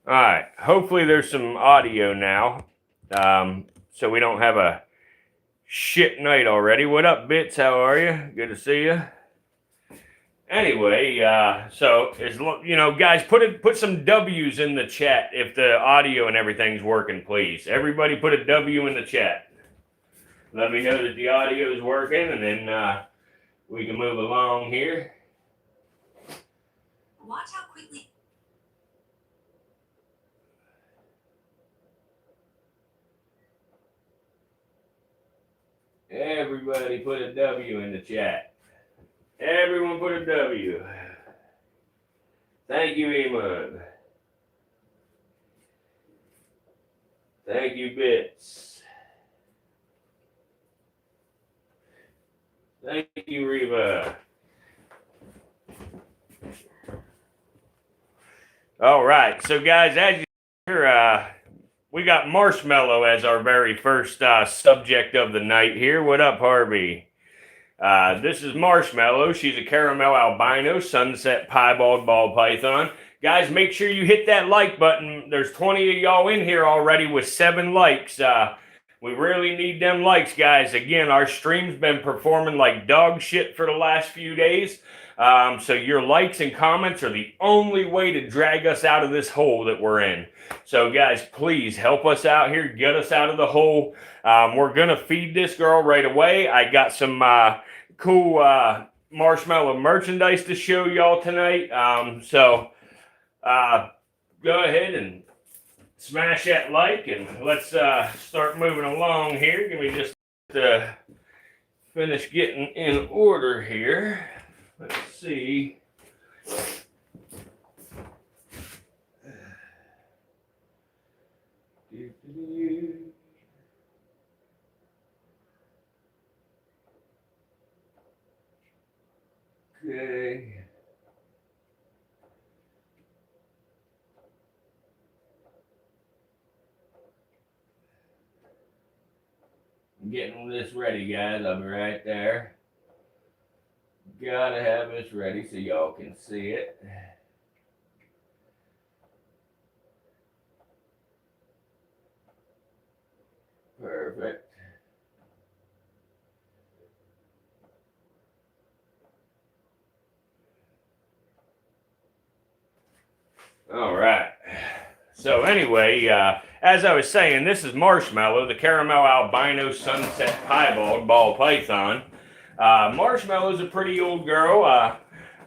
All right. Hopefully there's some audio now, so we don't have a shit night already. What up, Bits? How are you? Good to see you. Anyway, so as guys, put some W's in the chat if the audio and everything's working, please. Everybody, put a W in the chat. Let me know that the audio is working, and then we can move along here. Watch how quickly. Everybody put a W in the chat. Everyone put a W. Thank you, Emma. Thank you, Bits. Thank you, Reva. All right, so guys, as you hear, we got Marshmallow as our very first subject of the night here. What up, Harvey? This is Marshmallow. She's a caramel albino sunset piebald ball python. Guys, make sure you hit that like button. There's 20 of y'all in here already with 7 likes. We really need them likes, guys. Again, our stream's been performing like dog shit for the last few days. So your likes and comments are the only way to drag us out of this hole that we're in. So guys, please help us out here. Get us out of the hole. We're going to feed this girl right away. I got some cool Marshmallow merchandise to show y'all tonight. So go ahead and smash that like, and let's start moving along here. Give me just to finish getting in order here. Let's see. Okay. I'm getting this ready, guys. I'll be right there. Gotta have this ready so y'all can see it. Perfect. All right. So anyway, as I was saying, this is Marshmallow, the caramel albino sunset piebald ball python. Marshmallow's a pretty old girl.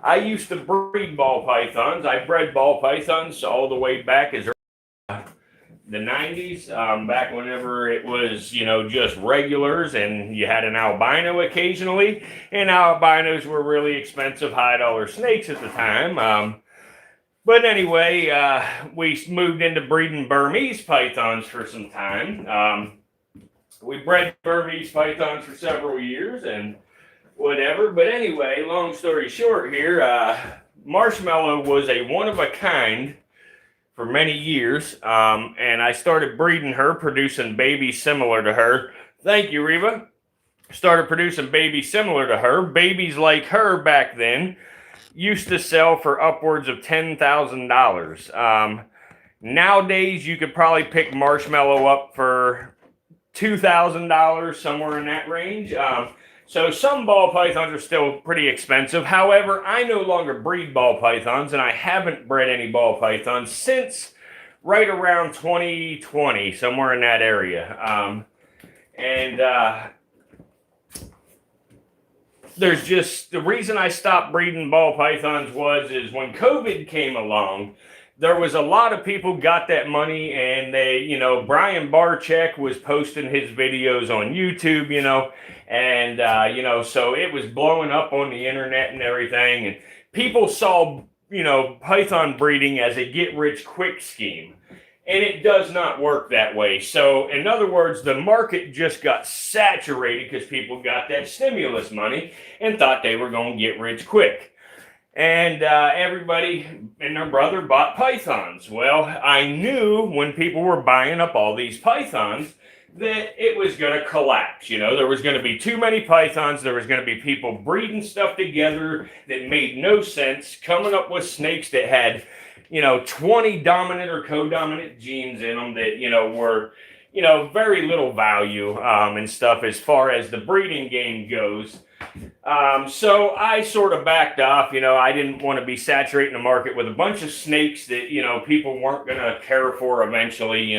I used to breed ball pythons. I bred ball pythons all the way back as the 90s, back whenever it was, just regulars and you had an albino occasionally. And albinos were really expensive high-dollar snakes at the time. But anyway, we moved into breeding Burmese pythons for some time. We bred Burmese pythons for several years and whatever. But anyway, long story short here, Marshmallow was a one-of-a-kind for many years, and I started breeding her, producing babies similar to her. Thank you, Reva. Started producing babies similar to her. Babies like her back then used to sell for upwards of $10,000. Nowadays, you could probably pick Marshmallow up for $2,000, somewhere in that range. So some ball pythons are still pretty expensive. However, I no longer breed ball pythons, and I haven't bred any ball pythons since right around 2020, somewhere in that area. There's just, the reason I stopped breeding ball pythons is when COVID came along, there was a lot of people got that money, and they, Brian Barczyk was posting his videos on YouTube, and, so it was blowing up on the internet and everything, and people saw, python breeding as a get-rich-quick scheme. And it does not work that way. So, in other words, the market just got saturated because people got that stimulus money and thought they were going to get rich quick. And everybody and their brother bought pythons. Well, I knew when people were buying up all these pythons that it was going to collapse. There was going to be too many pythons. There was going to be people breeding stuff together that made no sense, coming up with snakes that had 20 dominant or co-dominant genes in them that, were, very little value and stuff as far as the breeding game goes. So I sort of backed off. I didn't want to be saturating the market with a bunch of snakes that, people weren't going to care for eventually.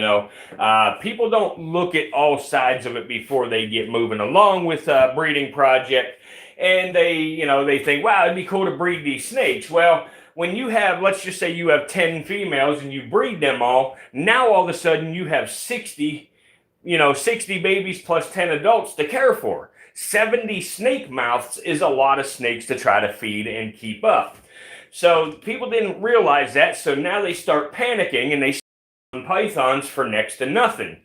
People don't look at all sides of it before they get moving along with a breeding project. And they think, wow, it'd be cool to breed these snakes. Well, when you have, let's just say you have 10 females and you breed them all, now all of a sudden you have 60 babies plus 10 adults to care for. 70 snake mouths is a lot of snakes to try to feed and keep up. So people didn't realize that, so now they start panicking and they start pythons for next to nothing.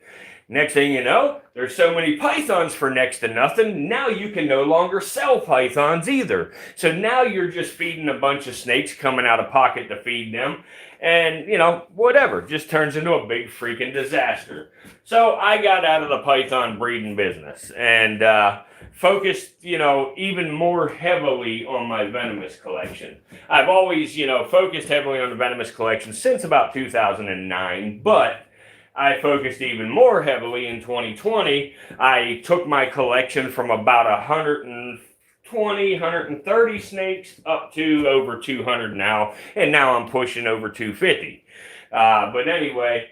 Next thing you know, there's so many pythons for next to nothing, now you can no longer sell pythons either. So now you're just feeding a bunch of snakes, coming out of pocket to feed them, and, whatever, just turns into a big freaking disaster. So I got out of the python breeding business and focused, even more heavily on my venomous collection. I've always, focused heavily on the venomous collection since about 2009, but I focused even more heavily in 2020. I took my collection from about 120, 130 snakes up to over 200 now, and now I'm pushing over 250. But anyway,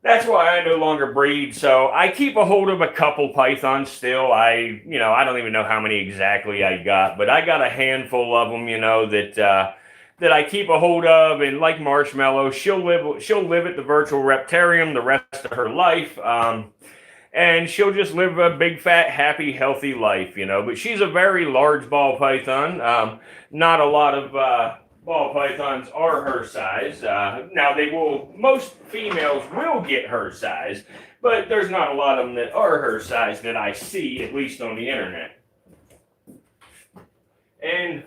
that's why I no longer breed. So I keep a hold of a couple pythons still. I don't even know how many exactly I got, but I got a handful of them, that I keep a hold of. And like Marshmallow, she'll live at the virtual reptarium the rest of her life. And she'll just live a big, fat, happy, healthy life, But she's a very large ball python. Not a lot of ball pythons are her size. Now, most females will get her size, but there's not a lot of them that are her size that I see, at least on the internet. And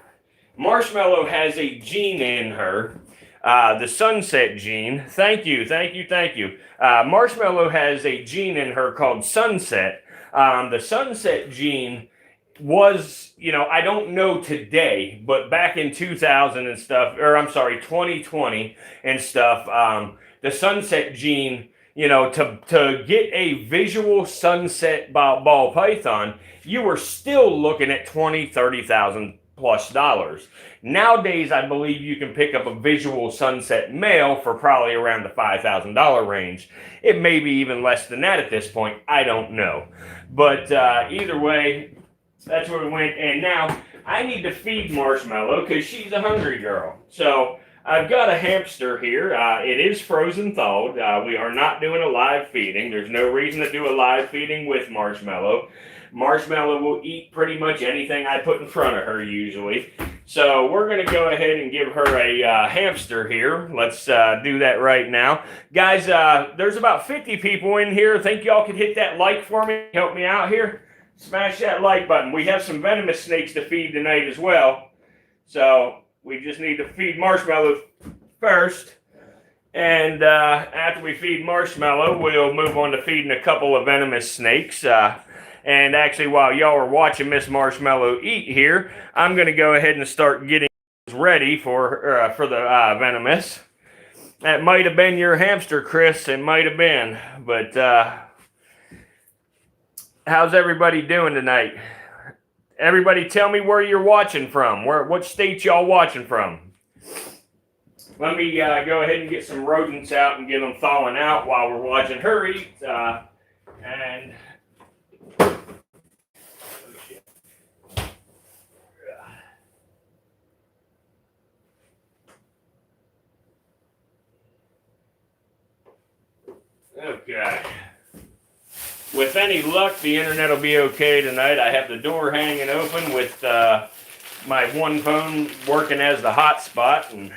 Marshmallow has a gene in her, the sunset gene. Thank you. Marshmallow has a gene in her called sunset. The sunset gene was, I don't know today, but back in 2000 and stuff, 2020 and stuff, the sunset gene, to get a visual sunset ball python, you were still looking at $20,000, $30,000 plus dollars. Nowadays, I believe you can pick up a visual sunset male for probably around the $5,000 range. It may be even less than that at this point. I don't know. But either way, that's where we went. And now I need to feed Marshmallow because she's a hungry girl. So I've got a hamster here. It is frozen thawed. We are not doing a live feeding. There's no reason to do a live feeding with Marshmallow. Marshmallow will eat pretty much anything I put in front of her usually. So we're going to go ahead and give her a hamster here. Let's do that right now. Guys, there's about 50 people in here. Think y'all could hit that like for me? Help me out here. Smash that like button. We have some venomous snakes to feed tonight as well. So we just need to feed Marshmallow first. And after we feed Marshmallow, we'll move on to feeding a couple of venomous snakes. And actually, while y'all are watching Miss Marshmallow eat here, I'm going to go ahead and start getting ready for the venomous. That might have been your hamster, Chris. It might have been. But how's everybody doing tonight? Everybody tell me where you're watching from. What state y'all watching from? Let me go ahead and get some rodents out and get them thawing out while we're watching her eat. Okay. With any luck, the internet will be okay tonight. I have the door hanging open with my one phone working as the hotspot and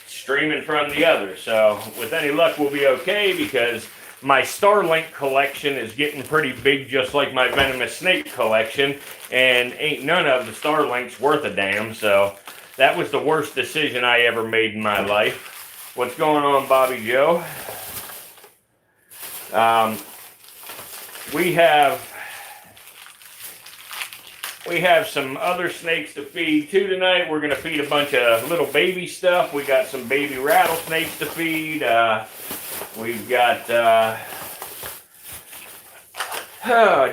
streaming from the other. So with any luck, we'll be okay because my Starlink collection is getting pretty big, just like my venomous snake collection, and ain't none of the Starlinks worth a damn. So that was the worst decision I ever made in my life. What's going on, Bobby Joe? We have We have some other snakes to feed too tonight. We're going to feed a bunch of little baby stuff. We got some baby rattlesnakes to feed. We've got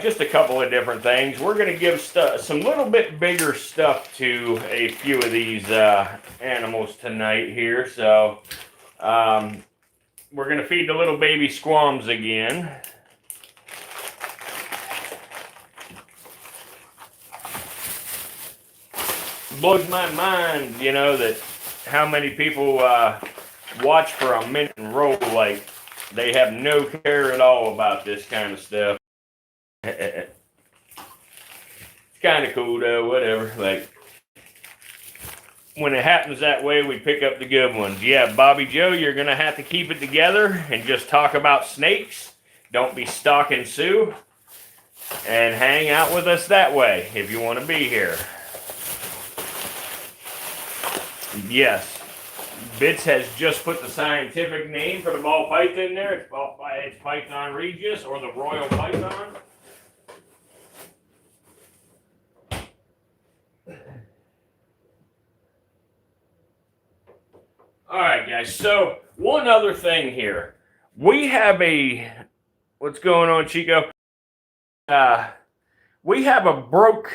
just a couple of different things. We're going to give some little bit bigger stuff to a few of these animals tonight here. So we're going to feed the little baby squams again. Blows my mind, you know, that how many people watch for a minute and roll like they have no care at all about this kind of stuff. It's kind of cool though, whatever. Like, when it happens that way, we pick up the good ones. Yeah, Bobby Joe, you're going to have to keep it together and just talk about snakes. Don't be stalking Sue. And hang out with us that way if you want to be here. Yes, Bits has just put the scientific name for the ball python there. It's Python Regius, or the Royal Python. All right, guys. So one other thing here, we have what's going on, Chico? We have a broke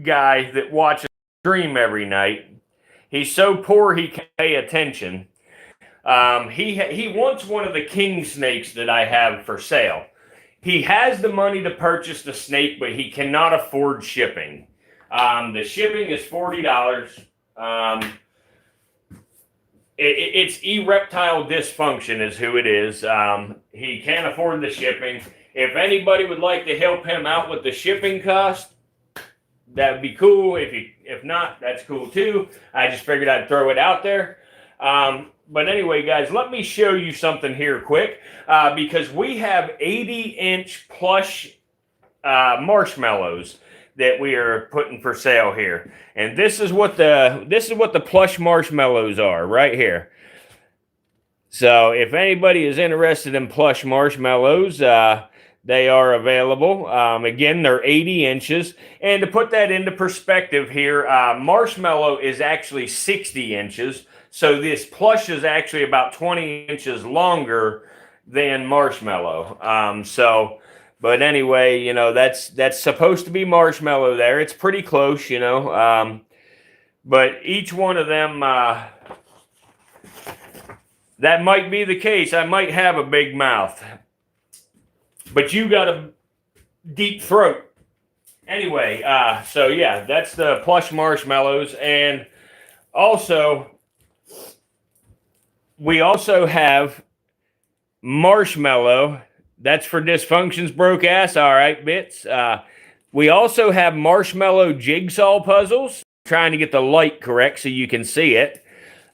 guy that watches the stream every night. He's so poor he can't pay attention. He wants one of the king snakes that I have for sale. He has the money to purchase the snake, but he cannot afford shipping. The shipping is $40. It's erectile dysfunction is who it is. He can't afford the shipping. If anybody would like to help him out with the shipping cost, that would be cool. If not, that's cool too. I just figured I'd throw it out there. But anyway, guys, let me show you something here quick, because we have 80-inch plush marshmallows that we are putting for sale here, and this is what the plush marshmallows are right here. So if anybody is interested in plush marshmallows, they are available. Again, they're 80 inches. And to put that into perspective here, marshmallow is actually 60 inches. So this plush is actually about 20 inches longer than marshmallow. But anyway, you know, that's supposed to be marshmallow there. It's pretty close, you know. But each one of them, that might be the case. I might have a big mouth. But you got a deep throat. Anyway, so yeah, that's the plush marshmallows. And also, we also have marshmallow. That's for dysfunctions, broke ass. All right, Bits. We also have marshmallow jigsaw puzzles. I'm trying to get the light correct so you can see it.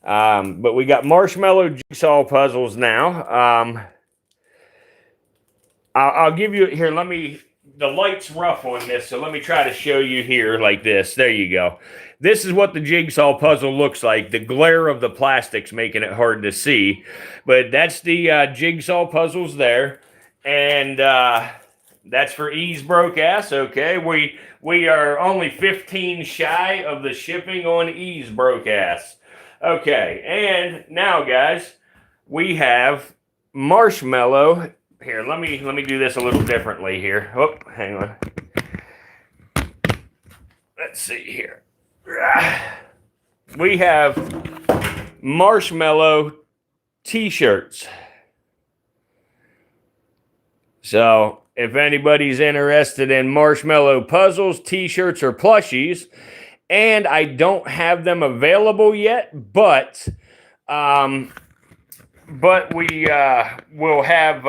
But we got marshmallow jigsaw puzzles now. I'll give you here. The light's rough on this, so let me try to show you here like this. There you go. This is what the jigsaw puzzle looks like. The glare of the plastic's making it hard to see, but that's the jigsaw puzzles there, and that's for Ease Broke Ass. Okay, we are only 15 shy of the shipping on Ease Broke Ass. Okay, and now, guys, we have marshmallow. Here, let me do this a little differently here. Oh, hang on. Let's see here. We have marshmallow t-shirts. So, if anybody's interested in marshmallow puzzles, t-shirts, or plushies, and I don't have them available yet, but we will have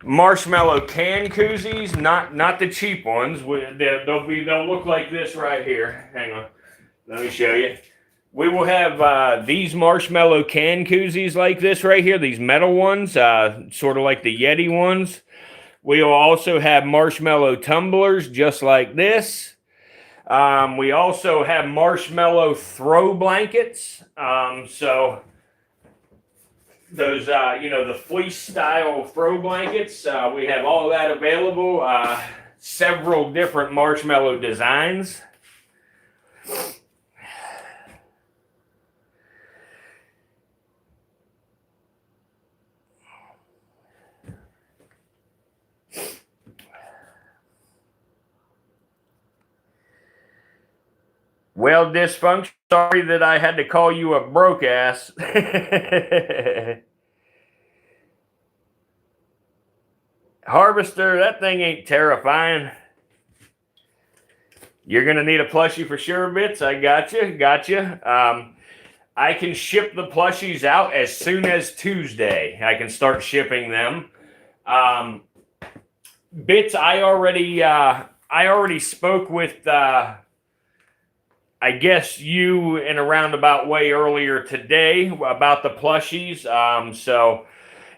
marshmallow can koozies, not the cheap ones. They'll look like this right here. Hang on, let me show you. We will have these marshmallow can koozies like this right here. These metal ones, sort of like the Yeti ones. We will also have marshmallow tumblers just like this. We also have marshmallow throw blankets. So those, the fleece style throw blankets, we have all of that available. several different marshmallow designs. Well, Dysfunction, sorry that I had to call you a broke ass. Harvester, that thing ain't terrifying. You're going to need a plushie for sure, Bits. I gotcha. I can ship the plushies out as soon as Tuesday. I can start shipping them. Bits, I already spoke with, I guess, you in a roundabout way earlier today about the plushies. So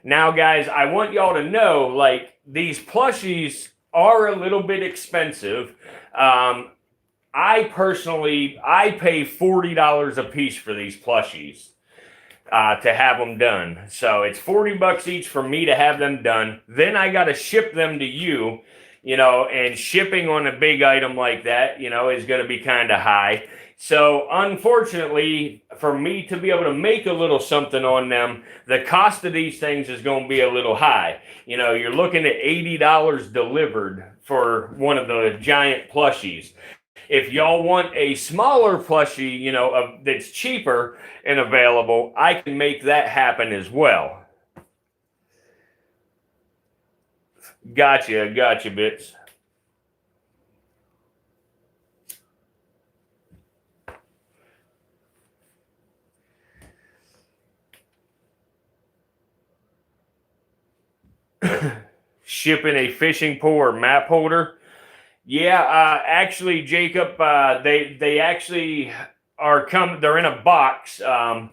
now, guys, I want y'all to know, like, these plushies are a little bit expensive. I pay $40 a piece for these plushies to have them done. So it's $40 each for me to have them done. Then I got to ship them to you, and shipping on a big item like that, is going to be kind of high. So unfortunately, for me to be able to make a little something on them, the cost of these things is going to be a little high. You're looking at $80 delivered for one of the giant plushies. If y'all want a smaller plushie, that's cheaper and available, I can make that happen as well. Gotcha, Bits. Shipping a fishing pole or map holder. Yeah, actually, Jacob, they actually they're in a box. I'm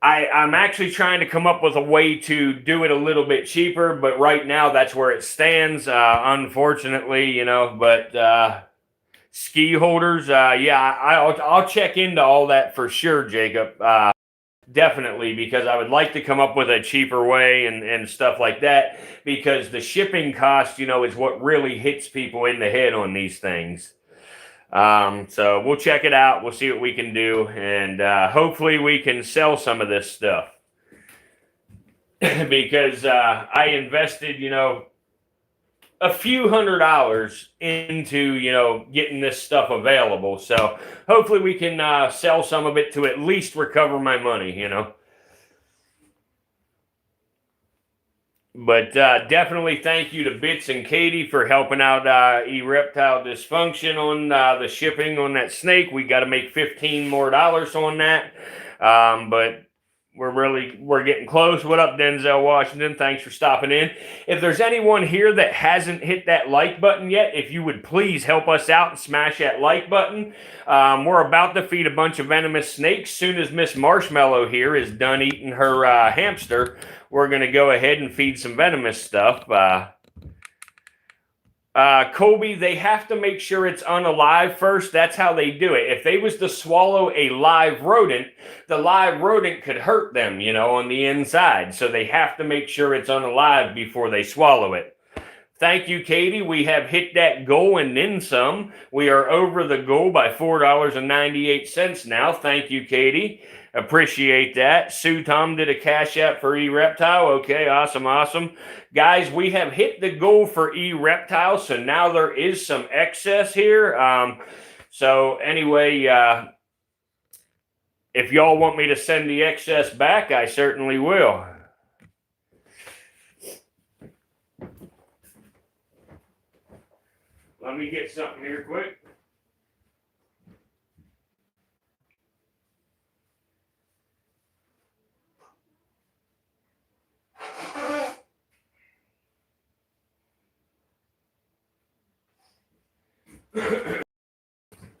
actually trying to come up with a way to do it a little bit cheaper, but right now that's where it stands, unfortunately, but ski holders, yeah, I'll check into all that for sure, Jacob. Definitely, because I would like to come up with a cheaper way and stuff like that, because the shipping cost, is what really hits people in the head on these things. So we'll check it out. We'll see what we can do, and hopefully we can sell some of this stuff because I invested, a few $100s into, getting this stuff available. So hopefully we can sell some of it to at least recover my money, But definitely thank you to Bits and Katie for helping out Reptile Dysfunction on the shipping on that snake. We got to make $15 more on that. But we're getting close. What up, Denzel Washington? Thanks for stopping in. If there's anyone here that hasn't hit that like button yet, if you would please help us out and smash that like button. We're about to feed a bunch of venomous snakes. Soon as Miss Marshmallow here is done eating her hamster, we're going to go ahead and feed some venomous stuff. Colby, they have to make sure it's unalive first. That's how they do it. If they was to swallow a live rodent, the live rodent could hurt them, on the inside. So they have to make sure it's unalive before they swallow it. Thank you, Katie. We have hit that goal and then some. We are over the goal by $4.98 now. Thank you, Katie. Appreciate that. Sue Tom did a cash app for E-Reptile. Okay, awesome. Guys, we have hit the goal for E-Reptile, so now there is some excess here. So anyway, if y'all want me to send the excess back, I certainly will. Let me get something here quick.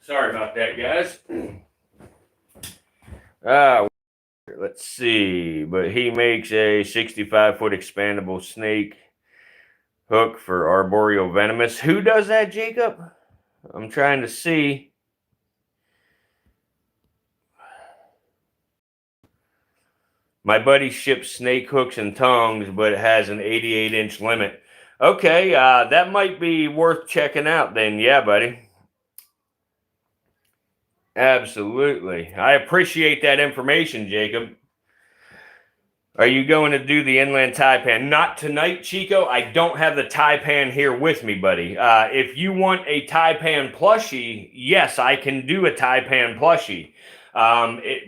Sorry about that, guys. Let's see. But he makes a 65-foot expandable snake hook for arboreal venomous. Who does that, Jacob? I'm trying to see. My buddy ships snake hooks and tongs, but it has an 88-inch limit. Okay, that might be worth checking out then. Yeah, buddy. Absolutely. I appreciate that information, Jacob. Are you going to do the inland taipan? Not tonight, Chico. I don't have the taipan here with me, buddy. If you want a taipan plushie, yes, I can do a taipan plushie.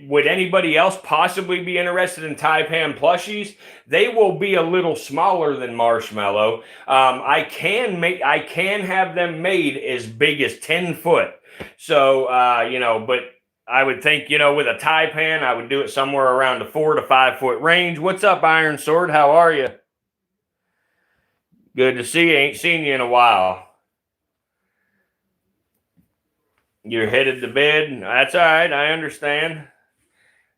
Would anybody else possibly be interested in taipan plushies? They will be a little smaller than Marshmallow. I can have them made as big as 10 foot. So but I would think, with a taipan, I would do it somewhere around the 4 to 5 foot range. What's up, Iron Sword? How are you? Good to see you. Ain't seen you in a while. You're headed to bed. That's all right. I understand.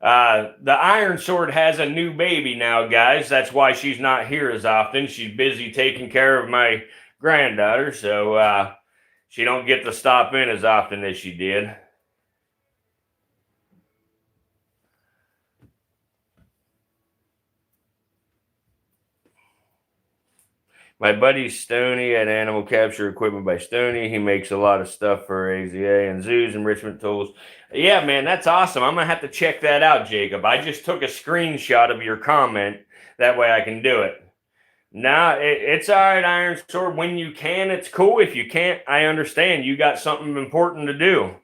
The Iron Sword has a new baby now, guys. That's why she's not here as often. She's busy taking care of my granddaughter, so she don't get to stop in as often as she did. My buddy Stoney at Animal Capture Equipment by Stoney. He makes a lot of stuff for AZA and zoos, enrichment tools. Yeah, man, that's awesome. I'm going to have to check that out, Jacob. I just took a screenshot of your comment. That way I can do it. Nah, it's all right, Iron Sword. When you can, it's cool. If you can't, I understand. You got something important to do.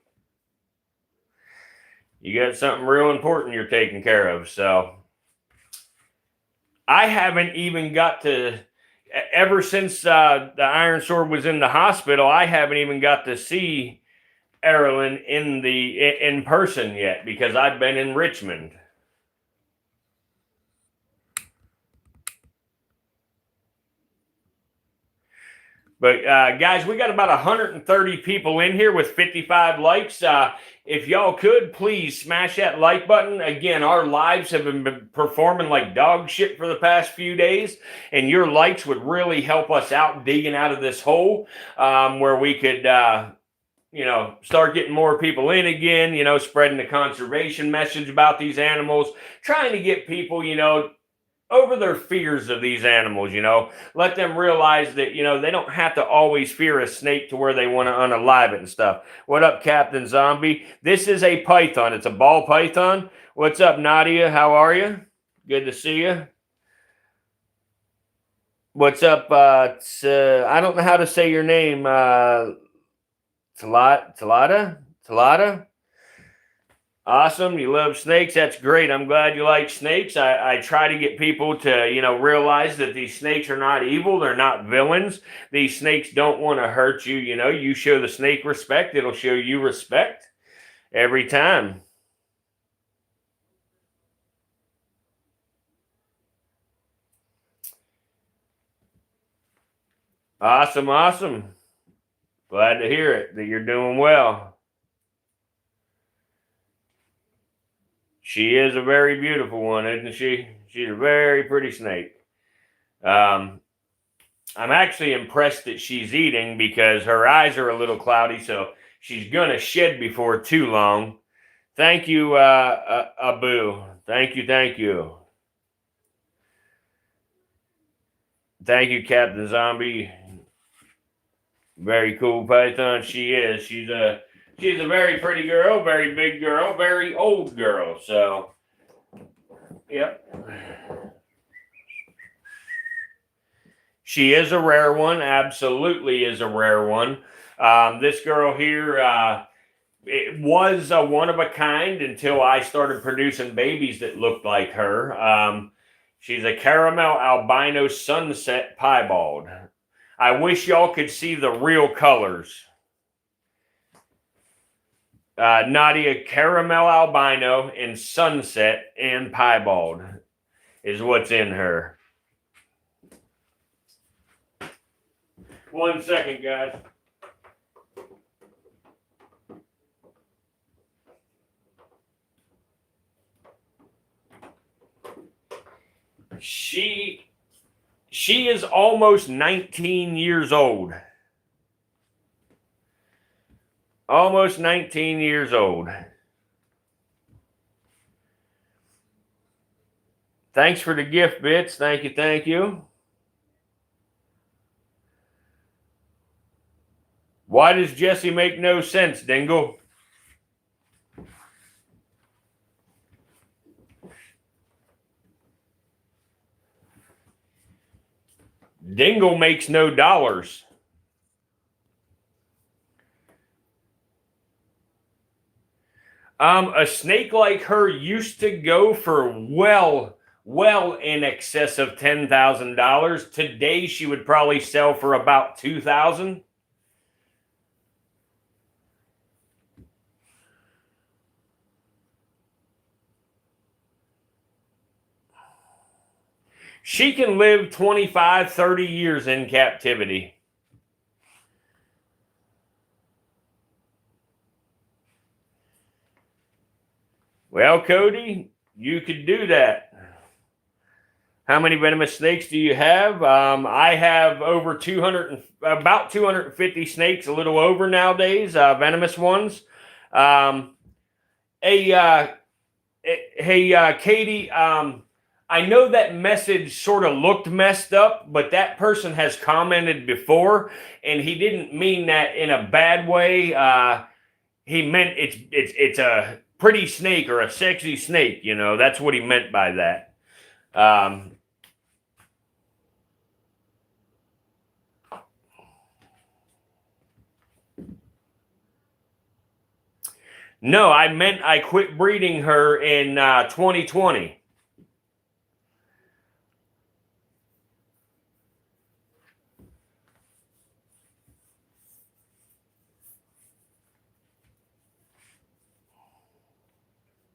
You got something real important you're taking care of. So I haven't even got to... Ever since the Iron Sword was in the hospital, I haven't even got to see Erilyn in person yet because I've been in Richmond. But guys, we got about 130 people in here with 55 likes. If y'all could, please smash that like button. Again, our lives have been performing like dog shit for the past few days, and your likes would really help us out digging out of this hole where we could, start getting more people in again, spreading the conservation message about these animals, trying to get people, over their fears of these animals, let them realize that, they don't have to always fear a snake to where they want to unalive it and stuff. What up, Captain Zombie? This is a python. It's a ball python. What's up, Nadia? How are you? Good to see you. What's up? I don't know how to say your name. Talada? Awesome. You love snakes. That's great. I'm glad you like snakes. I try to get people to, realize that these snakes are not evil. They're not villains. These snakes don't want to hurt you. You show the snake respect, it'll show you respect every time. Awesome. Glad to hear it, that you're doing well. She is a very beautiful one, isn't she? She's a very pretty snake. I'm actually impressed that she's eating because her eyes are a little cloudy, so she's going to shed before too long. Thank you, Abu. Thank you. Thank you, Captain Zombie. Very cool python. She is. She's a very pretty girl, very big girl, very old girl. So, yep. She is a rare one. Absolutely is a rare one. This girl here, it was a one of a kind until I started producing babies that looked like her. She's a caramel albino sunset piebald. I wish y'all could see the real colors. Nadia, caramel albino in sunset and piebald is what's in her. 1 second, guys. She is almost 19 years old. Almost 19 years old. Thanks for the gift, Bits. Thank you. Why does Jesse make no sense, Dingle? Dingle makes no dollars. A snake like her used to go for well in excess of $10,000. Today, she would probably sell for about $2,000. She can live 25, 30 years in captivity. Well, Cody, you could do that. How many venomous snakes do you have? I have over 200, about 250 snakes, a little over nowadays, venomous ones. Hey, Katie, I know that message sort of looked messed up, but that person has commented before, and he didn't mean that in a bad way. He meant it's a pretty snake or a sexy snake, you know. That's what he meant by that. No, I meant I quit breeding her in 2020.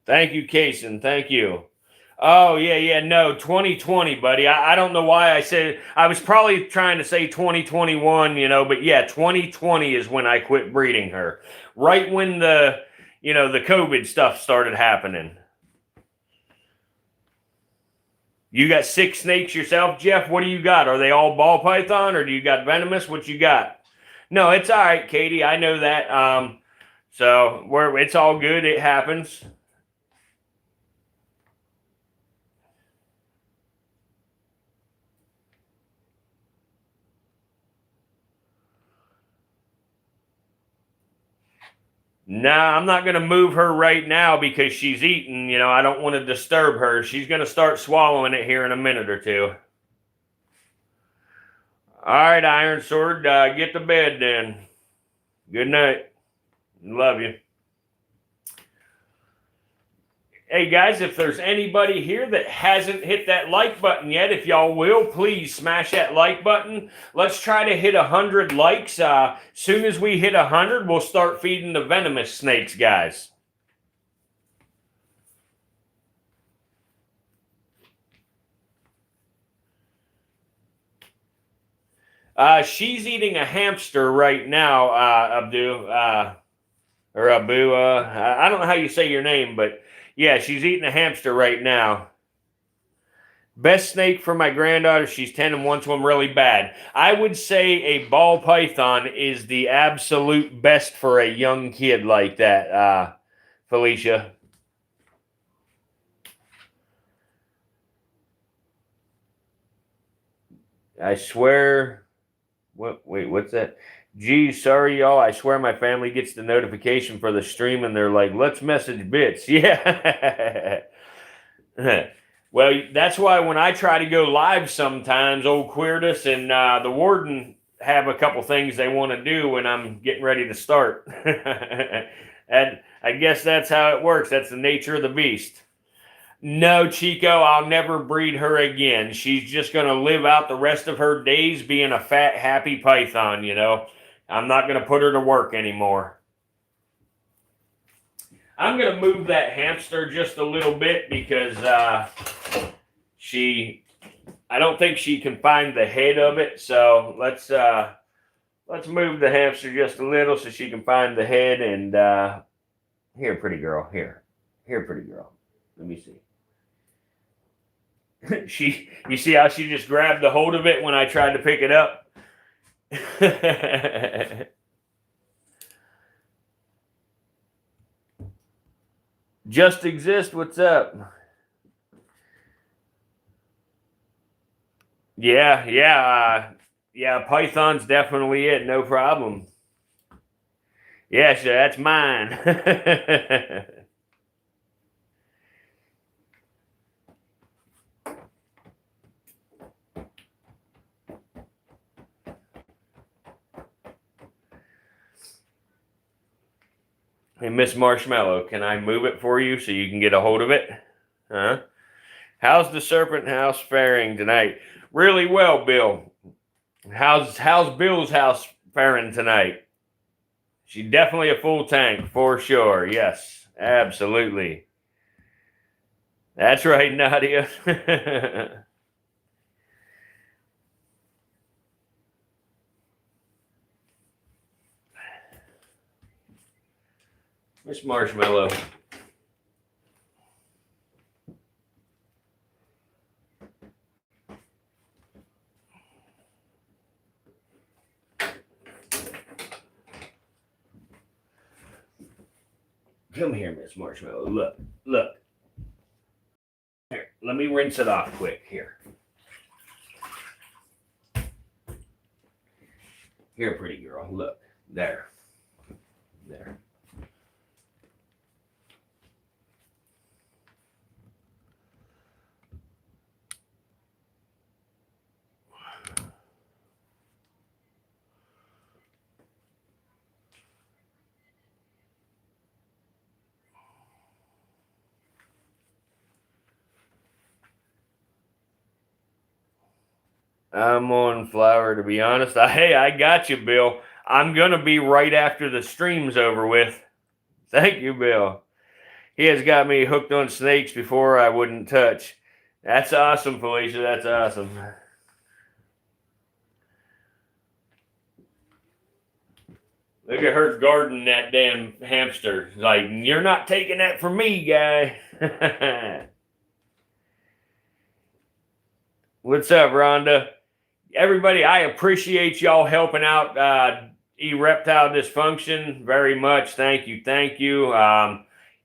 Thank you, Kason. Thank you. Oh, yeah, no, 2020, buddy. I don't know why I said, I was probably trying to say 2021, you know, but yeah, 2020 is when I quit breeding her. Right when the COVID stuff started happening. You got 6 snakes yourself, Jeff? What do you got? Are they all ball python or do you got venomous? What you got? No, it's all right, Katie. I know that. So it's all good. It happens. Nah, I'm not going to move her right now because she's eating. You know, I don't want to disturb her. She's going to start swallowing it here in a minute or two. All right, Iron Sword, get to bed then. Good night. Love you. Hey guys, if there's anybody here that hasn't hit that like button yet, if y'all will, please smash that like button. Let's try to hit 100 likes. Soon as we hit 100, we'll start feeding the venomous snakes, guys. She's eating a hamster right now, Abu. I don't know how you say your name, but yeah, she's eating a hamster right now. Best snake for my granddaughter. She's 10 and wants one really bad. I would say a ball python is the absolute best for a young kid like that, Felicia. I swear. Wait, what's that? Geez, sorry, y'all. I swear my family gets the notification for the stream and they're like, let's message bits. Yeah. Well, that's why when I try to go live sometimes, old Queerdus and the warden have a couple things they want to do when I'm getting ready to start. And I guess that's how it works. That's the nature of the beast. No, Chico, I'll never breed her again. She's just going to live out the rest of her days being a fat, happy python, you know. I'm not going to put her to work anymore. I'm going to move that hamster just a little bit because I don't think she can find the head of it. So let's move the hamster just a little so she can find the head. And here, pretty girl, here, pretty girl. Let me see. You see how she just grabbed the hold of it when I tried to pick it up? Just exist. What's up? Yeah. Python's definitely it. No problem. Yes, that's mine. Hey, Miss Marshmallow, can I move it for you so you can get a hold of it? Huh? How's the Serpent House faring tonight? Really well, Bill. How's Bill's house faring tonight? She's definitely a full tank for sure. Yes, absolutely. That's right, Nadia. Miss Marshmallow. Come here, Miss Marshmallow. Look, look. Here, let me rinse it off quick here. Here, pretty girl. Look. There. There. I'm on Flower, to be honest. Hey, I got you, Bill. I'm going to be right after the stream's over with. Thank you, Bill. He has got me hooked on snakes before I wouldn't touch. That's awesome, Felicia. That's awesome. Look at her guarding that damn hamster. Like, you're not taking that from me, guy. What's up, Rhonda? Everybody, I appreciate y'all helping out Reptile Dysfunction very much. Thank you. Thank you.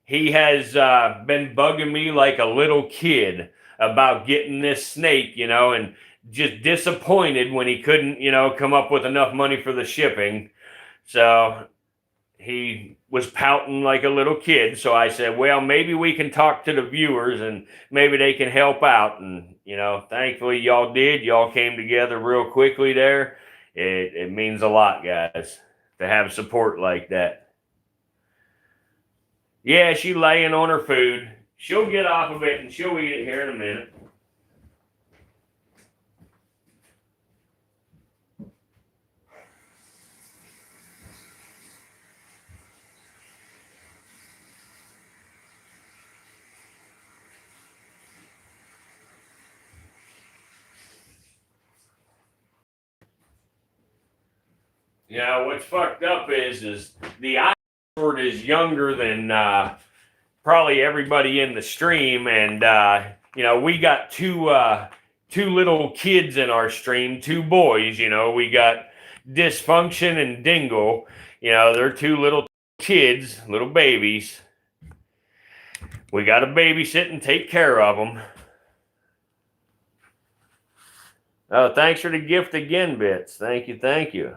He has been bugging me like a little kid about getting this snake, and just disappointed when he couldn't, come up with enough money for the shipping. So he was pouting like a little kid. So I said, well, maybe we can talk to the viewers and maybe they can help out. And, thankfully y'all did. Y'all came together real quickly there. It means a lot, guys, to have support like that. Yeah, she's laying on her food. She'll get off of it and she'll eat it here in a minute. What's fucked up is the Oxford is younger than probably everybody in the stream, and we got two little kids in our stream, two boys. We got Dysfunction and Dingle. They're two little kids, little babies. We got to babysit and take care of them. Oh, thanks for the gift again, Bits. Thank you, thank you.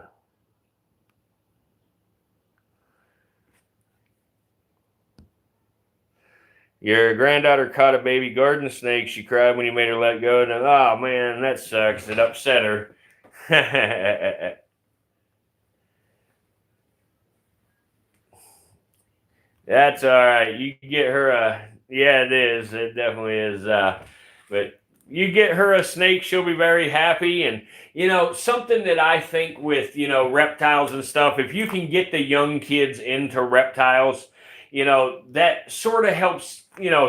Your granddaughter caught a baby garden snake. She cried when you made her let go. And oh man, that sucks. It upset her. That's all right. You can get her a yeah, it is. It definitely is. But you get her a snake, she'll be very happy. And something that I think with reptiles and stuff, if you can get the young kids into reptiles, that sort of helps,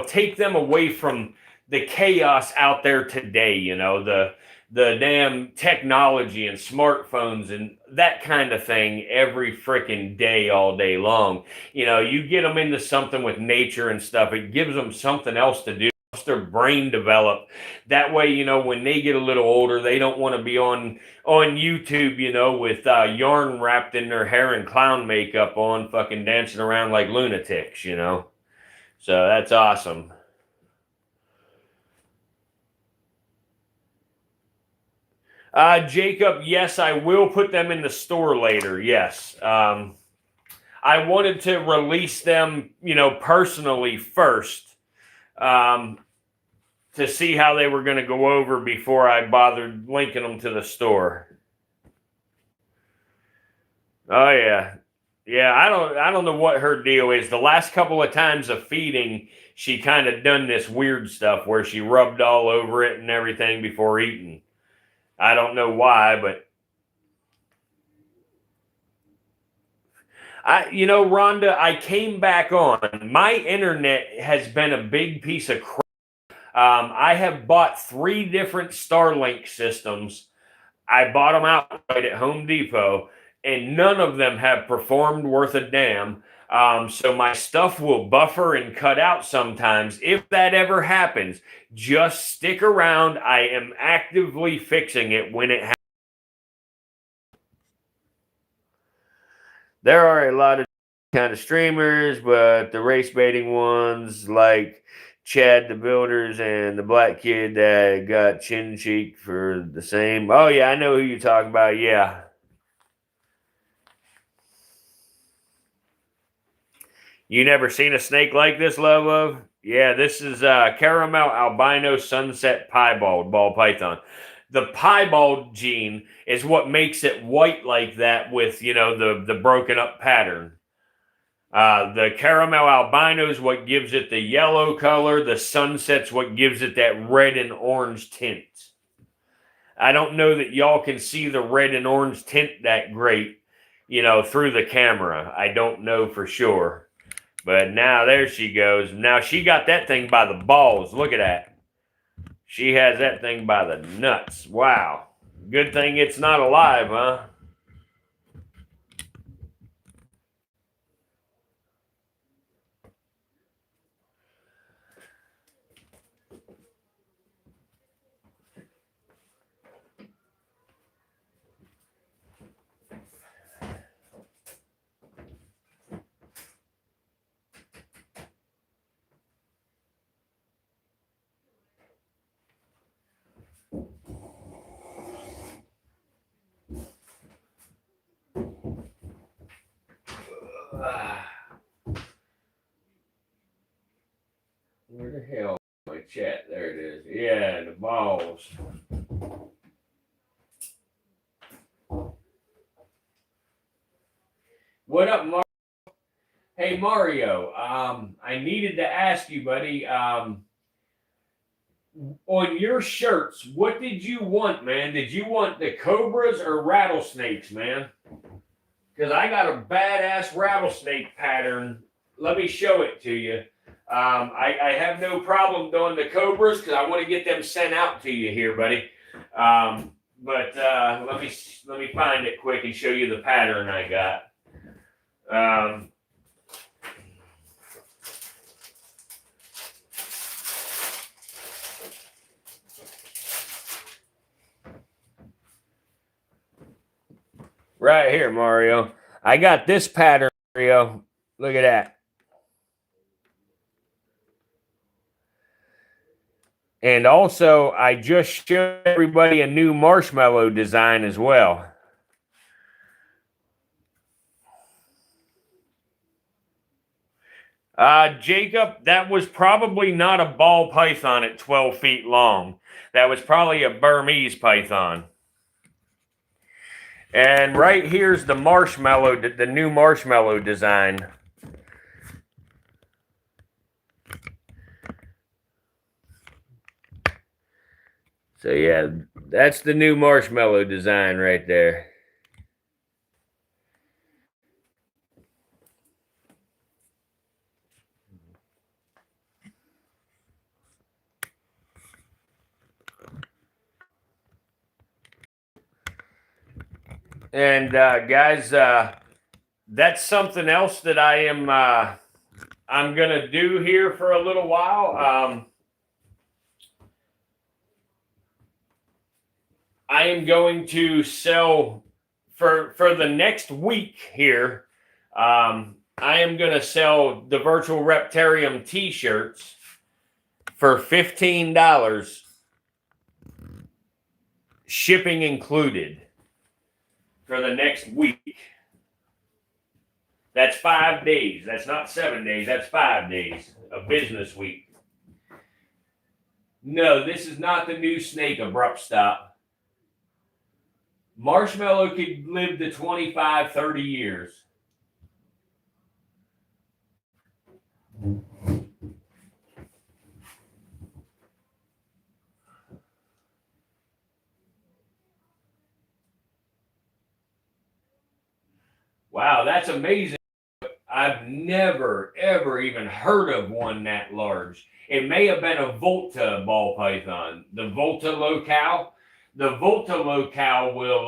take them away from the chaos out there today, the damn technology and smartphones and that kind of thing every freaking day, all day long. You get them into something with nature and stuff, it gives them something else to do. Their brain develop that way. When they get a little older, they don't want to be on YouTube, with yarn wrapped in their hair and clown makeup on, fucking dancing around like lunatics. So that's awesome. Jacob, yes, I will put them in the store later. Yes. I wanted to release them, personally first, to see how they were going to go over before I bothered linking them to the store. Oh yeah. Yeah, I don't know what her deal is. The last couple of times of feeding, she kind of done this weird stuff where she rubbed all over it and everything before eating. I don't know why, but Rhonda, I came back on. My internet has been a big piece of crap. I have bought 3 different Starlink systems. I bought them outright at Home Depot, and none of them have performed worth a damn. So my stuff will buffer and cut out sometimes. If that ever happens, just stick around. I am actively fixing it when it happens. There are a lot of kind of streamers, but the race baiting ones like Chad the Builders and the black kid that got chin cheek for the same. Oh yeah, I know who you're talking about. Yeah. You never seen a snake like this, love of? Yeah, this is caramel albino sunset piebald ball python. The piebald gene is what makes it white like that with, the broken up pattern. The caramel albino is what gives it the yellow color. The sunset's what gives it that red and orange tint. I don't know that y'all can see the red and orange tint that great, through the camera. I don't know for sure. But now there she goes. Now she got that thing by the balls. Look at that. She has that thing by the nuts. Wow. Good thing it's not alive, huh? Where the hell is my chat? There it is. Yeah, the balls. What up, Mario? Hey, Mario. I needed to ask you, buddy. On your shirts, what did you want, man? Did you want the cobras or rattlesnakes, man? Because I got a badass rattlesnake pattern. Let me show it to you. I have no problem doing the cobras because I want to get them sent out to you here, buddy. But let me find it quick and show you the pattern I got. Right here, Mario. I got this pattern, Mario. Look at that. And also, I just showed everybody a new marshmallow design as well. Jacob, that was probably not a ball python at 12 feet long. That was probably a Burmese python. And right here's the marshmallow, the new marshmallow design. So yeah, that's the new marshmallow design right there. And guys, that's something else that I am I'm gonna do here for a little while. I am going to sell for the next week here. I am going to sell the Virtual Reptarium T-shirts for $15, shipping included, for the next week. That's 5 days. That's not 7 days. That's 5 days. A business week. No, this is not the new snake abrupt stop. Marshmallow could live to 25, 30 years. Wow, that's amazing. I've never, ever even heard of one that large. It may have been a Volta ball python. The Volta locale. The Volta locale will,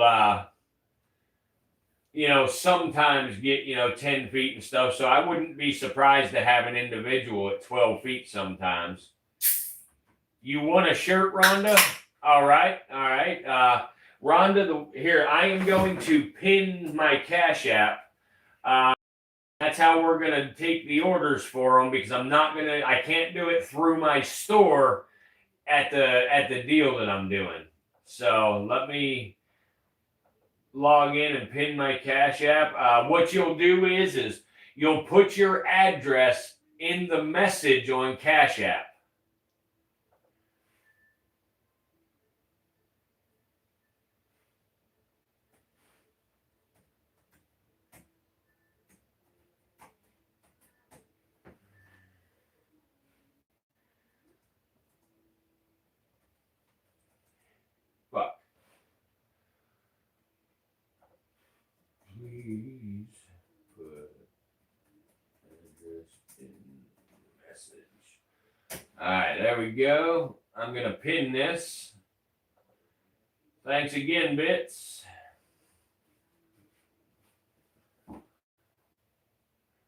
sometimes get, 10 feet and stuff. So I wouldn't be surprised to have an individual at 12 feet sometimes. You want a shirt, Rhonda? All right. All right. Rhonda, here, I am going to pin my Cash App. That's how we're going to take the orders for them because I can't do it through my store at the deal that I'm doing. So let me log in and pin my Cash App. What you'll do is you'll put your address in the message on Cash App. Fuck. Please put address in message. All right, there we go. I'm going to pin this. Thanks again, Bits.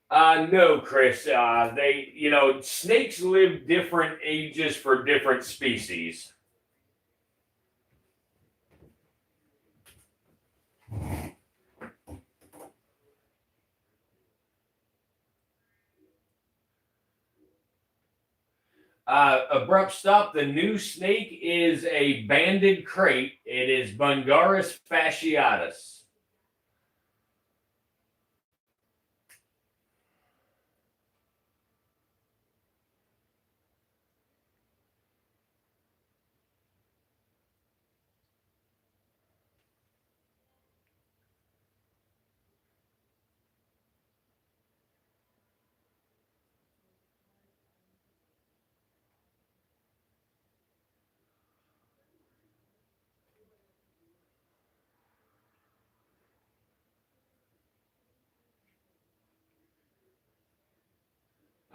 No, Chris. Snakes live different ages for different species. Abrupt stop. The new snake is a banded crate. It is Bungarus fasciatus.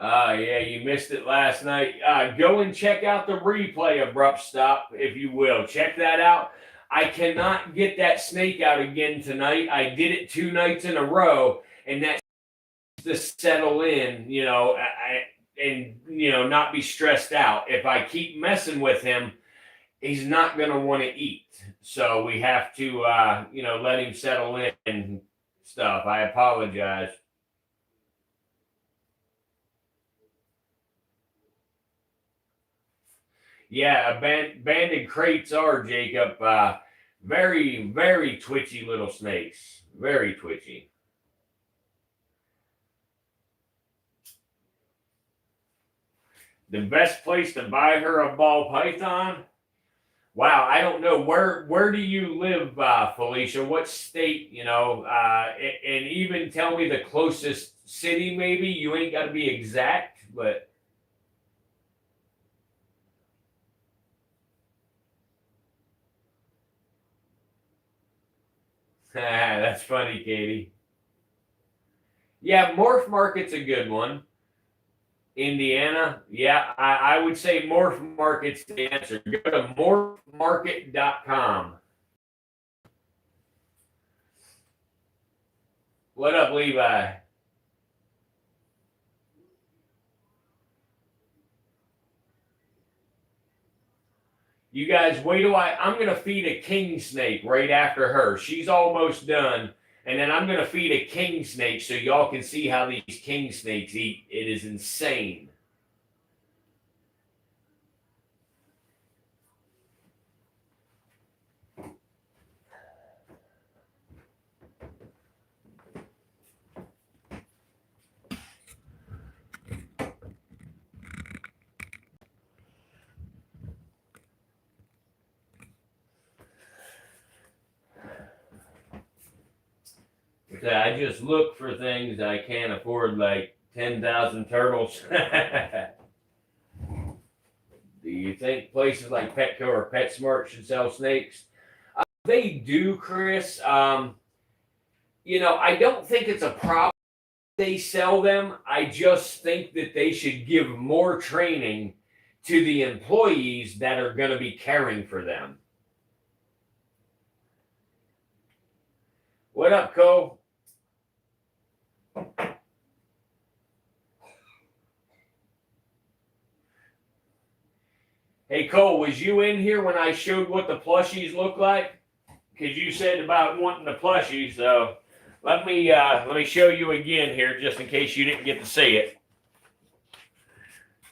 Yeah, you missed it last night. Go and check out the replay, Abrupt Stop, if you will. Check that out. I cannot get that snake out again tonight. I did it 2 nights in a row, and that to settle in, and not be stressed out. If I keep messing with him, he's not going to want to eat. So we have to, let him settle in and stuff. I apologize. Yeah, banded crates are, Jacob, very, very twitchy little snakes. Very twitchy. The best place to buy her a ball python? Wow, I don't know. Where do you live, Felicia? What state, and even tell me the closest city, maybe. You ain't got to be exact, but... That's funny, Katie. Yeah, Morph Market's a good one. Indiana, yeah, I would say Morph Market's the answer. Go to morphmarket.com. What up, Levi? You guys, wait till I'm going to feed a king snake right after her. She's almost done. And then I'm going to feed a king snake so y'all can see how these king snakes eat. It is insane. So I just look for things I can't afford, like 10,000 turtles. Do you think places like Petco or PetSmart should sell snakes? They do, Chris. You know, I don't think it's a problem they sell them. I just think that they should give more training to the employees that are going to be caring for them. What up, Cole? Hey, Cole, was you in here when I showed what the plushies look like? Because you said about wanting the plushies, so let me show you again here, just in case you didn't get to see it.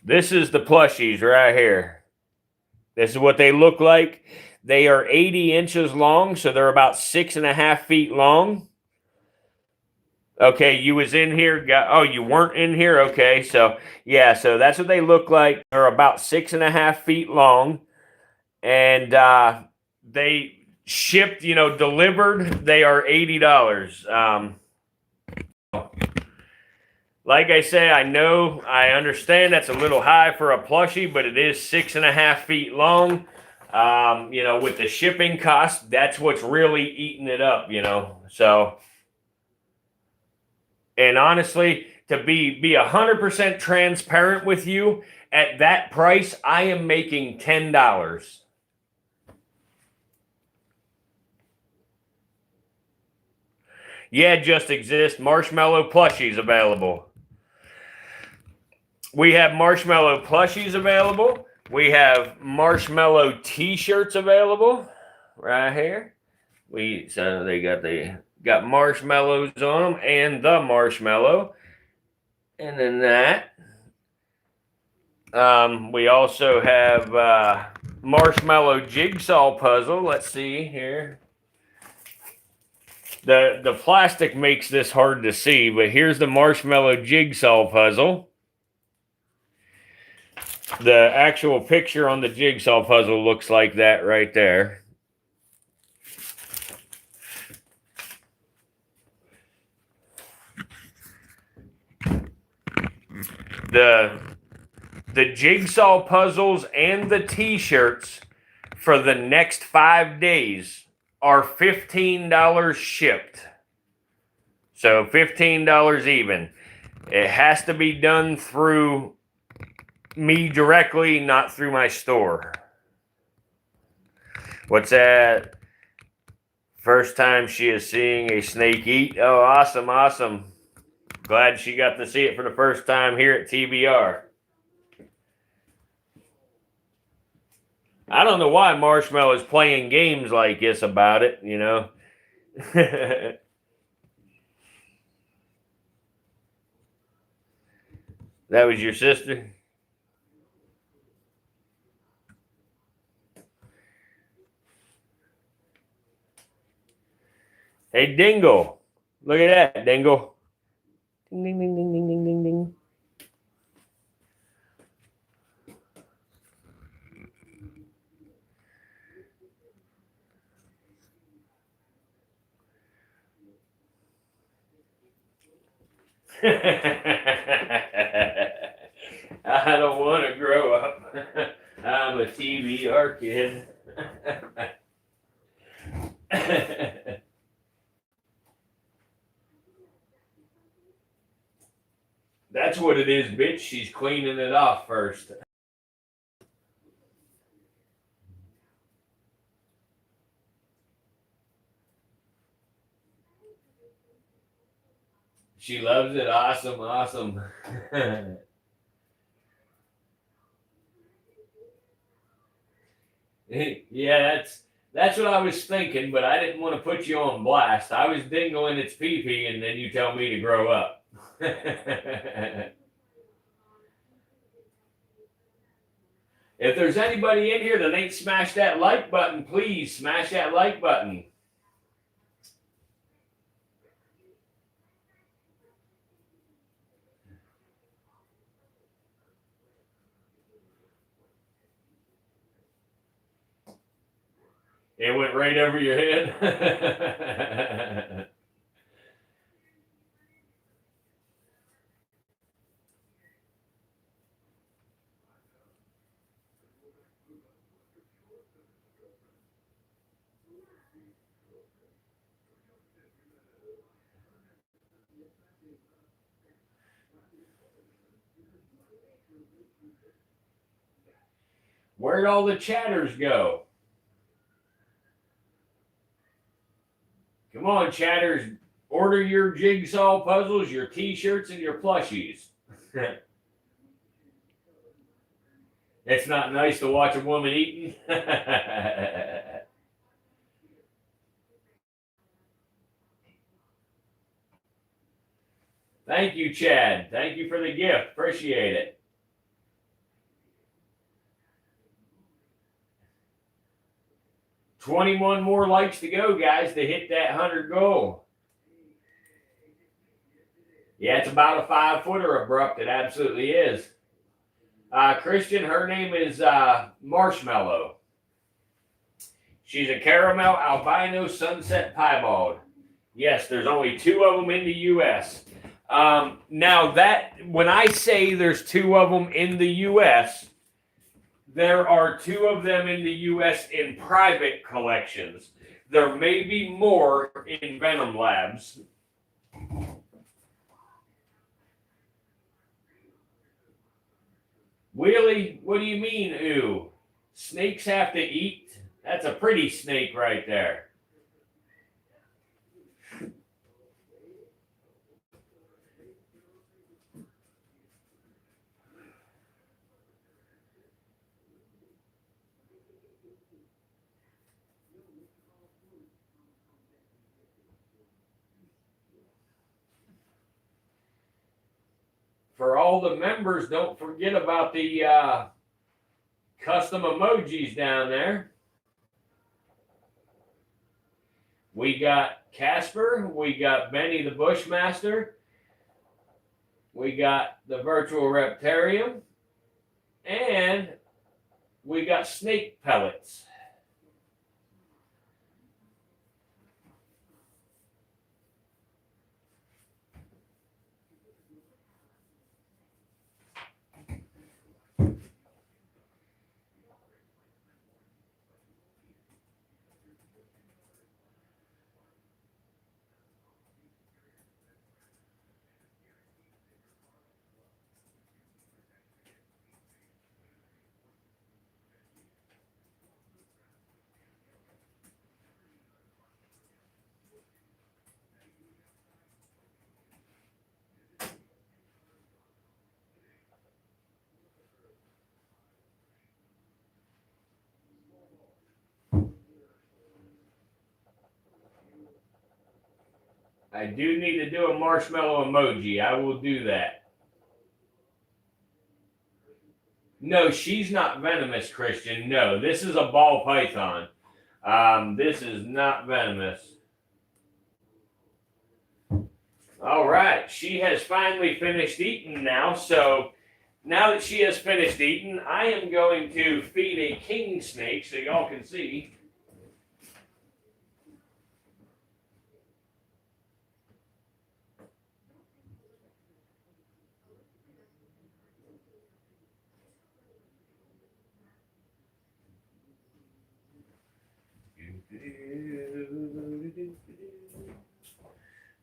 This is the plushies right here. This is what they look like. They are 80 inches long, so they're about 6.5 feet long. Okay, you was in here. Oh, you weren't in here? Okay, so yeah, so that's what they look like. They're about 6.5 feet long. And they shipped, delivered. They are $80. Like I say, I understand that's a little high for a plushie, but it is 6.5 feet long. With the shipping cost, that's what's really eating it up. So, and honestly, to be 100% transparent with you, at that price, I am making $10. Yeah, just exist. Marshmallow plushies available. We have marshmallow plushies available. We have marshmallow t-shirts available right here. So they got marshmallows on them and the marshmallow. And then that. We also have marshmallow jigsaw puzzle. Let's see here. The plastic makes this hard to see, but here's the marshmallow jigsaw puzzle. The actual picture on the jigsaw puzzle looks like that right there. The jigsaw puzzles and the t-shirts for the next 5 days are $15 shipped. So $15 even. It has to be done through me directly, not through my store. What's that? First time she is seeing a snake eat. Oh, awesome, awesome. Glad she got to see it for the first time here at TBR. I don't know why Marshmallow is playing games like this about it, That was your sister? Hey, Dingle. Look at that, Dingle. Ding, ding, ding, ding, ding, ding, ding, ding. I don't want to grow up. I'm a TBR kid. That's what it is, bitch. She's cleaning it off first. She loves it. Awesome, awesome. Yeah, that's what I was thinking, but I didn't want to put you on blast. I was dingling its pee-pee, and then you tell me to grow up. If there's anybody in here that ain't smashed that like button, please smash that like button. It went right over your head. Where'd all the chatters go? Come on, chatters. Order your jigsaw puzzles, your t-shirts, and your plushies. It's not nice to watch a woman eating. Thank you, Chad. Thank you for the gift. Appreciate it. $21 more likes to go, guys, to hit that 100 goal. Yeah, it's about a 5-footer abrupt. It absolutely is. Christian, her name is Marshmallow. She's a caramel albino sunset piebald. Yes, there's only 2 of them in the U.S. Now that when I say there's 2 of them in the U.S., there are 2 of them in the U.S. in private collections. There may be more in Venom labs. Wheelie, what do you mean, ooh? Snakes have to eat? That's a pretty snake right there. For all the members, don't forget about the custom emojis down there. We got Casper, we got Benny the Bushmaster, we got the Virtual Reptarium, and we got Snake Pellets. I do need to do a marshmallow emoji. I will do that. No, she's not venomous, Christian. No, this is a ball python. This is not venomous. All right, she has finally finished eating now. So now that she has finished eating, I am going to feed a king snake so y'all can see.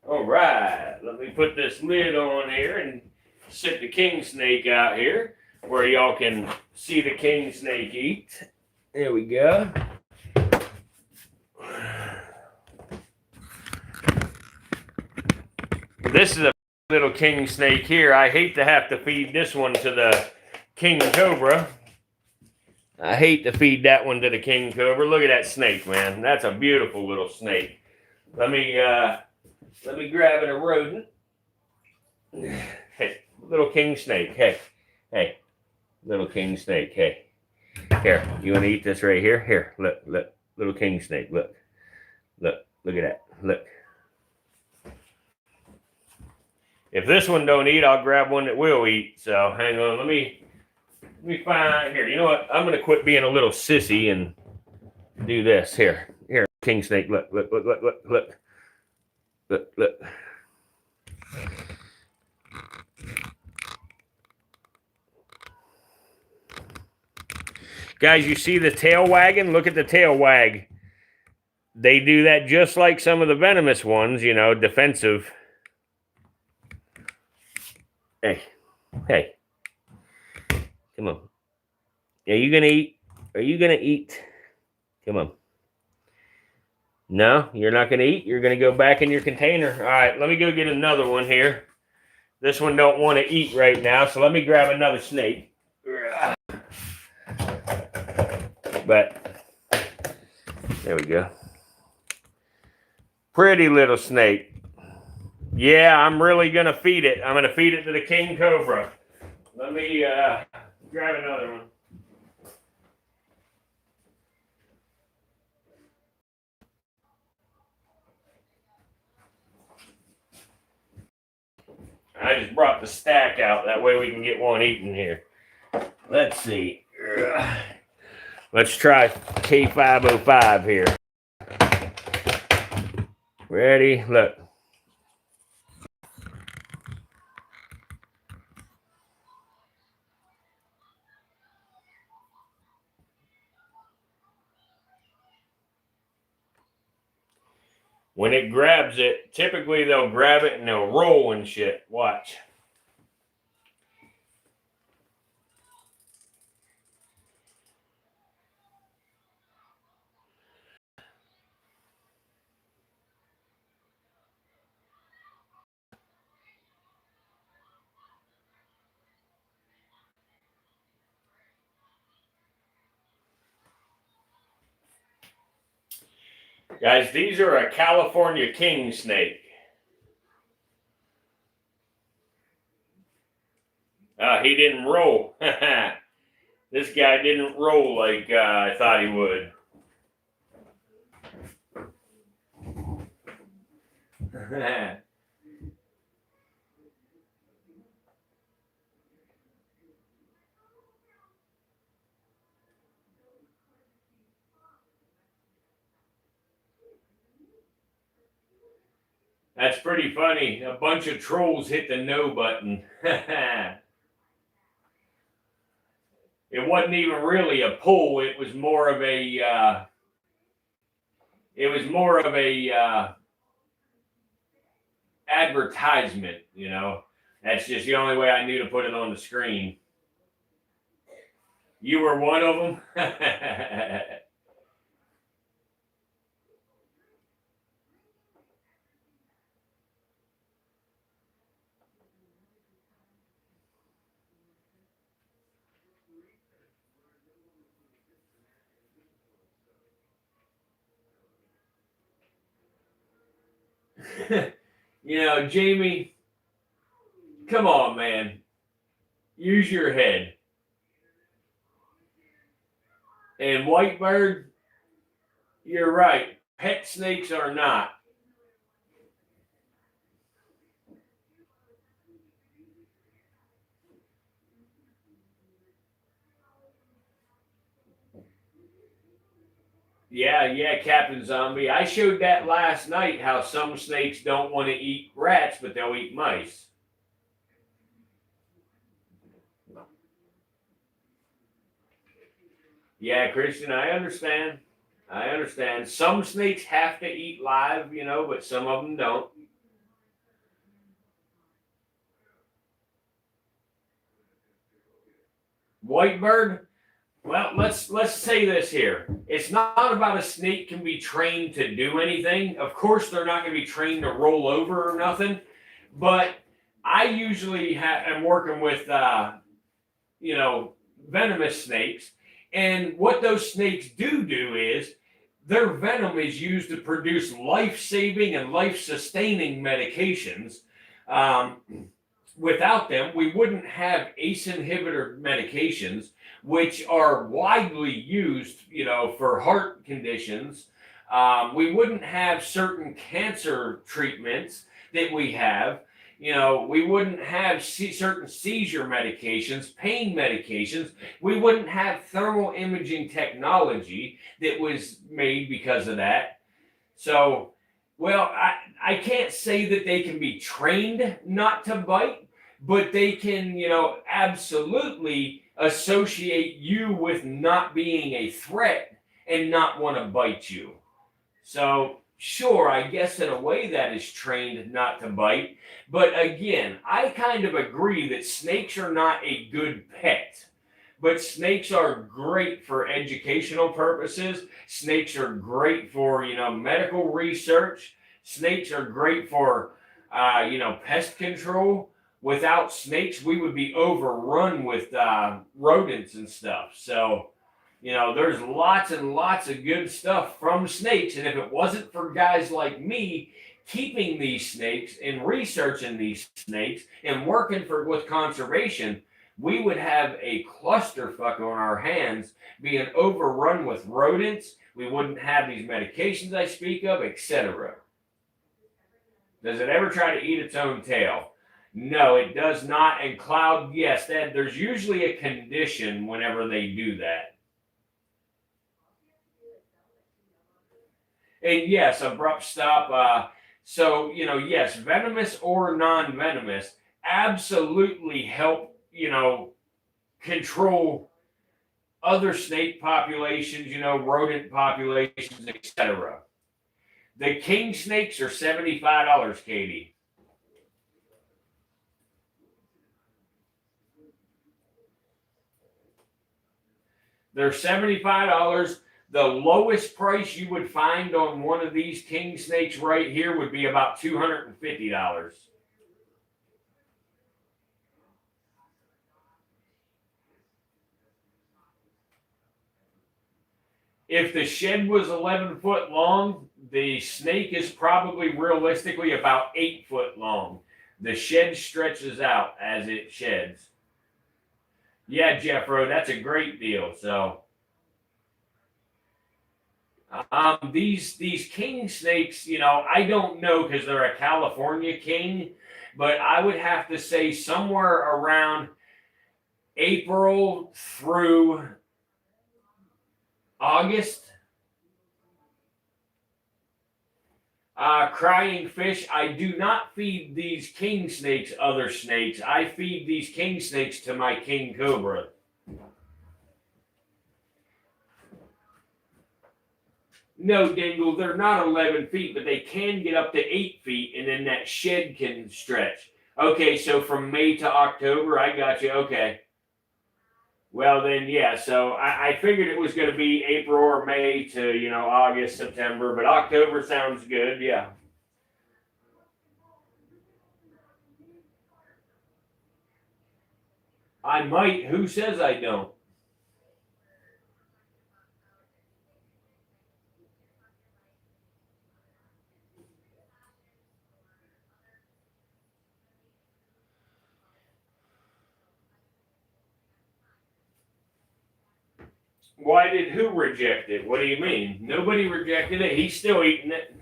All right, let me put this lid on here and sit the king snake out here where y'all can see the king snake eat. There we go. This is a little king snake here. I hate to have to feed this one to the king cobra. I hate to feed that one to the king cobra. Look at that snake, man. That's a beautiful little snake. Let me grab it a rodent. Hey, little king snake. Hey, little king snake. Hey, here. You want to eat this right here? Here, look, little king snake. Look at that. Look. If this one don't eat, I'll grab one that will eat. So hang on. Let me find here. You know what? I'm gonna quit being a little sissy and do this. Here, king snake. Look. Guys, you see the tail wagging? Look at the tail wag. They do that just like some of the venomous ones, you know, defensive. Hey, hey, come on. Are you gonna eat? Are you gonna eat? Come on. No, you're not gonna eat. You're gonna go back in your container. All right, let me go get another one here. This one don't want to eat right now, so let me grab another snake. But there we go. Pretty little snake. Yeah, I'm really going to feed it. I'm going to feed it to the king cobra. Let me grab another one. I just brought the stack out. That way we can get one eaten here. Let's see. Let's try K505 here. Ready? Look. When it grabs it, typically they'll grab it and they'll roll and shit. Watch. Guys, these are a California king snake. He didn't roll. This guy didn't roll like I thought he would. That's pretty funny. A bunch of trolls hit the no button. It wasn't even really a pull. It was more of a. Advertisement. You know, that's just the only way I knew to put it on the screen. You were one of them. You know, Jamie, come on, man. Use your head. And Whitebird, you're right. Pet snakes are not. Yeah, Captain Zombie. I showed that last night how some snakes don't want to eat rats, but they'll eat mice. Yeah, Christian, I understand. I understand. Some snakes have to eat live, you know, but some of them don't. Whitebird, well, let's say this here. It's not about a snake can be trained to do anything. Of course, they're not going to be trained to roll over or nothing. But I usually am working with, you know, venomous snakes. And what those snakes do is their venom is used to produce life-saving and life-sustaining medications. Without them, we wouldn't have ACE inhibitor medications, which are widely used, you know, for heart conditions. We wouldn't have certain cancer treatments that we have. You know, we wouldn't have certain seizure medications, pain medications. We wouldn't have thermal imaging technology that was made because of that. So, well, I can't say that they can be trained not to bite, but they can, you know, absolutely associate you with not being a threat and not want to bite you. So, sure, I guess in a way that is trained not to bite. But again, I kind of agree that snakes are not a good pet. But snakes are great for educational purposes. Snakes are great for, medical research. Snakes are great for, pest control. Without snakes, we would be overrun with rodents and stuff. So, there's lots and lots of good stuff from snakes. And if it wasn't for guys like me keeping these snakes and researching these snakes and working with conservation, we would have a clusterfuck on our hands being overrun with rodents. We wouldn't have these medications I speak of, etc. Does it ever try to eat its own tail? No, it does not. And cloud, yes, there's usually a condition whenever they do that. And yes, abrupt stop. So, yes, venomous or non-venomous absolutely help, control other snake populations, rodent populations, etc. The king snakes are $75, Katie. They're $75. The lowest price you would find on one of these king snakes right here would be about $250. If the shed was 11 foot long, the snake is probably realistically about 8 foot long. The shed stretches out as it sheds. Yeah, Jeffro, that's a great deal. So, these king snakes, I don't know because they're a California king, but I would have to say somewhere around April through August. Crying fish, I do not feed these king snakes other snakes. I feed these king snakes to my king cobra. No, Dingle, they're not 11 feet, but they can get up to 8 feet, and then that shed can stretch. Okay, so from May to October, I got you. Okay. Well, then, yeah, so I figured it was going to be April or May to, August, September, but October sounds good, yeah. I might. Who says I don't? Why did who reject it? What do you mean? Nobody rejected it. He's still eating it.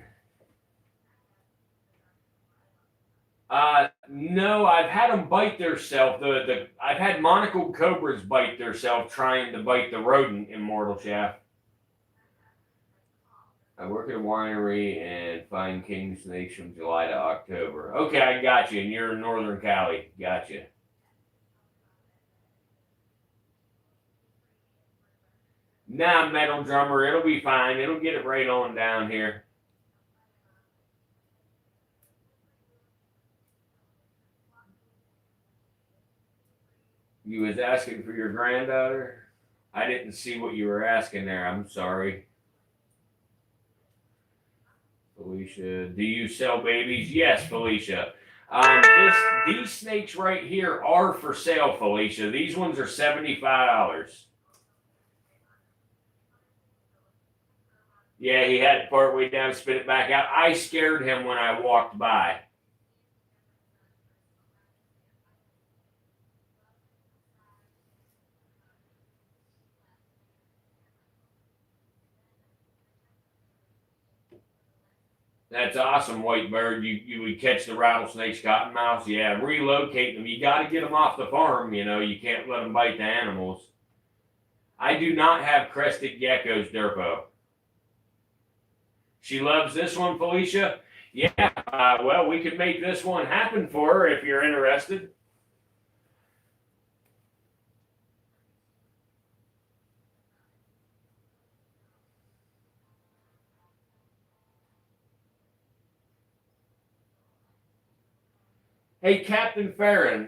No, I've had them bite theirself. I've had monocled cobras bite theirself trying to bite the rodent in Mortal Shaft. I work at a winery and find king snakes from July to October. Okay, I got you. And you're in Northern Cali. Got you. Nah, Metal Drummer, it'll be fine. It'll get it right on down here. You was asking for your granddaughter? I didn't see what you were asking there. I'm sorry. Felicia, do you sell babies? Yes, Felicia. These snakes right here are for sale, Felicia. These ones are $75. Yeah, he had it part way down, spit it back out. I scared him when I walked by. That's awesome, Whitebird. You would catch the rattlesnakes, cottonmouths. Yeah, relocate them. You got to get them off the farm. You can't let them bite the animals. I do not have crested geckos, Durpo. She loves this one, Felicia. Yeah, well, we could make this one happen for her if you're interested. Hey, Captain Farron,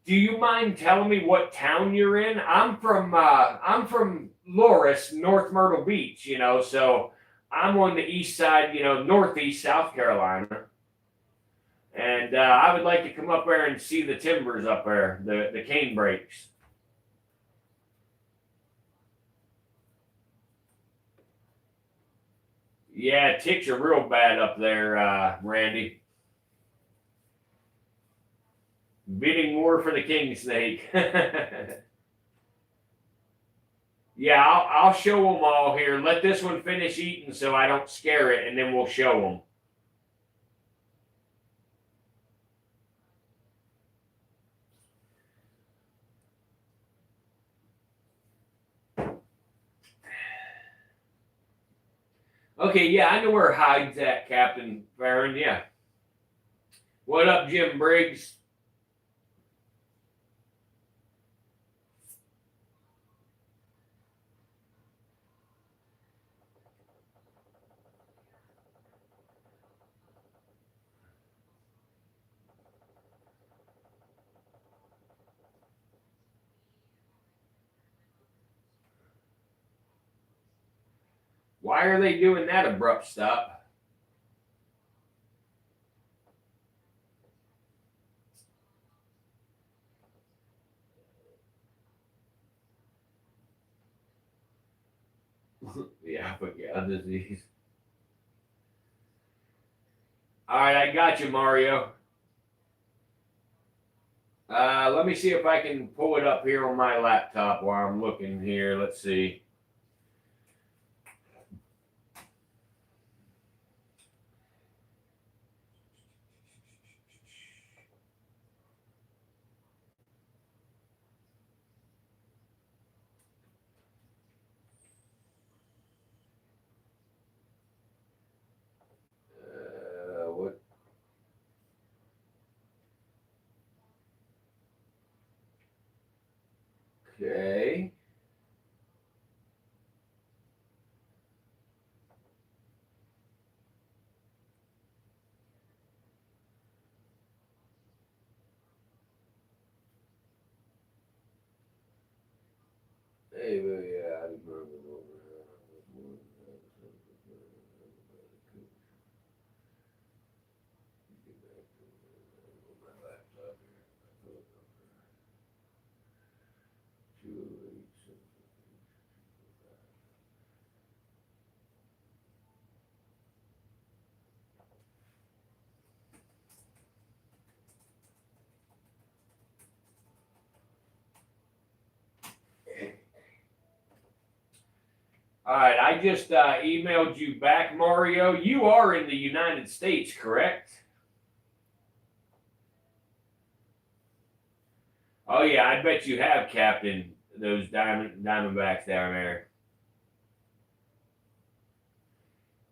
do you mind telling me what town you're in? I'm from Loris, North Myrtle Beach, so I'm on the east side, northeast South Carolina. And I would like to come up there and see the timbers up there, the cane breaks. Yeah, ticks are real bad up there, Randy. Bidding more for the king snake. Yeah, I'll show them all here. Let this one finish eating so I don't scare it, and then we'll show them. Okay, yeah, I know where Hyde's at, Captain Farron. Yeah. What up, Jim Briggs? Why are they doing that abrupt stop? Yeah, but yeah, disease. All right, I got you, Mario. Let me see if I can pull it up here on my laptop while I'm looking here. Let's see. What? Okay. Hey, well, yeah, I remember. All right, I just emailed you back, Mario. You are in the United States, correct? Oh yeah, I bet you have, Captain. Those Diamondbacks down there.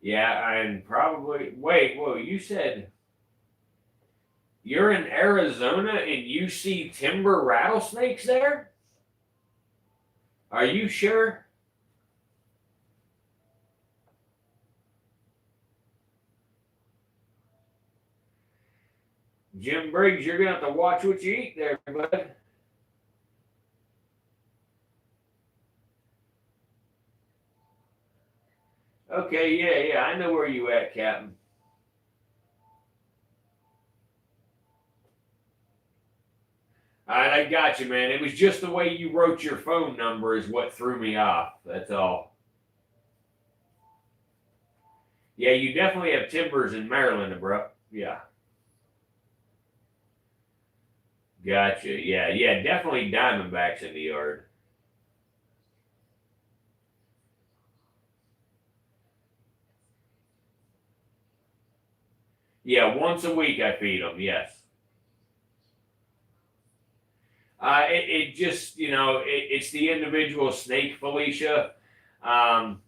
Yeah, and probably wait. Whoa, you said you're in Arizona and you see timber rattlesnakes there? Are you sure? Jim Briggs, you're gonna have to watch what you eat there, bud. Okay, yeah, I know where you at, Captain. All right, I got you, man. It was just the way you wrote your phone number is what threw me off. That's all. Yeah, you definitely have timbers in Maryland, bro. Yeah, gotcha. Yeah, definitely Diamondbacks in the yard. Yeah, once a week I feed them. Yes. It just it's the individual snake, Felicia. Um,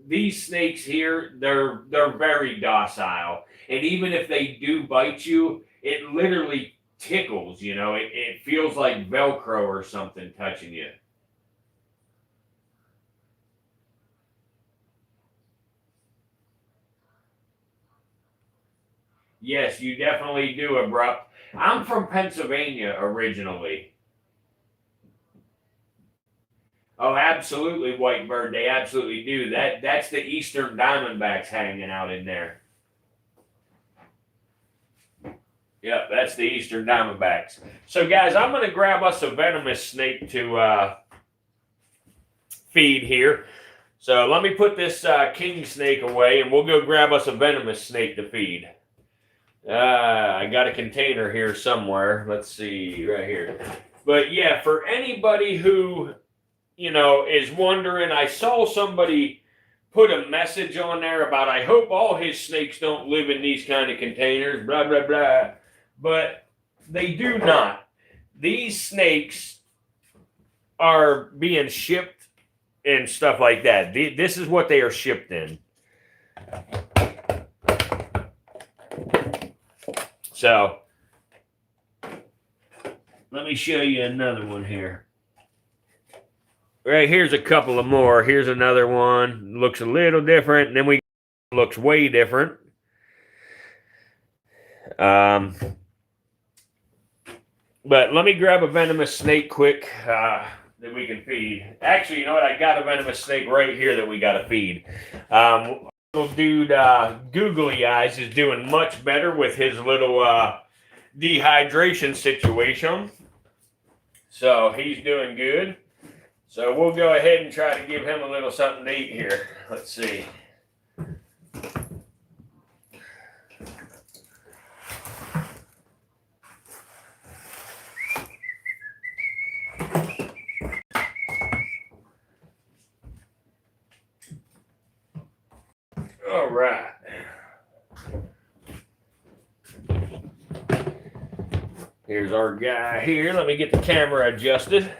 these snakes here, they're very docile, and even if they do bite you, it literally tickles. It feels like Velcro or something touching you. Yes, you definitely do, Abrupt. I'm from Pennsylvania originally. Oh, absolutely, Whitebird. They absolutely do. That's the Eastern Diamondbacks hanging out in there. Yep, that's the Eastern Diamondbacks. So, guys, I'm going to grab us a venomous snake to feed here. So let me put this king snake away, and we'll go grab us a venomous snake to feed. I got a container here somewhere. Let's see, right here. But yeah, for anybody who, you know, is wondering, I saw somebody put a message on there about, I hope all his snakes don't live in these kind of containers, blah, blah, blah. But they do not. These snakes are being shipped and stuff like that. This is what they are shipped in. So, let me show you another one here. Right, here's a couple of more. Here's another one. Looks a little different. And then we looks way different. But let me grab a venomous snake quick that we can feed. Actually, you know what? I got a venomous snake right here that we got to feed. Little dude, Googly Eyes, is doing much better with his little dehydration situation. So he's doing good. So we'll go ahead and try to give him a little something to eat here. Let's see. All right. Here's our guy here. Let me get the camera adjusted.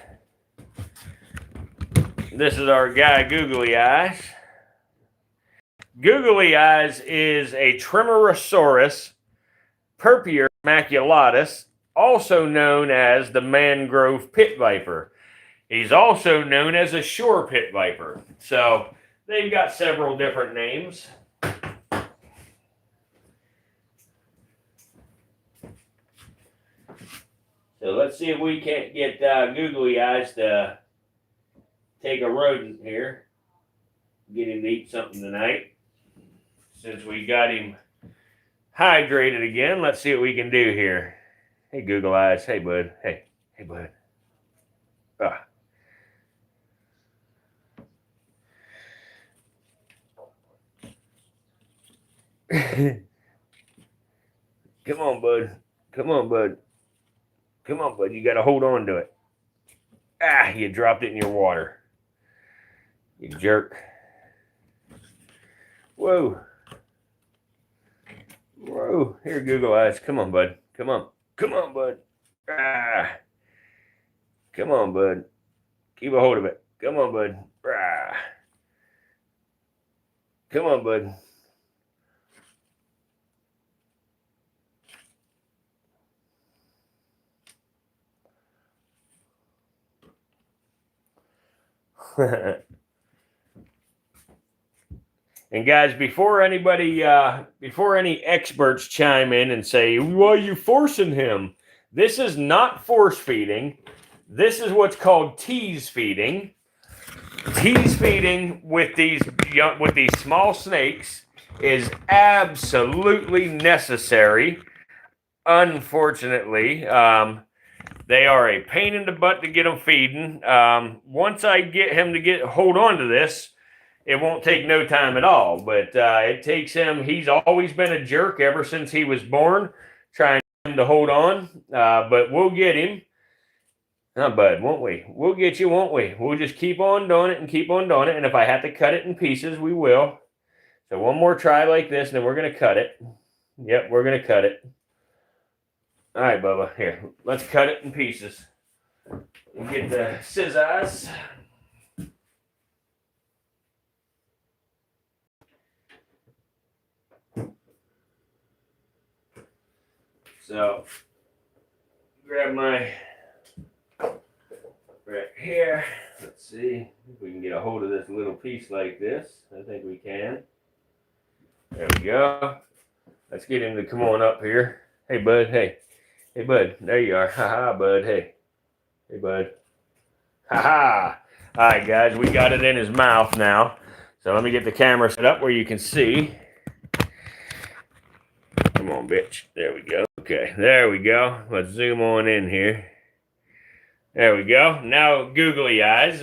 This is our guy, Googly Eyes. Googly Eyes is a Tremorosaurus purpura maculatus, also known as the mangrove pit viper. He's also known as a shore pit viper. So they've got several different names. So let's see if we can't get Googly Eyes to take a rodent here. Get him to eat something tonight. Since we got him hydrated again, let's see what we can do here. Hey, Google Eyes. Hey, bud. Hey, bud. Ah. Come on, bud. Come on, bud. Come on, bud. You got to hold on to it. Ah, you dropped it in your water. You jerk. Whoa. Whoa. Here, Google Eyes. Come on, bud. Come on. Come on, bud. Ah. Come on, bud. Keep a hold of it. Come on, bud. Ah. Come on, bud. And guys, before any experts chime in and say, "Why are you forcing him?" This is not force feeding. This is what's called tease feeding. Tease feeding with these small snakes is absolutely necessary. Unfortunately, they are a pain in the butt to get them feeding. Once I get him to hold on to this, it won't take no time at all. But it takes him. He's always been a jerk ever since he was born, trying to hold on. But we'll get him. Huh, bud, won't we? We'll get you, won't we? We'll just keep on doing it and keep on doing it. And if I have to cut it in pieces, we will. So one more try like this, and then we're going to cut it. Yep, we're going to cut it. All right, Bubba. Here, let's cut it in pieces. And get the scissors. So, grab my right here. Let's see if we can get a hold of this little piece like this. I think we can. There we go. Let's get him to come on up here. Hey, bud. Hey. Hey, bud. There you are. Ha-ha, bud. Hey. Hey, bud. Ha-ha. All right, guys. We got it in his mouth now. So let me get the camera set up where you can see. Come on, bitch. There we go. Okay, there we go. Let's zoom on in here. There we go. Now, googly eyes.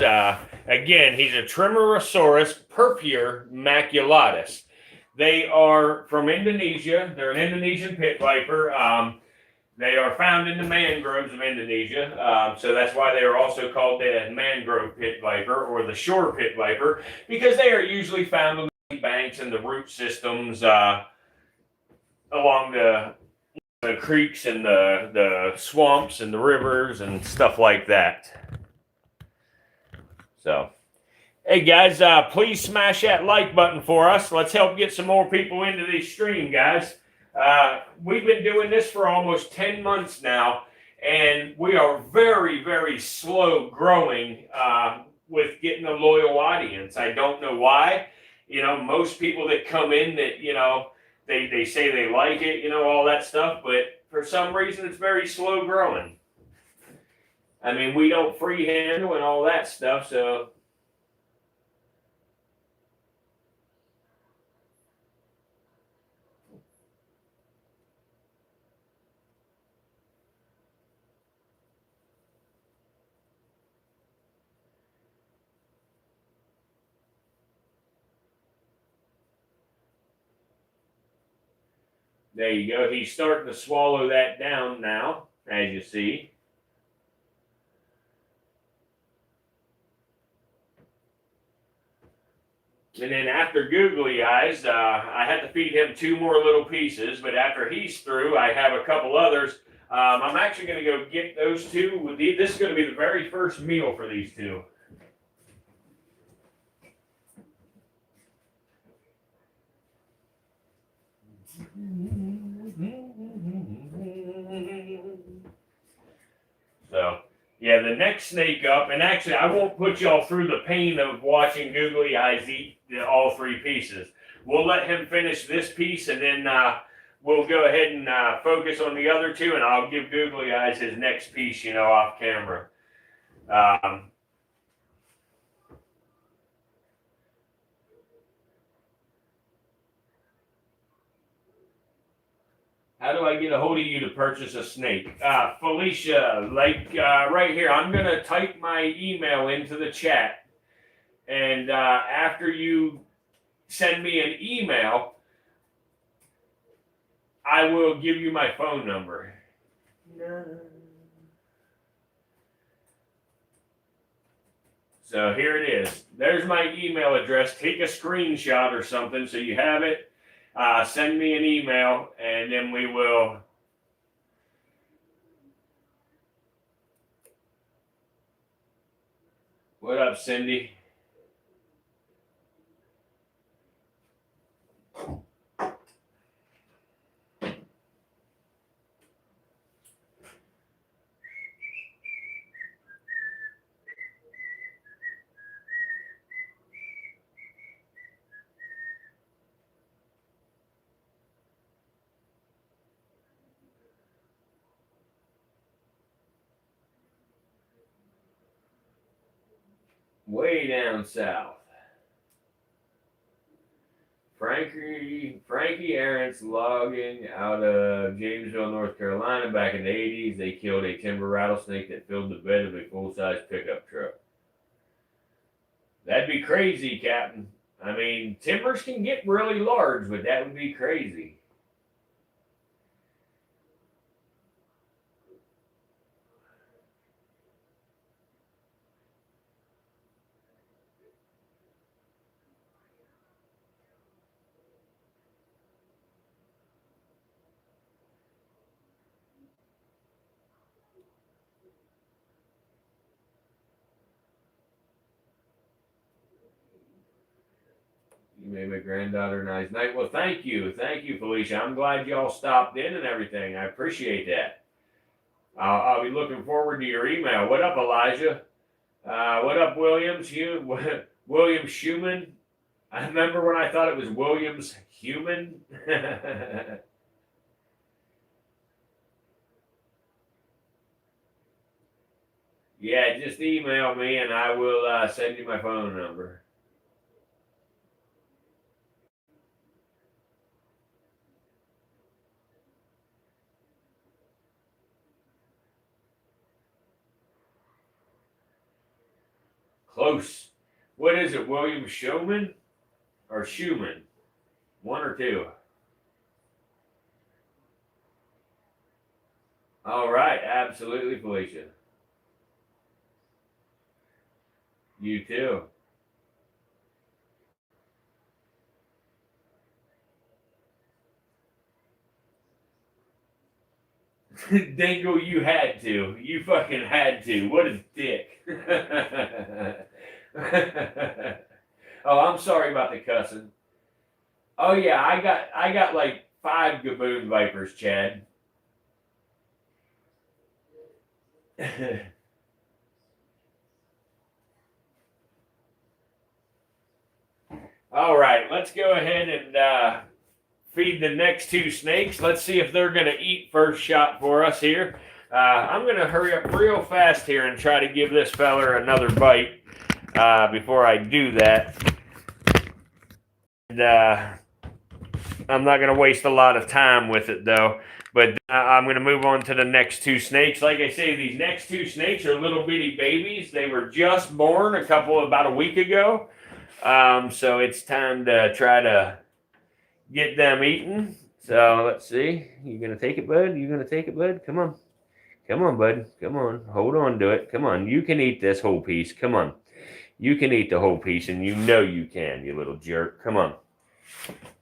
Again, he's a Trimerosaurus purpure maculatus. They are from Indonesia. They're an Indonesian pit viper. They are found in the mangroves of Indonesia. So that's why they are also called the mangrove pit viper or the shore pit viper, because they are usually found on the banks and the root systems along the creeks and the swamps and the rivers and stuff like that. So, hey guys, please smash that like button for us. Let's help get some more people into this stream, guys. We've been doing this for almost 10 months now, and we are very, very slow growing with getting a loyal audience. I don't know why. You know, most people that come in that, you know, they say they like it, you know, all that stuff, but for some reason it's very slow growing. I mean, we don't free handle and all that stuff, so. There you go. He's starting to swallow that down now, as you see. And then after googly eyes, I had to feed him 2 more little pieces. But after he's through, I have a couple others. I'm actually going to go get those 2. This is going to be the very first meal for these 2. So, yeah, the next snake up, and actually I won't put y'all through the pain of watching googly eyes eat all 3 pieces. We'll let him finish this piece, and then we'll go ahead and focus on the other 2, and I'll give googly eyes his next piece, you know, off camera. How do I get a hold of you to purchase a snake? Felicia, like right here, I'm going to type my email into the chat. And after you send me an email, I will give you my phone number. So here it is. There's my email address. Take a screenshot or something so you have it. Send me an email, and then we will. What up, Cindy? Way down south. Frankie Arendt's logging out of Jamesville, North Carolina back in the 80s. They killed a timber rattlesnake that filled the bed of a full-size pickup truck. That'd be crazy, Captain. I mean, timbers can get really large, but that would be crazy. You made my granddaughter a nice night. Well, thank you, Felicia. I'm glad y'all stopped in and everything. I appreciate that. I'll be looking forward to your email. What up, Elijah? What up, Williams? William Schumann? I remember when I thought it was Williams Human. Yeah, just email me and I will send you my phone number. Close. What is it, William Showman or Schumann? One or two? All right, absolutely, Felicia. You too. Dingle, you had to. You fucking had to. What a dick. Oh, I'm sorry about the cussing. Oh yeah, I got like 5 Gaboon Vipers, Chad. All right, let's go ahead and feed the next 2 snakes. Let's see if they're going to eat first shot for us here. I'm going to hurry up real fast here and try to give this feller another bite before I do that. And I'm not going to waste a lot of time with it, though. But I'm going to move on to the next 2 snakes. Like I say, these next 2 snakes are little bitty babies. They were just born about a week ago. So it's time to try to get them eaten. So let's see. You gonna take it, bud? You gonna take it, bud? Come on. Come on, bud. Come on. Hold on to it. Come on. You can eat this whole piece. Come on. You can eat the whole piece, and you know you can, you little jerk. Come on.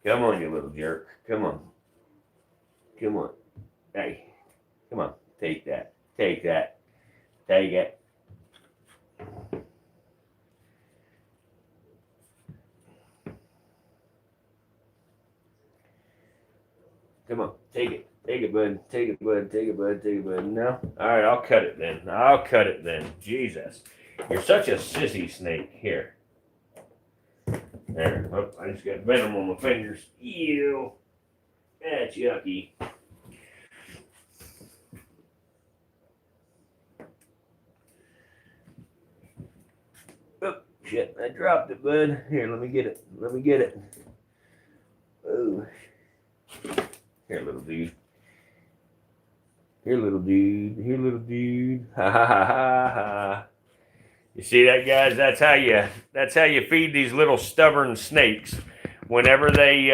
Come on, you little jerk. Come on. Come on. Hey. Come on. Take that. Take that. Take it. Come on, take it. Take it, bud. Take it, bud. Take it, bud. Take it, bud. No? All right, I'll cut it then. I'll cut it then. Jesus. You're such a sissy snake. Here. There. Oh, I just got venom on my fingers. Ew. That's yucky. Oh, shit. I dropped it, bud. Here, let me get it. Let me get it. Oh. Here, little dude. Here, little dude. Here, little dude. Ha ha ha ha ha. You see that, guys? That's how you feed these little stubborn snakes. Whenever they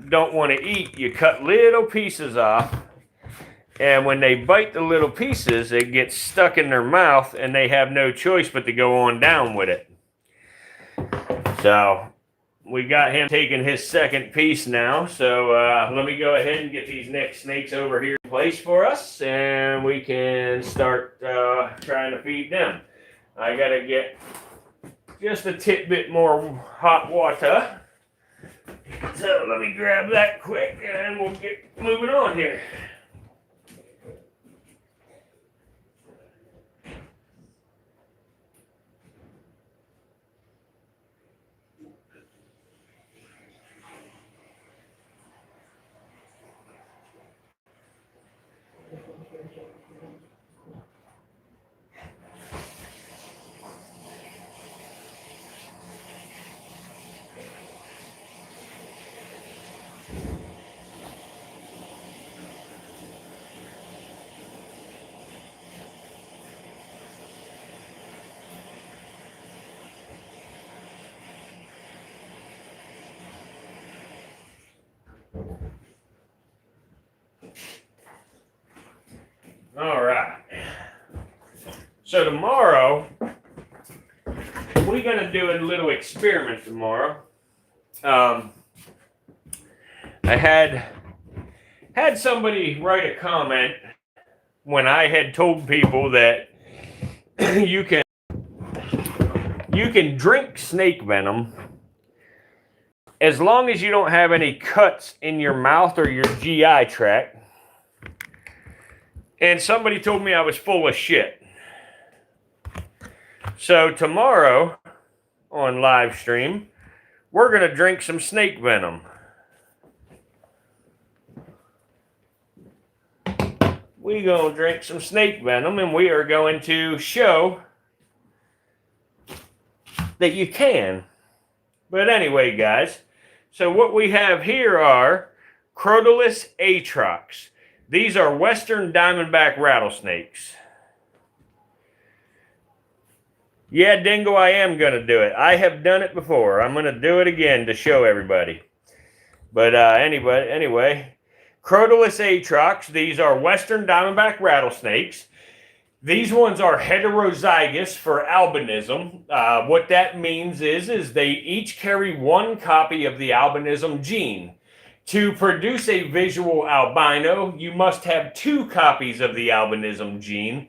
don't want to eat, you cut little pieces off. And when they bite the little pieces, it gets stuck in their mouth, and they have no choice but to go on down with it. So we got him taking his second piece now. So let me go ahead and get these next snakes over here in place for us, and we can start trying to feed them. I got to get just a bit more hot water. So let me grab that quick, and we'll get moving on here. All right. So tomorrow, we're going to do a little experiment tomorrow. I had somebody write a comment when I had told people that you can drink snake venom as long as you don't have any cuts in your mouth or your GI tract. And somebody told me I was full of shit. So tomorrow on live stream, we're going to drink some snake venom. We're going to drink some snake venom, and we are going to show that you can. But anyway, guys, so what we have here are Crotalus atrox. These are western diamondback rattlesnakes. Yeah, Dingo, I am going to do it. I have done it before. I'm going to do it again to show everybody. But anyway, Crotalus atrox. These are western diamondback rattlesnakes. These ones are heterozygous for albinism. What that means is they each carry one copy of the albinism gene. To produce a visual albino, you must have two copies of the albinism gene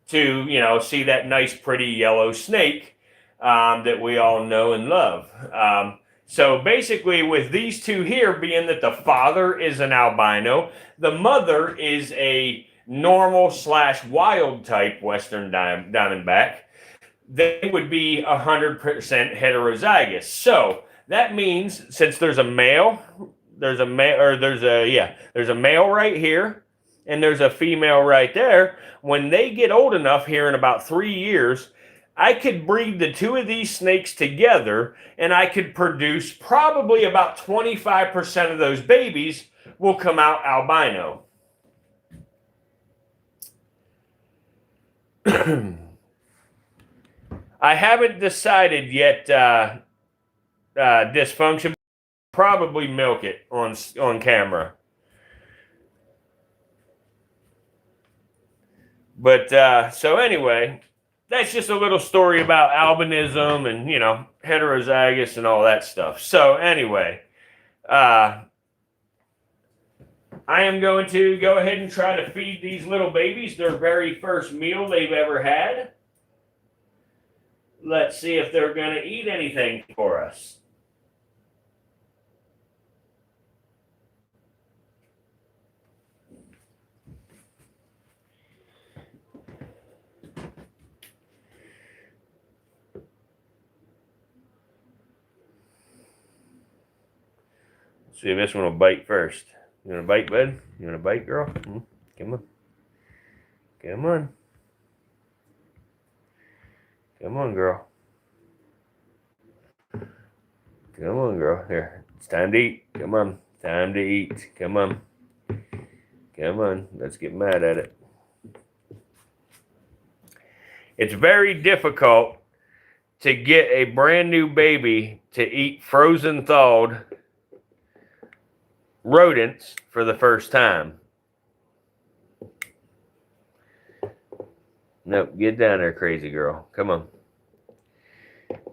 to, see that nice, pretty yellow snake that we all know and love. So basically, with these two here, being that the father is an albino, the mother is a normal / wild type western diamondback, they would be 100% heterozygous. So that means since there's a male right here and there's a female right there, when they get old enough here in about 3 years, I could breed the two of these snakes together and I could produce probably about 25% of those babies will come out albino. I haven't decided yet dysfunction. Probably milk it on camera. But so anyway, that's just a little story about albinism and, heterozygous and all that stuff. So anyway, I am going to go ahead and try to feed these little babies their very first meal they've ever had. Let's see if they're going to eat anything for us. See if this one will bite first. You want to bite, bud? You want to bite, girl? Come on. Come on. Come on, girl. Come on, girl. Here. It's time to eat. Come on. Time to eat. Come on. Come on. Let's get mad at it. It's very difficult to get a brand new baby to eat frozen thawed rodents for the first time. Nope, get down there, crazy girl. Come on.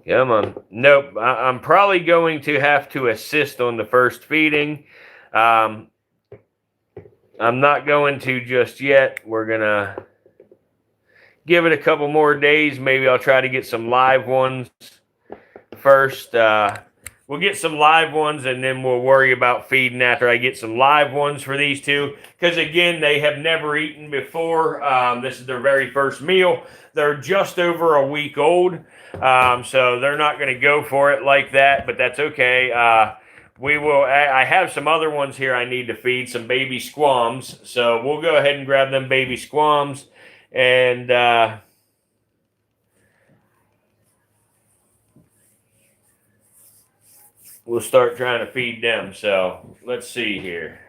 Come on. Nope, I'm probably going to have to assist on the first feeding. I'm not going to just yet. We're going to give it a couple more days. Maybe I'll try to get some live ones first. We'll get some live ones, and then we'll worry about feeding after I get some live ones for these two. Because, again, they have never eaten before. This is their very first meal. They're just over a week old, so they're not going to go for it like that, but that's okay. I have some other ones here I need to feed, some baby squams. So we'll go ahead and grab them baby squams, and we'll start trying to feed them. So let's see here.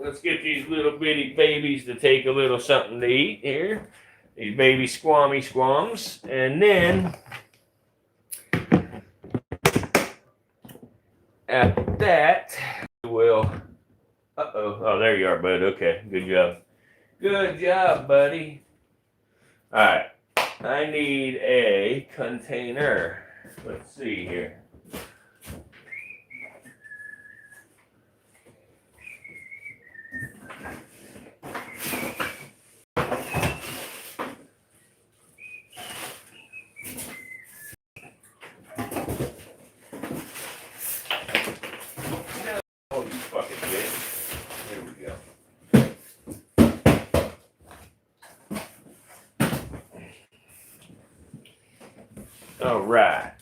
Let's get these little bitty babies to take a little something to eat here. These baby squams. And then, after that, we'll... Oh, there you are, bud. Okay, good job. Good job, buddy. All right. I need a container. Let's see here. Oh, you fucking bitch. There we go. All right.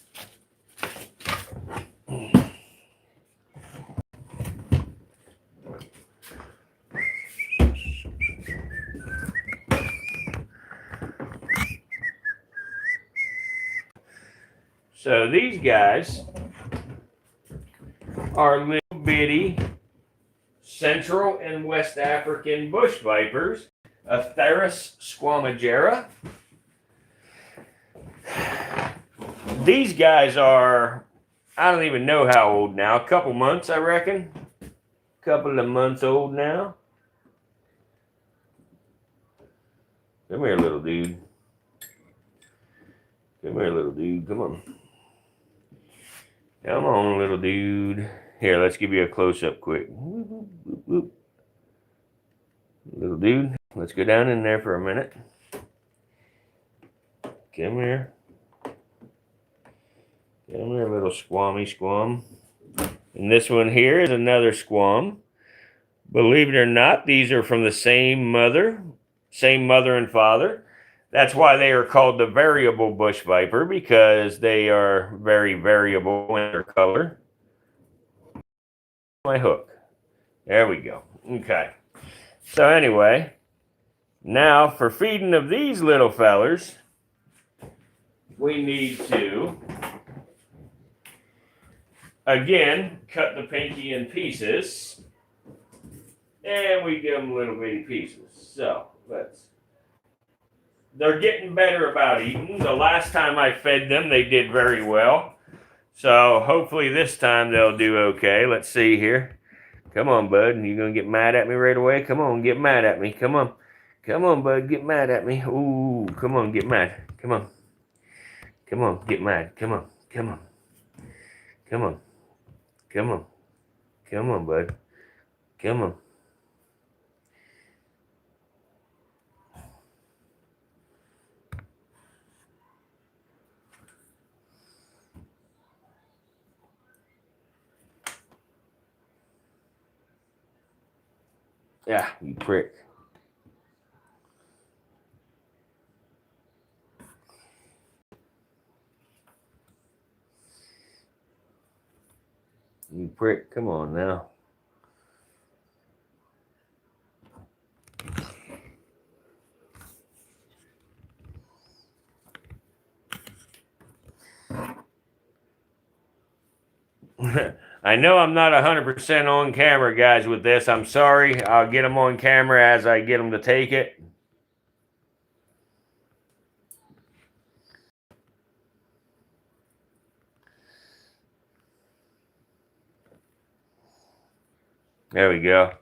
So these guys are little bitty Central and West African bush vipers, Atheris squamigera. These guys are, I don't even know how old now, a couple months, I reckon. Couple of months old now. Come here, little dude. Come here, little dude. Come on. Come on, little dude. Here, let's give you a close-up quick. Little dude, let's go down in there for a minute. Come here. Come here, little squammy squam. And this one here is another squam. Believe it or not, these are from the same mother and father. That's why they are called the variable bush viper, because they are very variable in their color. My hook. There we go. Okay. So anyway, now for feeding of these little fellers, we need to, again, cut the pinky in pieces. And we give them little bitty pieces. So they're getting better about eating. The last time I fed them, they did very well. So hopefully this time they'll do okay. Let's see here. Come on, bud. You gonna get mad at me right away? Come on, get mad at me. Come on. Come on, bud. Get mad at me. Ooh, come on, get mad. Come on. Come on, get mad. Come on. Come on. Come on. Come on. Come on, bud. Come on. Yeah, you prick. You prick. Come on now. I know I'm not 100% on camera, guys, with this. I'm sorry. I'll get them on camera as I get them to take it. There we go.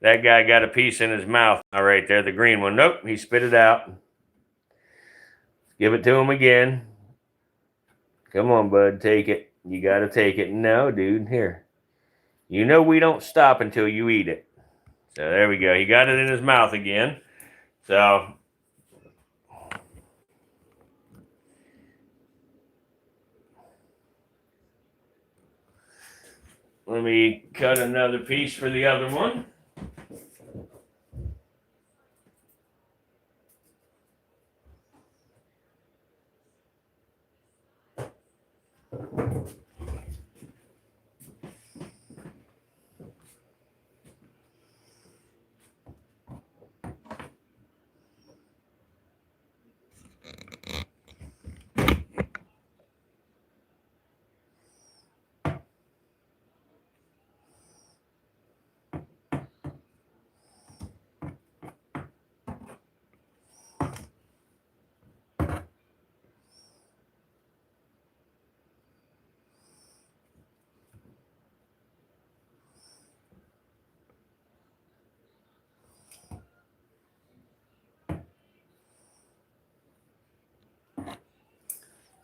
That guy got a piece in his mouth. All right there, the green one. Nope, he spit it out. Give it to him again. Come on, bud, take it. You got to take it. No, dude, here. You know we don't stop until you eat it. So there we go. He got it in his mouth again. So let me cut another piece for the other one.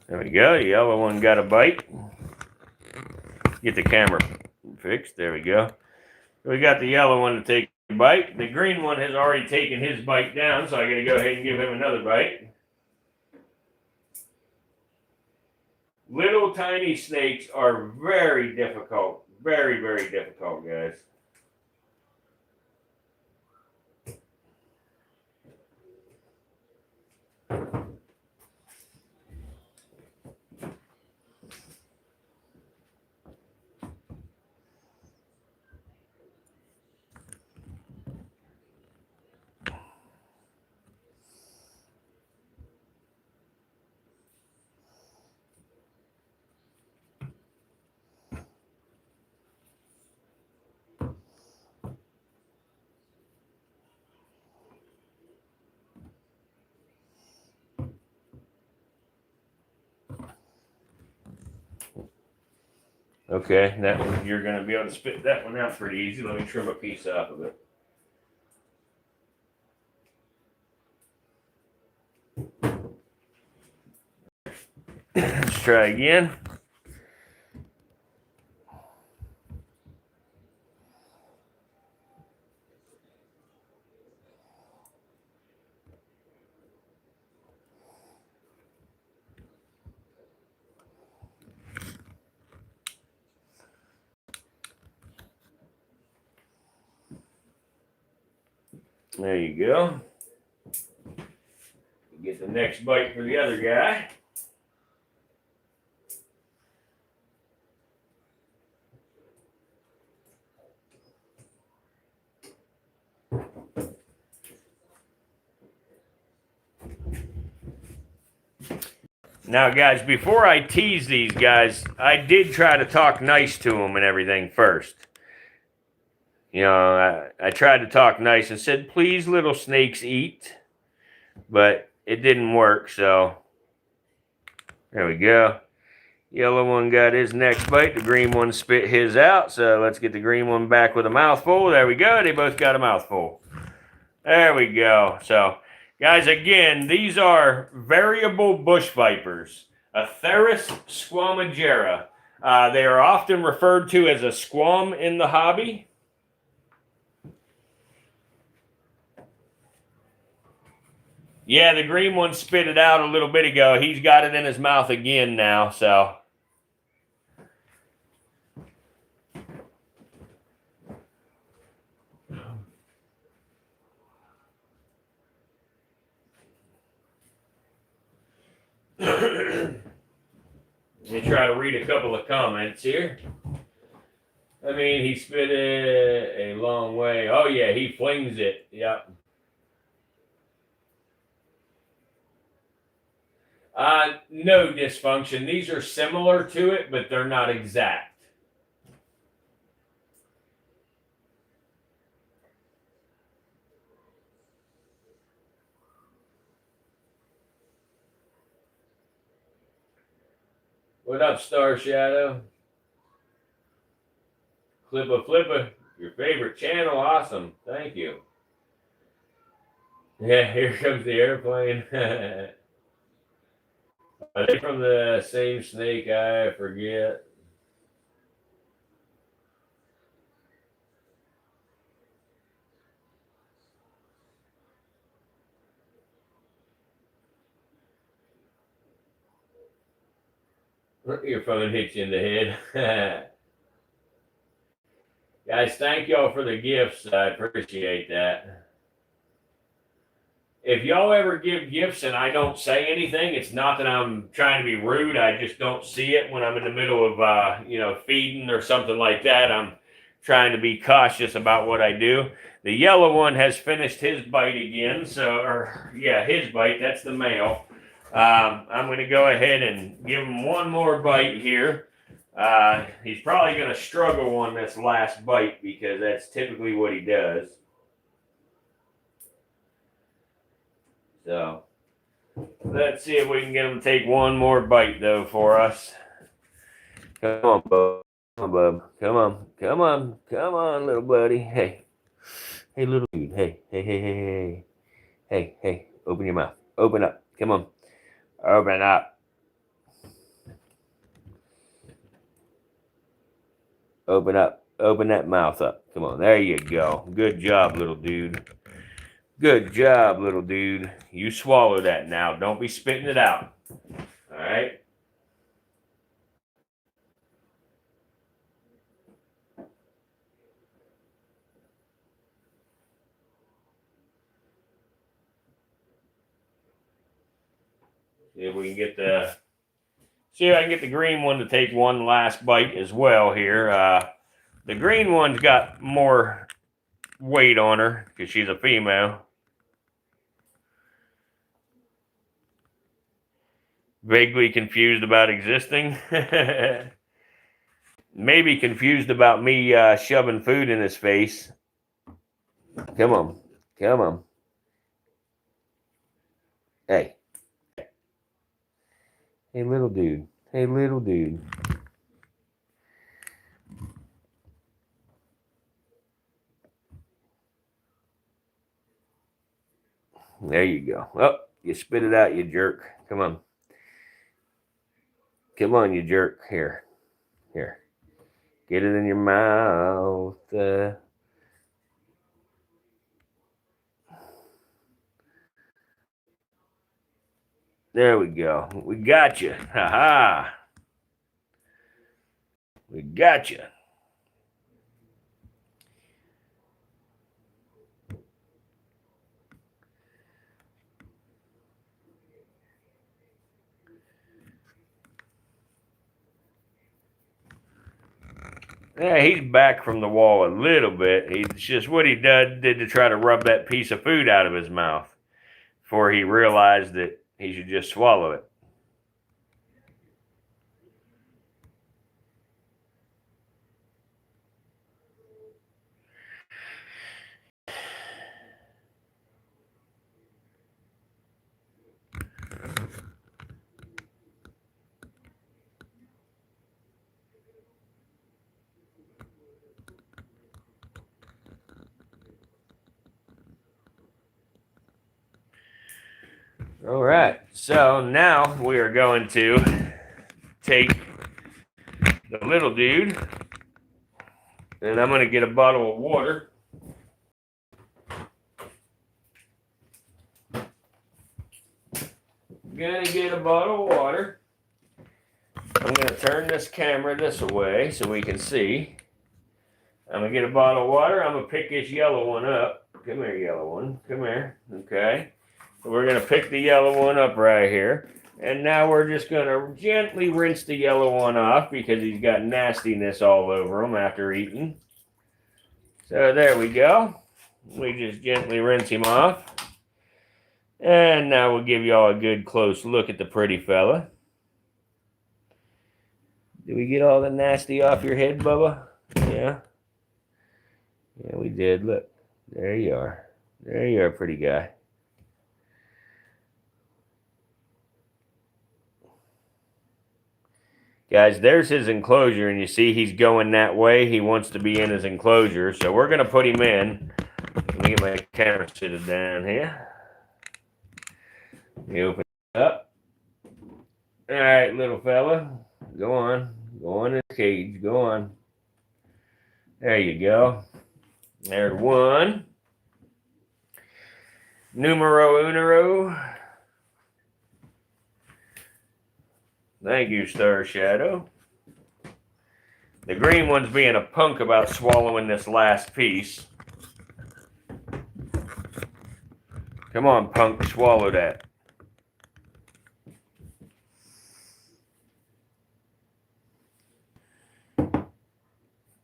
There we go. The yellow one got a bite. Get the camera fixed. There we go. We got the yellow one to take a bite. The green one has already taken his bite down, so I got to go ahead and give him another bite. Little tiny snakes are very difficult. Very, very difficult, guys. Okay, that one, you're going to be able to spit that one out pretty easy. Let me trim a piece off of it. Let's try again. There you go. Get the next bite for the other guy. Now, guys, before I tease these guys, I did try to talk nice to them and everything first. You know, I tried to talk nice and said, please, little snakes, eat. But it didn't work, so there we go. Yellow one got his next bite. The green one spit his out, so let's get the green one back with a mouthful. There we go. They both got a mouthful. There we go. So, guys, again, these are variable bush vipers, Atheris squamigera. They are often referred to as a squam in the hobby. Yeah, the green one spit it out a little bit ago. He's got it in his mouth again now, so. Let me try to read a couple of comments here. I mean, he spit it a long way. Oh, yeah, he flings it. Yep. No dysfunction. These are similar to it, but they're not exact. What up, Star Shadow? Clippa Flippa, your favorite channel. Awesome. Thank you. Yeah, here comes the airplane. Are they from the same snake? I forget. Your phone hits you in the head. Guys, thank y'all for the gifts. I appreciate that. If y'all ever give gifts and I don't say anything, it's not that I'm trying to be rude. I just don't see it when I'm in the middle of, feeding or something like that. I'm trying to be cautious about what I do. The yellow one has finished his bite again. His bite. That's the male. I'm going to go ahead and give him one more bite here. He's probably going to struggle on this last bite because that's typically what he does. So, let's see if we can get him to take one more bite, though, for us. Come on, bub. Come on, bub. Come on. Come on. Come on, little buddy. Hey. Hey, little dude. Hey. Hey, hey, hey, hey. Hey, hey. Open your mouth. Open up. Come on. Open up. Open up. Open that mouth up. Come on. There you go. Good job, little dude. Good job, little dude. You swallow that now. Don't be spitting it out. All right? See if we can get see if I can get the green one to take one last bite as well here. The green one's got more weight on her because she's a female. Vaguely confused about existing. Maybe confused about me shoving food in his face. Come on. Come on. Hey. Hey, little dude. Hey, little dude. There you go. Oh, you spit it out, you jerk. Come on. Come on, you jerk. Here. Here. Get it in your mouth. There we go. We got you. Ha ha. We got you. Yeah, he's back from the wall a little bit. He's just what he did to try to rub that piece of food out of his mouth before he realized that he should just swallow it. All right, so now we are going to take the little dude, and I'm going to get a bottle of water. Gonna get a bottle of water. I'm going to turn this camera this way so we can see. I'm going to get a bottle of water. I'm going to pick this yellow one up. Come here, yellow one. Come here. Okay. We're going to pick the yellow one up right here. And now we're just going to gently rinse the yellow one off because he's got nastiness all over him after eating. So there we go. We just gently rinse him off. And now we'll give you all a good close look at the pretty fella. Did we get all the nasty off your head, Bubba? Yeah. Yeah, we did. Look. There you are. There you are, pretty guy. Guys, there's his enclosure, and you see he's going that way. He wants to be in his enclosure, so we're going to put him in. Let me get my camera seated down here. Let me open it up. All right, little fella. Go on. Go on in the cage. Go on. There you go. There's one. Numero uno. Thank you, Star Shadow. The green one's being a punk about swallowing this last piece. Come on, punk, swallow that.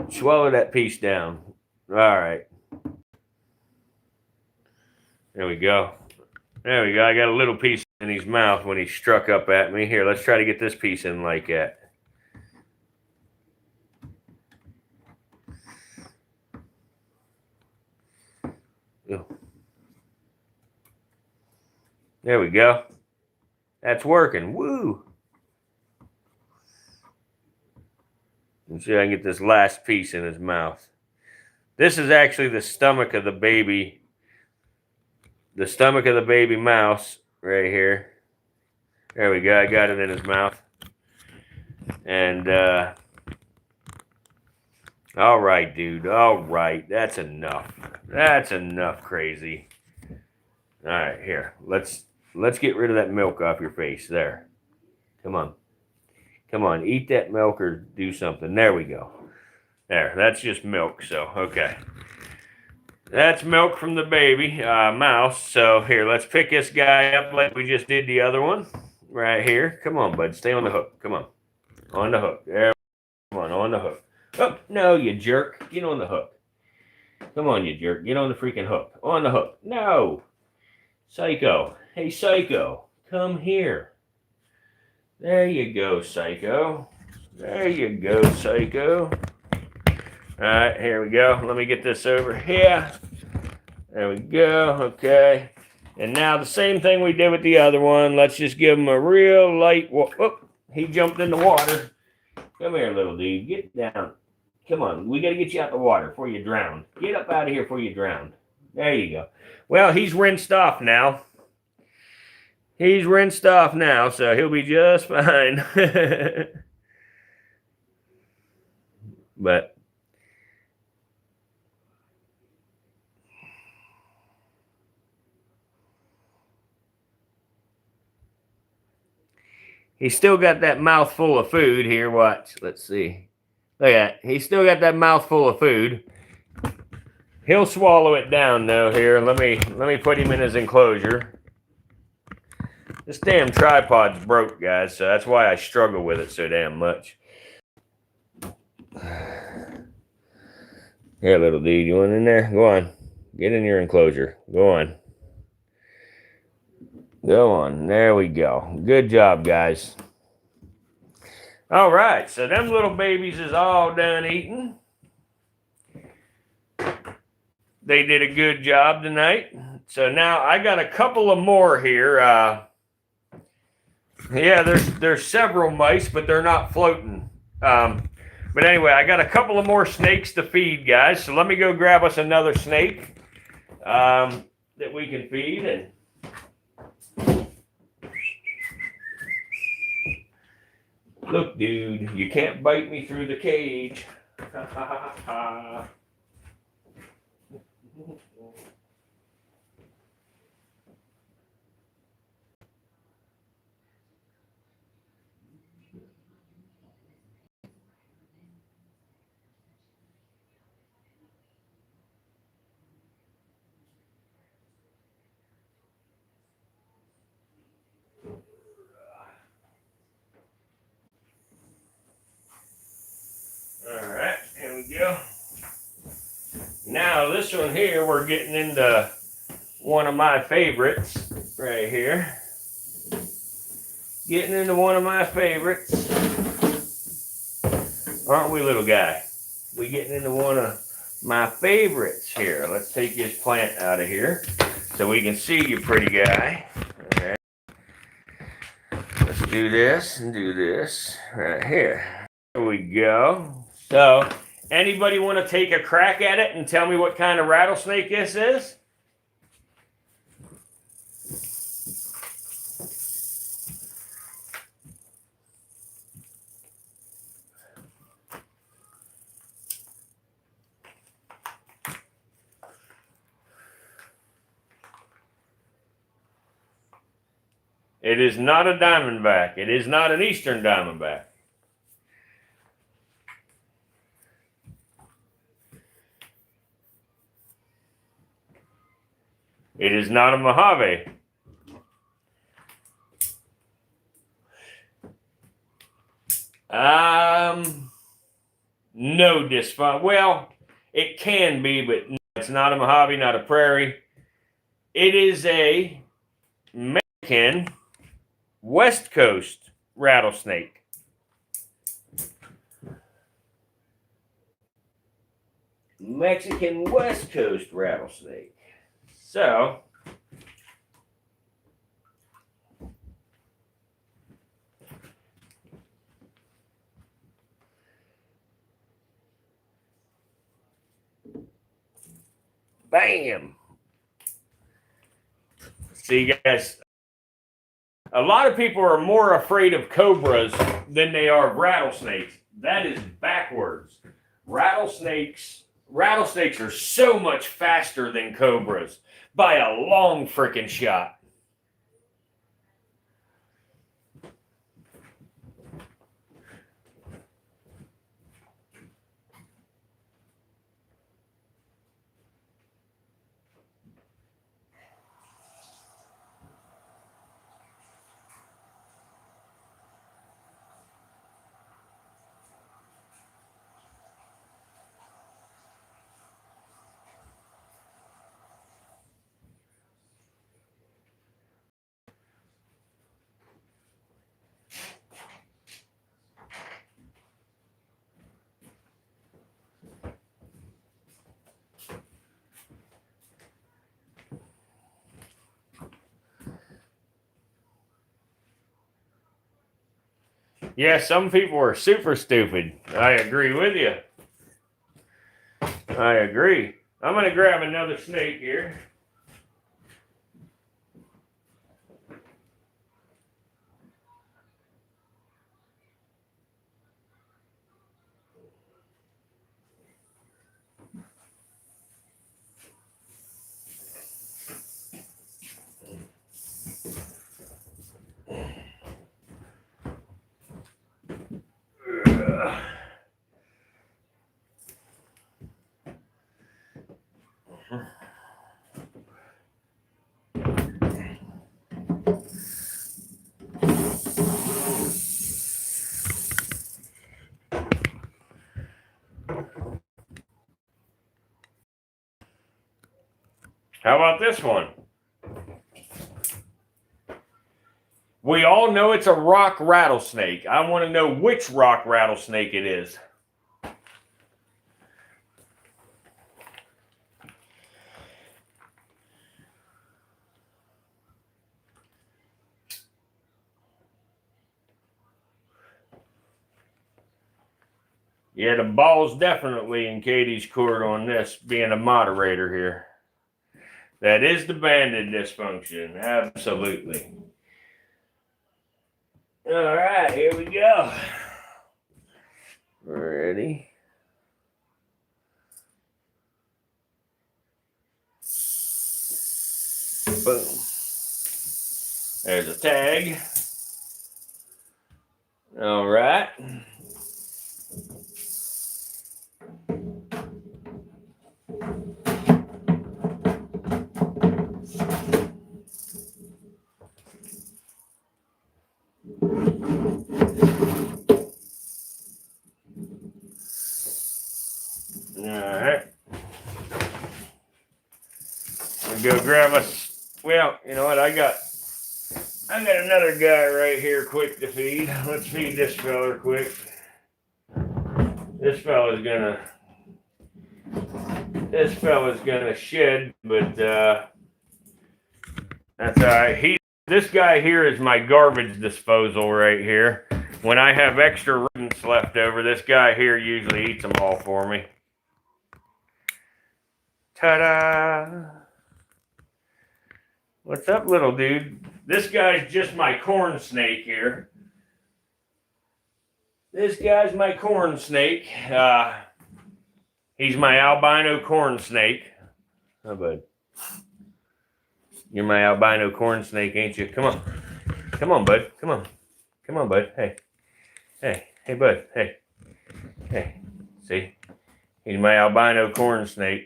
Swallow that piece down. All right. There we go. There we go. I got a little piece in his mouth when he struck up at me. Here, let's try to get this piece in like that. There we go. That's working. Woo! Let's see if I can get this last piece in his mouth. This is actually the stomach of the baby. The stomach of the baby mouse right here. There we go. I got it in his mouth. And, all right, dude. All right. That's enough. That's enough, crazy. All right, here. Let's get rid of that milk off your face. There. Come on. Come on. Eat that milk or do something. There we go. There. That's just milk, so, okay. That's milk from the baby mouse. So here, let's pick this guy up like we just did the other one. Right here. Come on, bud. Stay on the hook. Come on. On the hook. There. Come on the hook. Oh, no, you jerk. Get on the hook. Come on, you jerk. Get on the freaking hook. On the hook. No. Psycho. Hey, Psycho. Come here. There you go, Psycho. There you go, Psycho. All right, here we go. Let me get this over here. There we go. Okay. And now the same thing we did with the other one. Let's just give him a real light. Whoop. He jumped in the water. Come here, little dude. Get down. Come on. We got to get you out the water before you drown. Get up out of here before you drown. There you go. Well, he's rinsed off now. He's rinsed off now, so he'll be just fine. But he's still got that mouthful of food here. Watch. Let's see. Look at that. He's still got that mouthful of food. He'll swallow it down though. Here, let me put him in his enclosure. This damn tripod's broke, guys, so that's why I struggle with it so damn much. Here, little dude, you want in there? Go on. Get in your enclosure. Go on. Go on. There we go. Good job, guys. All right, so them little babies is all done eating. They did a good job tonight. So now I got a couple of more here. Yeah, there's several mice, but they're not floating. But anyway, I got a couple of more snakes to feed, guys. So let me go grab us another snake that we can feed. And look, dude, you can't bite me through the cage. All right, here we go. Now this one here, we're getting into one of my favorites right here. Getting into one of my favorites. Aren't we, little guy? We getting into one of my favorites here. Let's take this plant out of here so we can see you, pretty guy. All right. Let's do this and do this right here. There we go. So, anybody want to take a crack at it and tell me what kind of rattlesnake this is? It is not a diamondback. It is not an eastern diamondback. It is not a Mojave. No dysfunction. Well, it can be, but no, it's not a Mojave, not a prairie. It is a Mexican West Coast rattlesnake. Mexican West Coast rattlesnake. So, bam. See, guys, a lot of people are more afraid of cobras than they are of rattlesnakes. That is backwards. Rattlesnakes are so much faster than cobras by a long freaking shot. Yeah, some people are super stupid. I agree with you. I agree. I'm going to grab another snake here. How about this one? We all know it's a rock rattlesnake. I want to know which rock rattlesnake it is. Yeah, the ball's definitely in Katie's court on this, being a moderator here. That is the banded dysfunction. Absolutely. All right, here we go. Ready? Boom. There's a tag. All right. Alright. We'll go grab us. Well, you know what? I got another guy right here quick to feed. Let's feed this fella quick. This fella's gonna shed, but that's alright. This guy here is my garbage disposal right here. When I have extra rodents left over, this guy here usually eats them all for me. Ta-da! What's up, little dude? This guy's just my corn snake here. This guy's my corn snake. He's my albino corn snake. Oh, bud. You're my albino corn snake, ain't you? Come on. Come on, bud. Come on. Come on, bud. Hey. Hey. Hey, bud. Hey. Hey. See? He's my albino corn snake.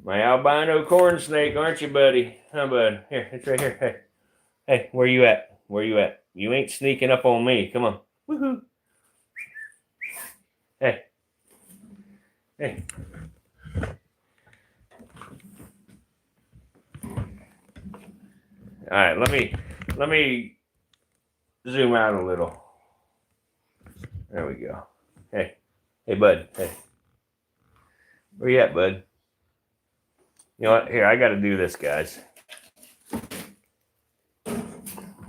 My albino corn snake, aren't you, buddy? Huh, bud? Here, it's right here. Hey. Hey, where you at? Where you at? You ain't sneaking up on me. Come on. Woohoo. Hey. Hey. All right, let me zoom out a little. There we go. Hey. Hey, bud. Hey. Where you at, bud? You know what? Here, I got to do this, guys.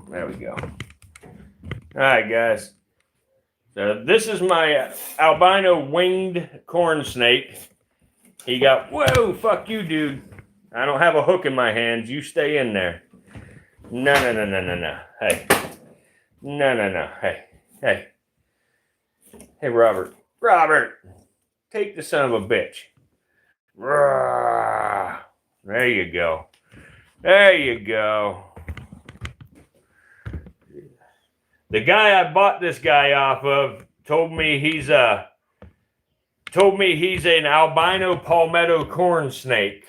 There we go. All right, guys. So this is my albino winged corn snake. He got, whoa, fuck you, dude. I don't have a hook in my hands. You stay in there. No. Hey. No. Hey. Hey. Hey, Robert. Robert. Take the son of a bitch. There you go. There you go. The guy I bought this guy off of told me he's an albino palmetto corn snake.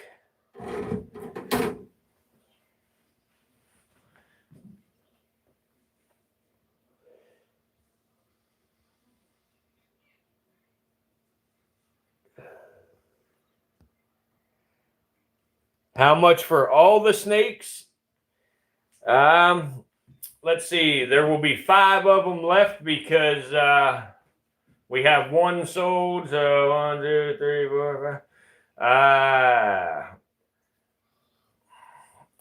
How much for all the snakes? Let's see. There will be 5 of them left because we have one sold. So 1, 2, 3, 4, 5.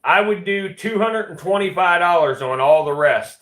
I would do $225 on all the rest.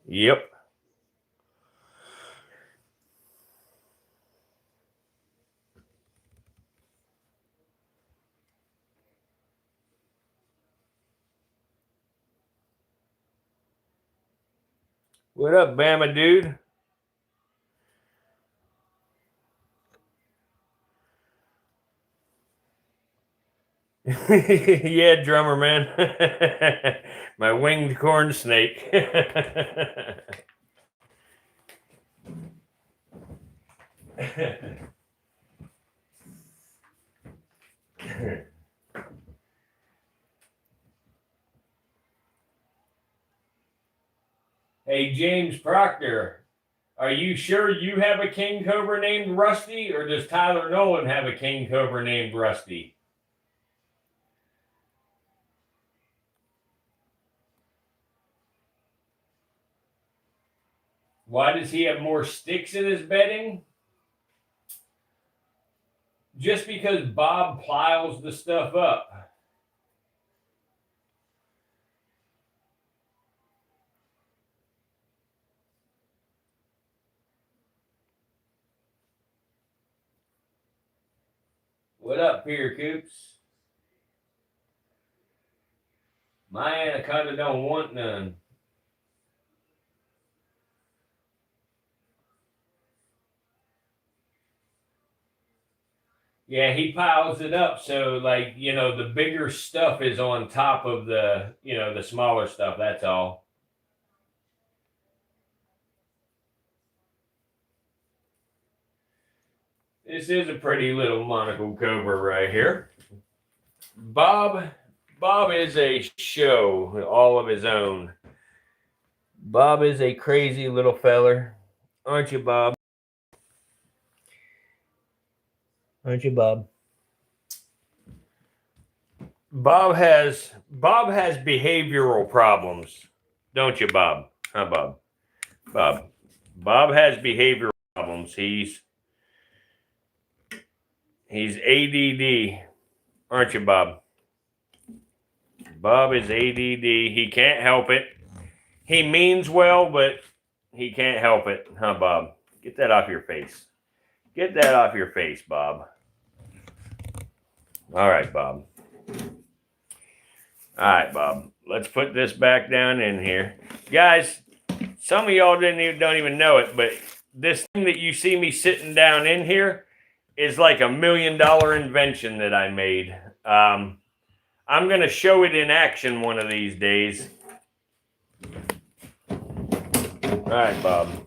Yep. What up, Bama dude? Yeah, drummer man. My winged corn snake. Hey, James Proctor, are you sure you have a king cobra named Rusty, or does Tyler Nolan have a king cobra named Rusty? Why does he have more sticks in his bedding? Just because Bob piles the stuff up. What up, Peter Coops? My anaconda don't want none. Yeah, he piles it up so, like, you know, the bigger stuff is on top of the, you know, the smaller stuff. That's all. This is a pretty little monocle cobra right here. Bob is a show all of his own. Bob is a crazy little feller. Aren't you, Bob? Aren't you, Bob? Bob has behavioral problems. Don't you, Bob? Huh, Bob? Bob has behavioral problems. He's ADD. Aren't you, Bob? Bob is ADD. He can't help it. He means well, but he can't help it. Huh, Bob? Get that off your face. Get that off your face, Bob. All right, Bob. All right, Bob. Let's put this back down in here. Guys, some of y'all don't even know it, but this thing that you see me sitting down in here is like $1 million invention that I made. I'm going to show it in action one of these days. All right, Bob.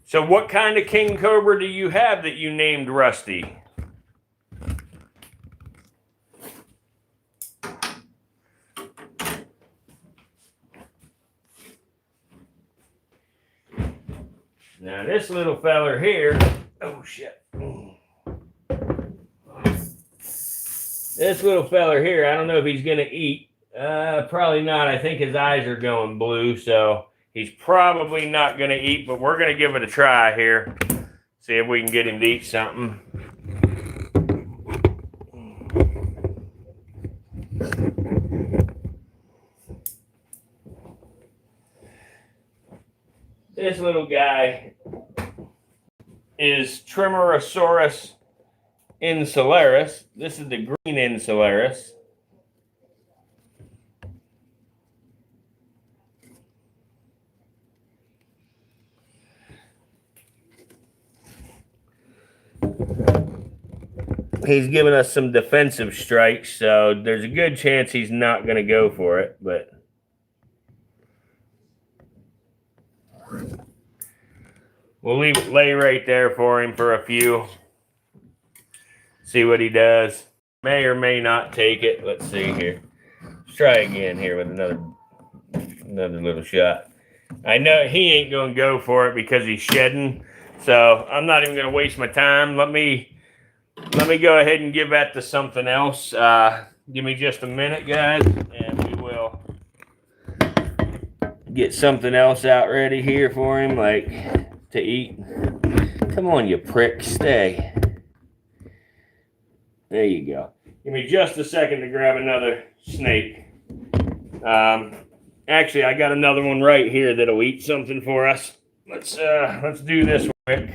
So what kind of king cobra do you have that you named Rusty? Now this little feller here, oh shit. This little feller here, I don't know if he's gonna eat. Probably not. I think his eyes are going blue, so he's probably not gonna eat, but we're gonna give it a try here. See if we can get him to eat something. This little guy is Tremorosaurus insularis. This is the green insularis. He's giving us some defensive strikes, so there's a good chance he's not going to go for it, but we'll leave it lay right there for him for a few. See what he does. May or may not take it. Let's see here. Let's try again here with another little shot. I know he ain't going to go for it because he's shedding, so I'm not even going to waste my time. Let me go ahead and give that to something else. Give me just a minute, guys, and we will get something else out ready here for him, like to eat. Come on, you prick, stay. There you go. Give me just a second to grab another snake. Actually, I got another one right here that'll eat something for us. Let's do this quick.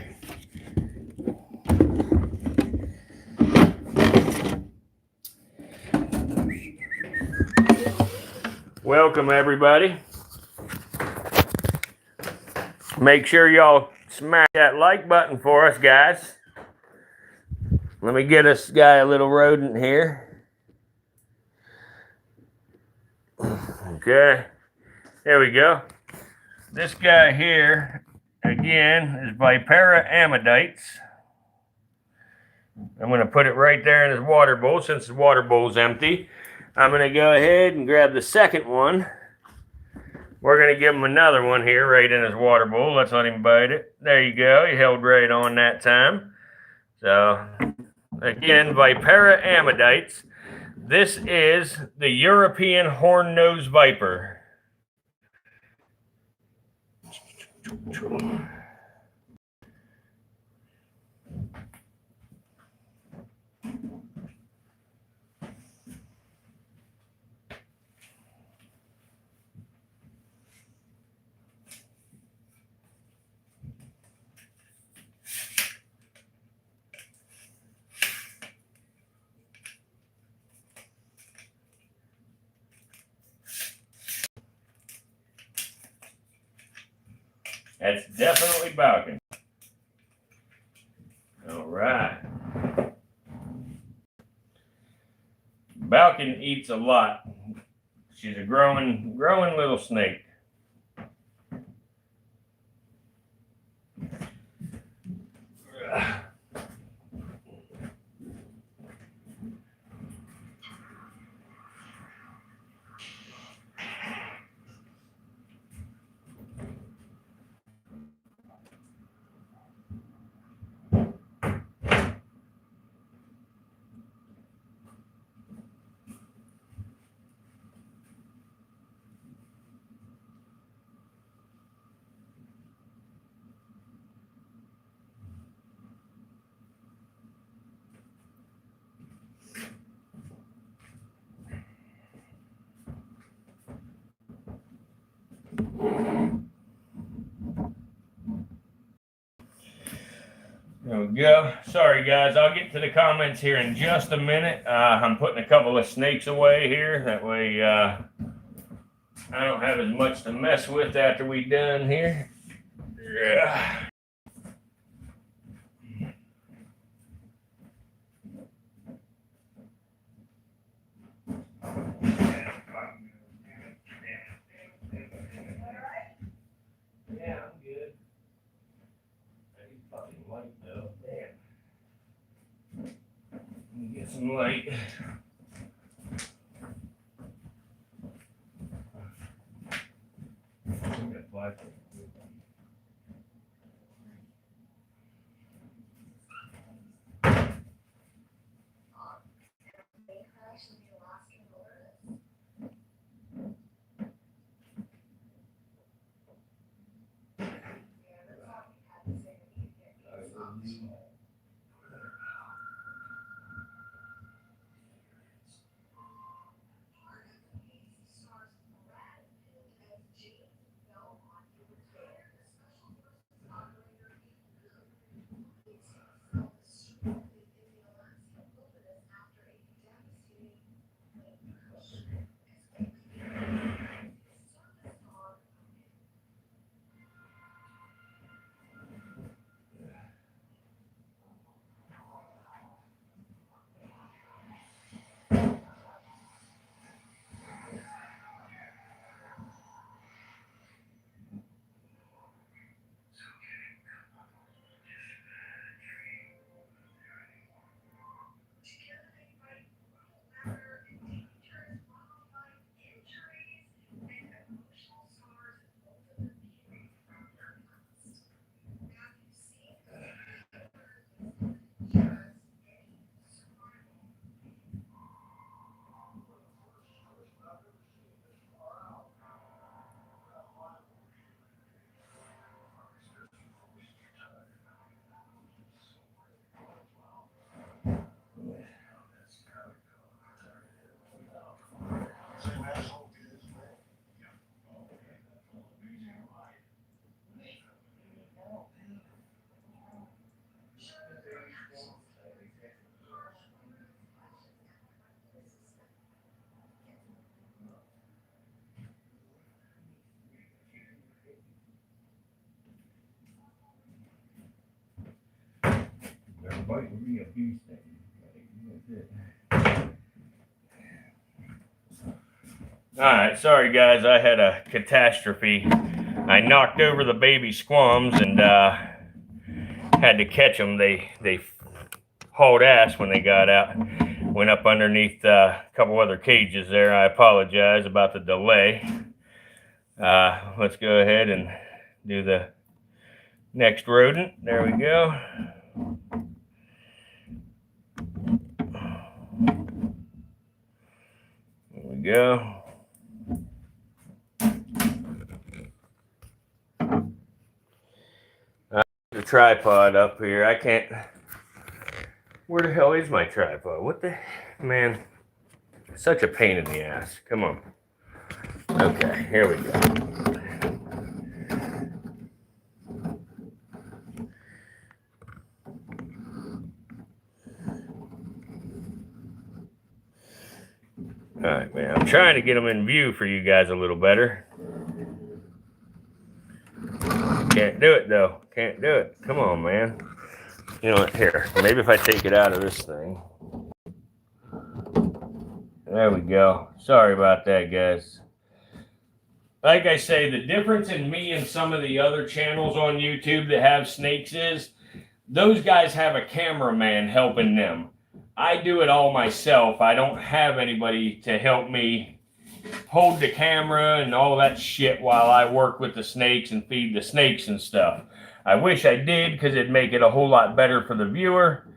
Welcome, everybody. Make sure y'all smash that like button for us, guys. Let me get this guy a little rodent here. Okay, there we go. This guy here, again, is Vipera amidites. I'm going to put it right there in his water bowl since his water bowl's empty. I'm going to go ahead and grab the second one. We're going to give him another one here right in his water bowl. Let's let him bite it. There you go. He held right on that time. So, again, Vipera amidites. This is the European horn-nosed viper. That's definitely Balkan. All right. Balkan eats a lot. She's a growing little snake. There we go. Sorry, guys. I'll get to the comments here in just a minute. I'm putting a couple of snakes away here. That way I don't have as much to mess with after we're done here. Yeah. Yeah, I'm good. I need fucking light though. Damn. Let me get some light. biting me a bee sting. Alright, sorry guys, I had a catastrophe. I knocked over the baby squams and had to catch them. They hauled ass when they got out. Went up underneath a couple other cages there. I apologize about the delay. Let's go ahead and do the next rodent. There we go. There we go. The tripod up here. I can't. Where the hell is my tripod? What the man? Such a pain in the ass. Come on. Okay, here we go. All right, man. I'm trying to get them in view for you guys a little better. Can't do it though. Can't do it. Come on, man. You know what? Here, maybe if I take it out of this thing. There we go. Sorry about that, guys. Like I say, the difference in me and some of the other channels on YouTube that have snakes is those guys have a cameraman helping them. I do it all myself. I don't have anybody to help me hold the camera and all that shit while I work with the snakes and feed the snakes and stuff. I wish I did because it'd make it a whole lot better for the viewer.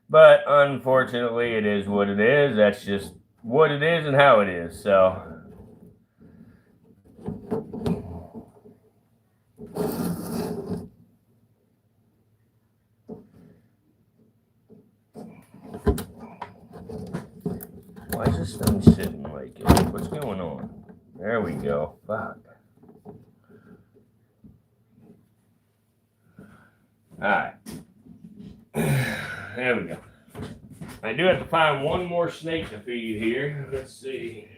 But unfortunately, it is what it is. That's just what it is and how it is. So why is this thing sitting like it? What's going on? There we go. Fuck. Alright. There we go. I do have to find one more snake to feed here. Let's see.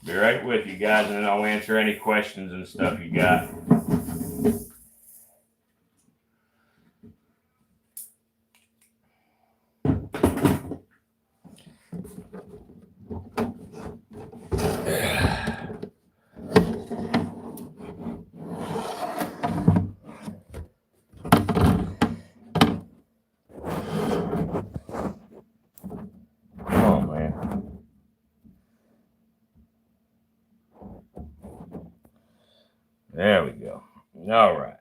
Be right with you guys, and then I'll answer any questions and stuff you got. There we go. All right.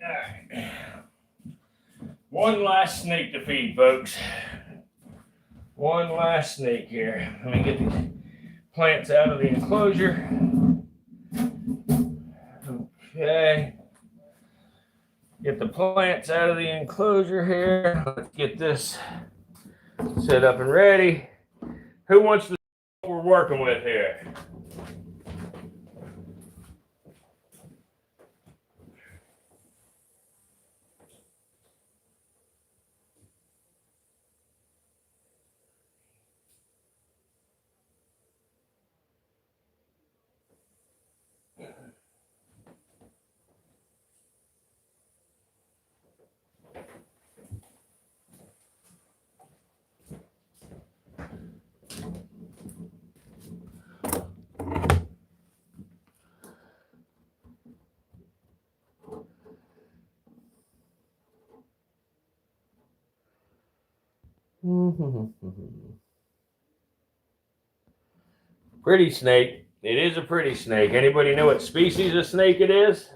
Alright. One last snake to feed, folks. One last snake here. Let me get these plants out of the enclosure. Okay. Get the plants out of the enclosure here. Let's get this Set up and ready. Who wants to see what we're working with here? Pretty snake. It is a pretty snake. Anybody know what species of snake it is?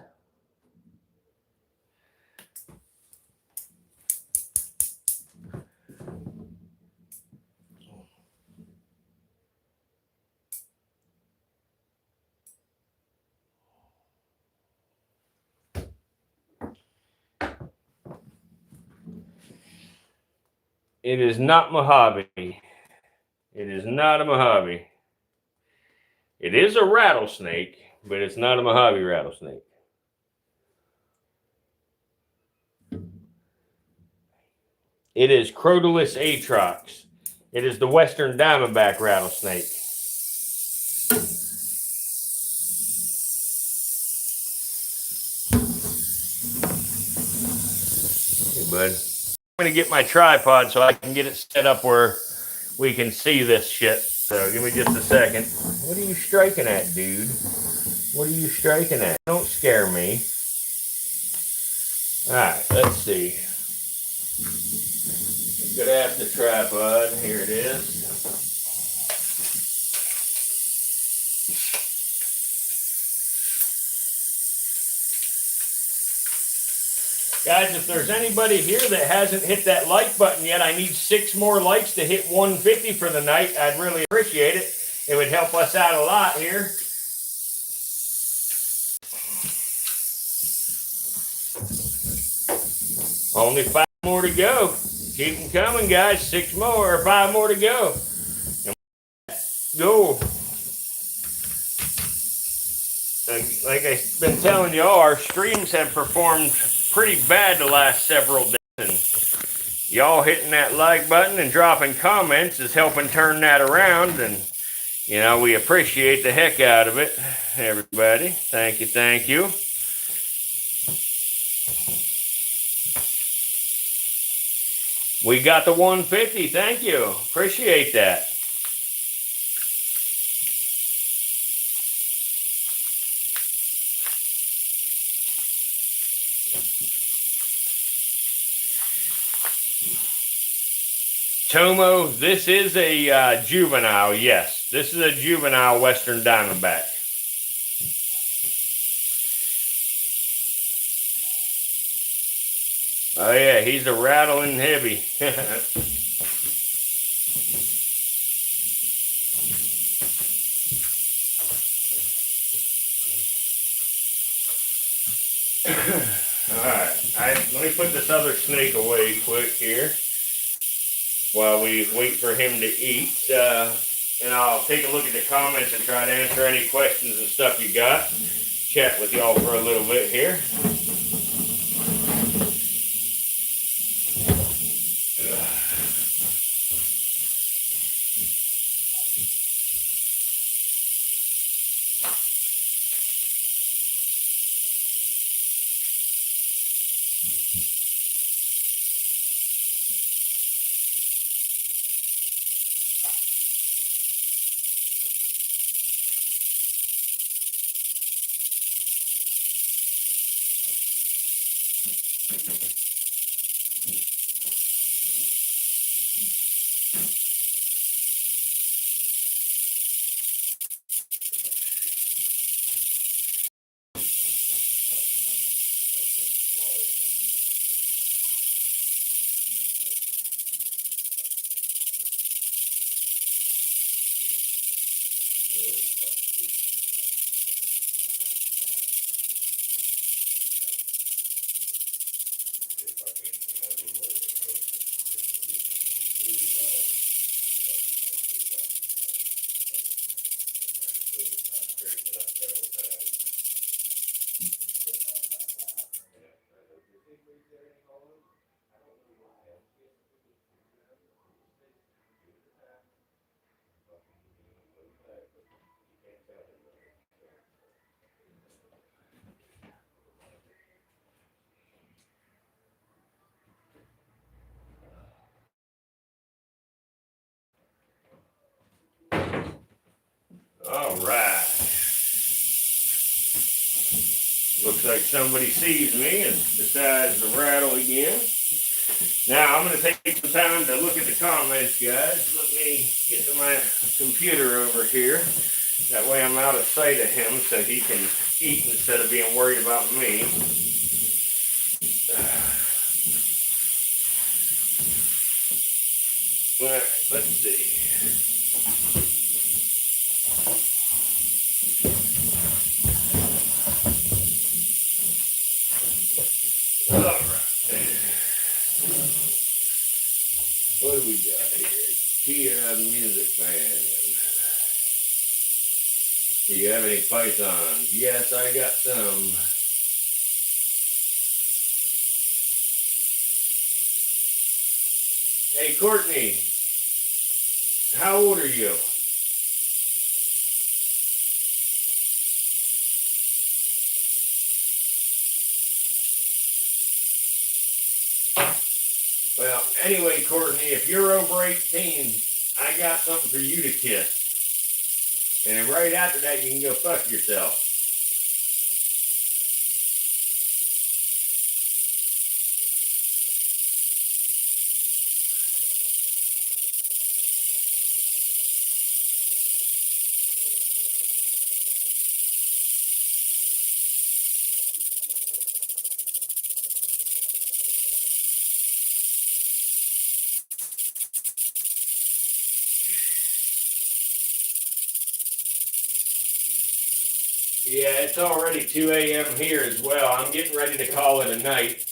It is not Mojave. It is not a Mojave. It is a rattlesnake, but it's not a Mojave rattlesnake. It is Crotalus atrox. It is the western diamondback rattlesnake. Hey, bud. I'm going to get my tripod so I can get it set up where we can see this shit. So give me just a second. What are you striking at, dude? What are you striking at? Don't scare me. All right, let's see. Good after the tripod. Here it is. Guys, if there's anybody here that hasn't hit that like button yet, I need 6 more likes to hit 150 for the night. I'd really appreciate it. It would help us out a lot here. Only 5 more to go. Keep them coming, guys. 6 more, or 5 more to go. And go. Like I've been telling y'all, our streams have performed pretty bad the last several days. And y'all hitting that like button and dropping comments is helping turn that around. And, you know, we appreciate the heck out of it, everybody. Thank you, thank you. We got the 150. Thank you. Appreciate that. Tomo, this is a juvenile, yes. This is a juvenile western diamondback. Oh yeah, he's a rattling heavy. Alright, let me put this other snake away quick here while we wait for him to eat. And I'll take a look at the comments and try to answer any questions and stuff you got. Chat with y'all for a little bit here. All right. Looks like somebody sees me and decides to rattle again. Now, I'm going to take some time to look at the comments, guys. Let me get to my computer over here. That way I'm out of sight of him so he can eat instead of being worried about me. All right, let's see. All right. What do we got here? Kia Music Fan. Do you have any pythons? Yes, I got some. Hey, Courtney. How old are you? Well, anyway, Courtney, if you're over 18, I got something for you to kiss. And then right after that, you can go fuck yourself. Yeah, it's already 2 a.m. here as well. I'm getting ready to call it a night.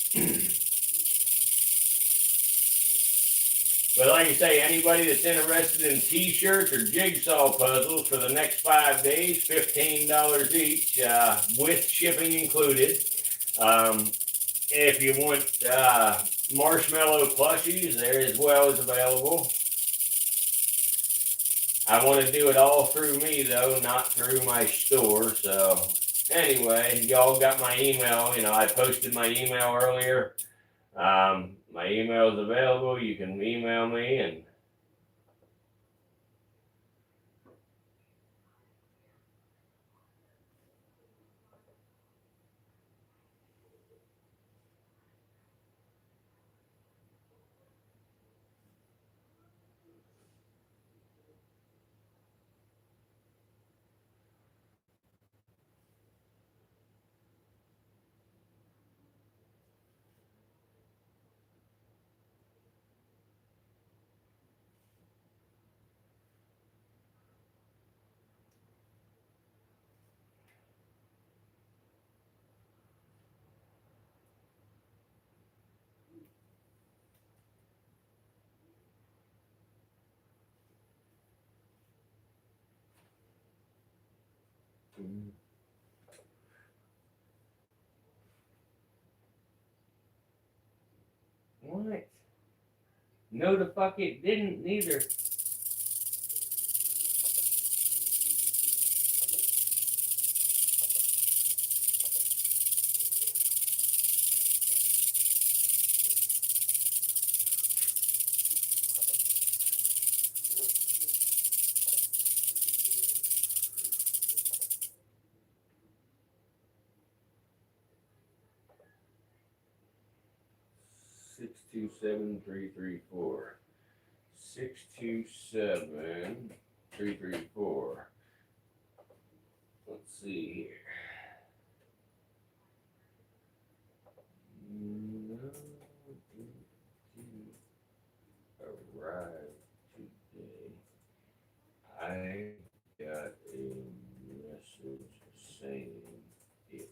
But like I say, anybody that's interested in t-shirts or jigsaw puzzles for the next 5 days, $15 each, with shipping included. If you want marshmallow plushies, they're as well as available. I want to do it all through me, though, not through my store. So anyway, y'all got my email. You know, I posted my email earlier. My email is available. You can email me and what? No, the fuck it didn't neither. Six two seven three three four. 627-334. Let's see here. No, it didn't arrive today. I got a message saying it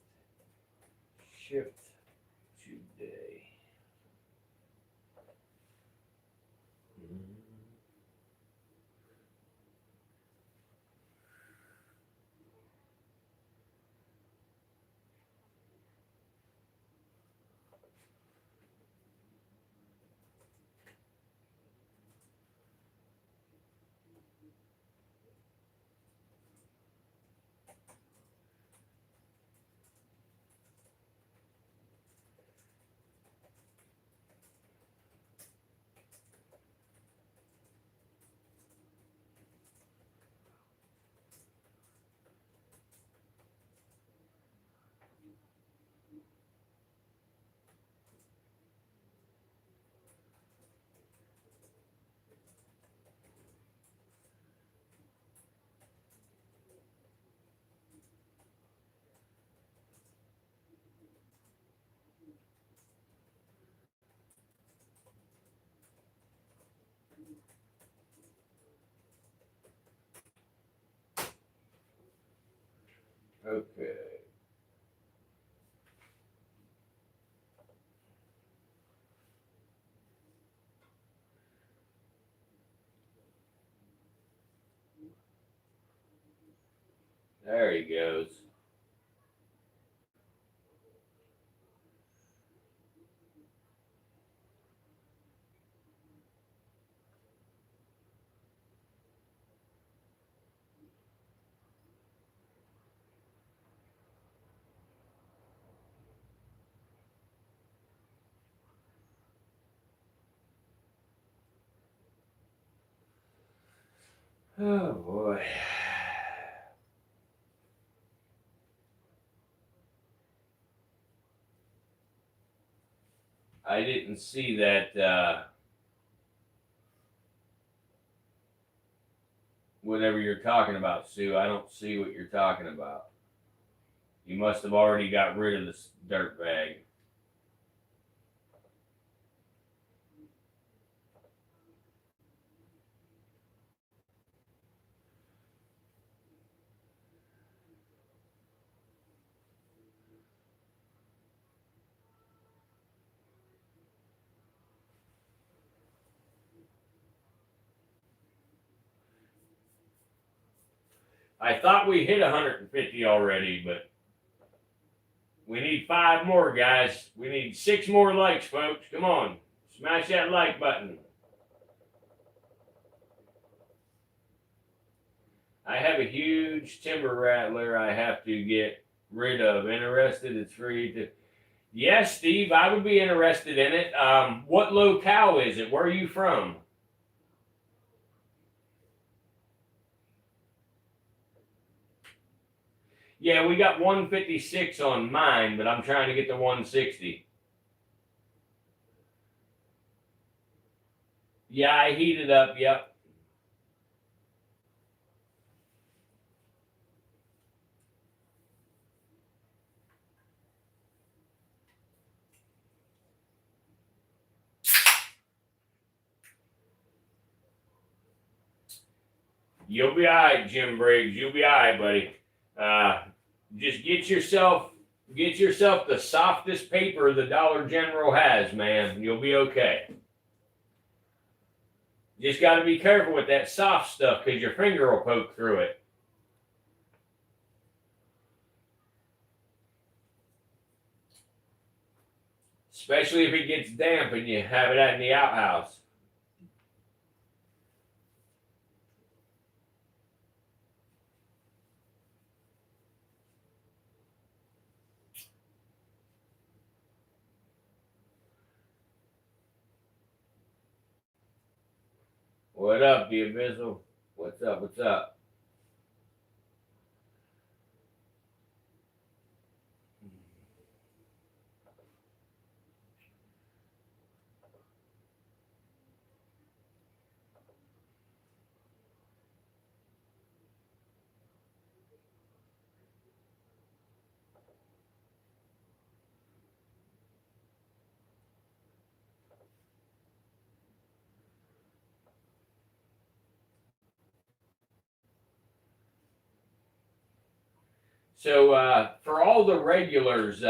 shipped today. Okay. There he goes. Oh boy. I didn't see that, whatever you're talking about, Sue. I don't see what you're talking about. You must have already got rid of this dirt bag. I thought we hit 150 already, but we need 5 more, guys. We need 6 more likes, folks. Come on. Smash that like button. I have a huge timber rattler I have to get rid of. Interested? It's free to... Yes, Steve, I would be interested in it. What locale is it? Where are you from? Yeah, we got 156 on mine, but I'm trying to get to 160. Yeah, I heated up. Yep. You'll be all right, Jim Briggs. You'll be all right, buddy. Just get yourself the softest paper the Dollar General has, man. You'll be okay. Just got to be careful with that soft stuff because your finger will poke through it. Especially if it gets damp and you have it out in the outhouse. What up, the Abyssal? What's up? What's up? So for all the regulars,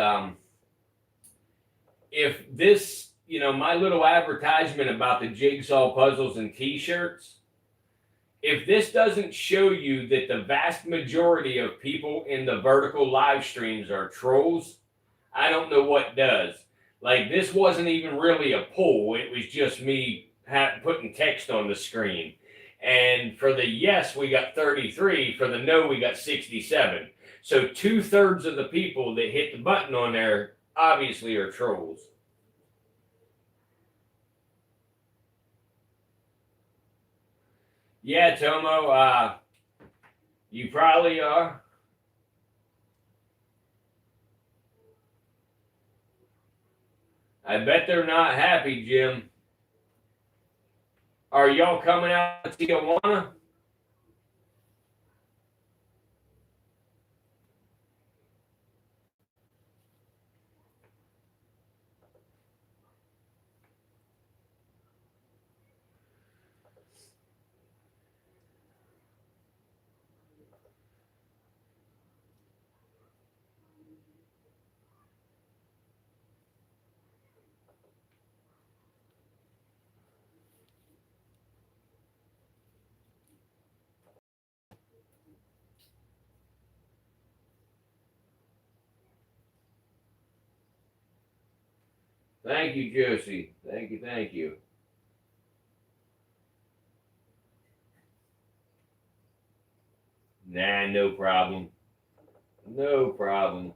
if this, my little advertisement about the jigsaw puzzles and t-shirts, if this doesn't show you that the vast majority of people in the vertical live streams are trolls, I don't know what does. Like, this wasn't even really a poll. It was just me putting text on the screen. And for the yes, we got 33. For the no, we got 67. So 2/3 of the people that hit the button on there obviously are trolls. Yeah, Tomo, you probably are. I bet they're not happy, Jim. Are y'all coming out to Tijuana? Thank you, Josie. Thank you, thank you. Nah, no problem. No problem.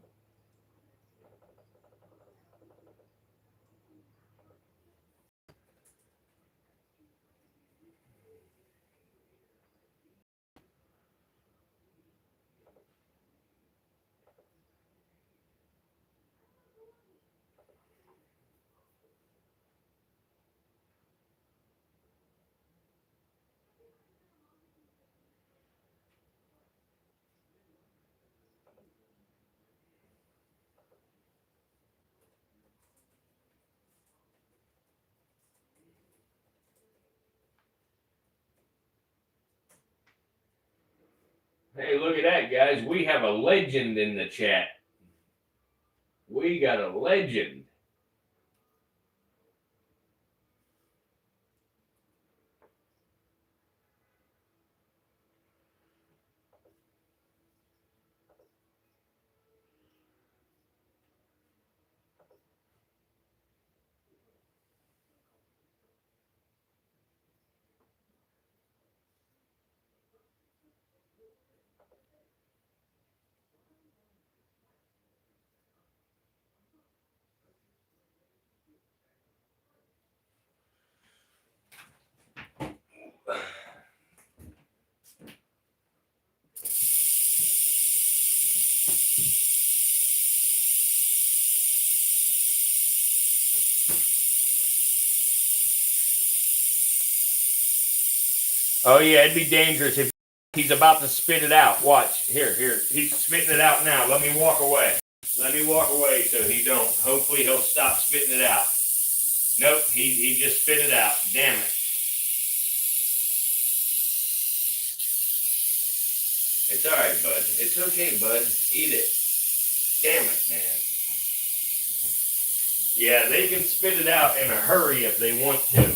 Hey, look at that, guys. We have a legend in the chat. We got a legend. Oh, yeah, it'd be dangerous if he's about to spit it out. Watch. Here. He's spitting it out now. Let me walk away. Let me walk away so he don't. Hopefully he'll stop spitting it out. Nope, he just spit it out. Damn it. It's all right, bud. It's okay, bud. Eat it. Damn it, man. Yeah, they can spit it out in a hurry if they want to.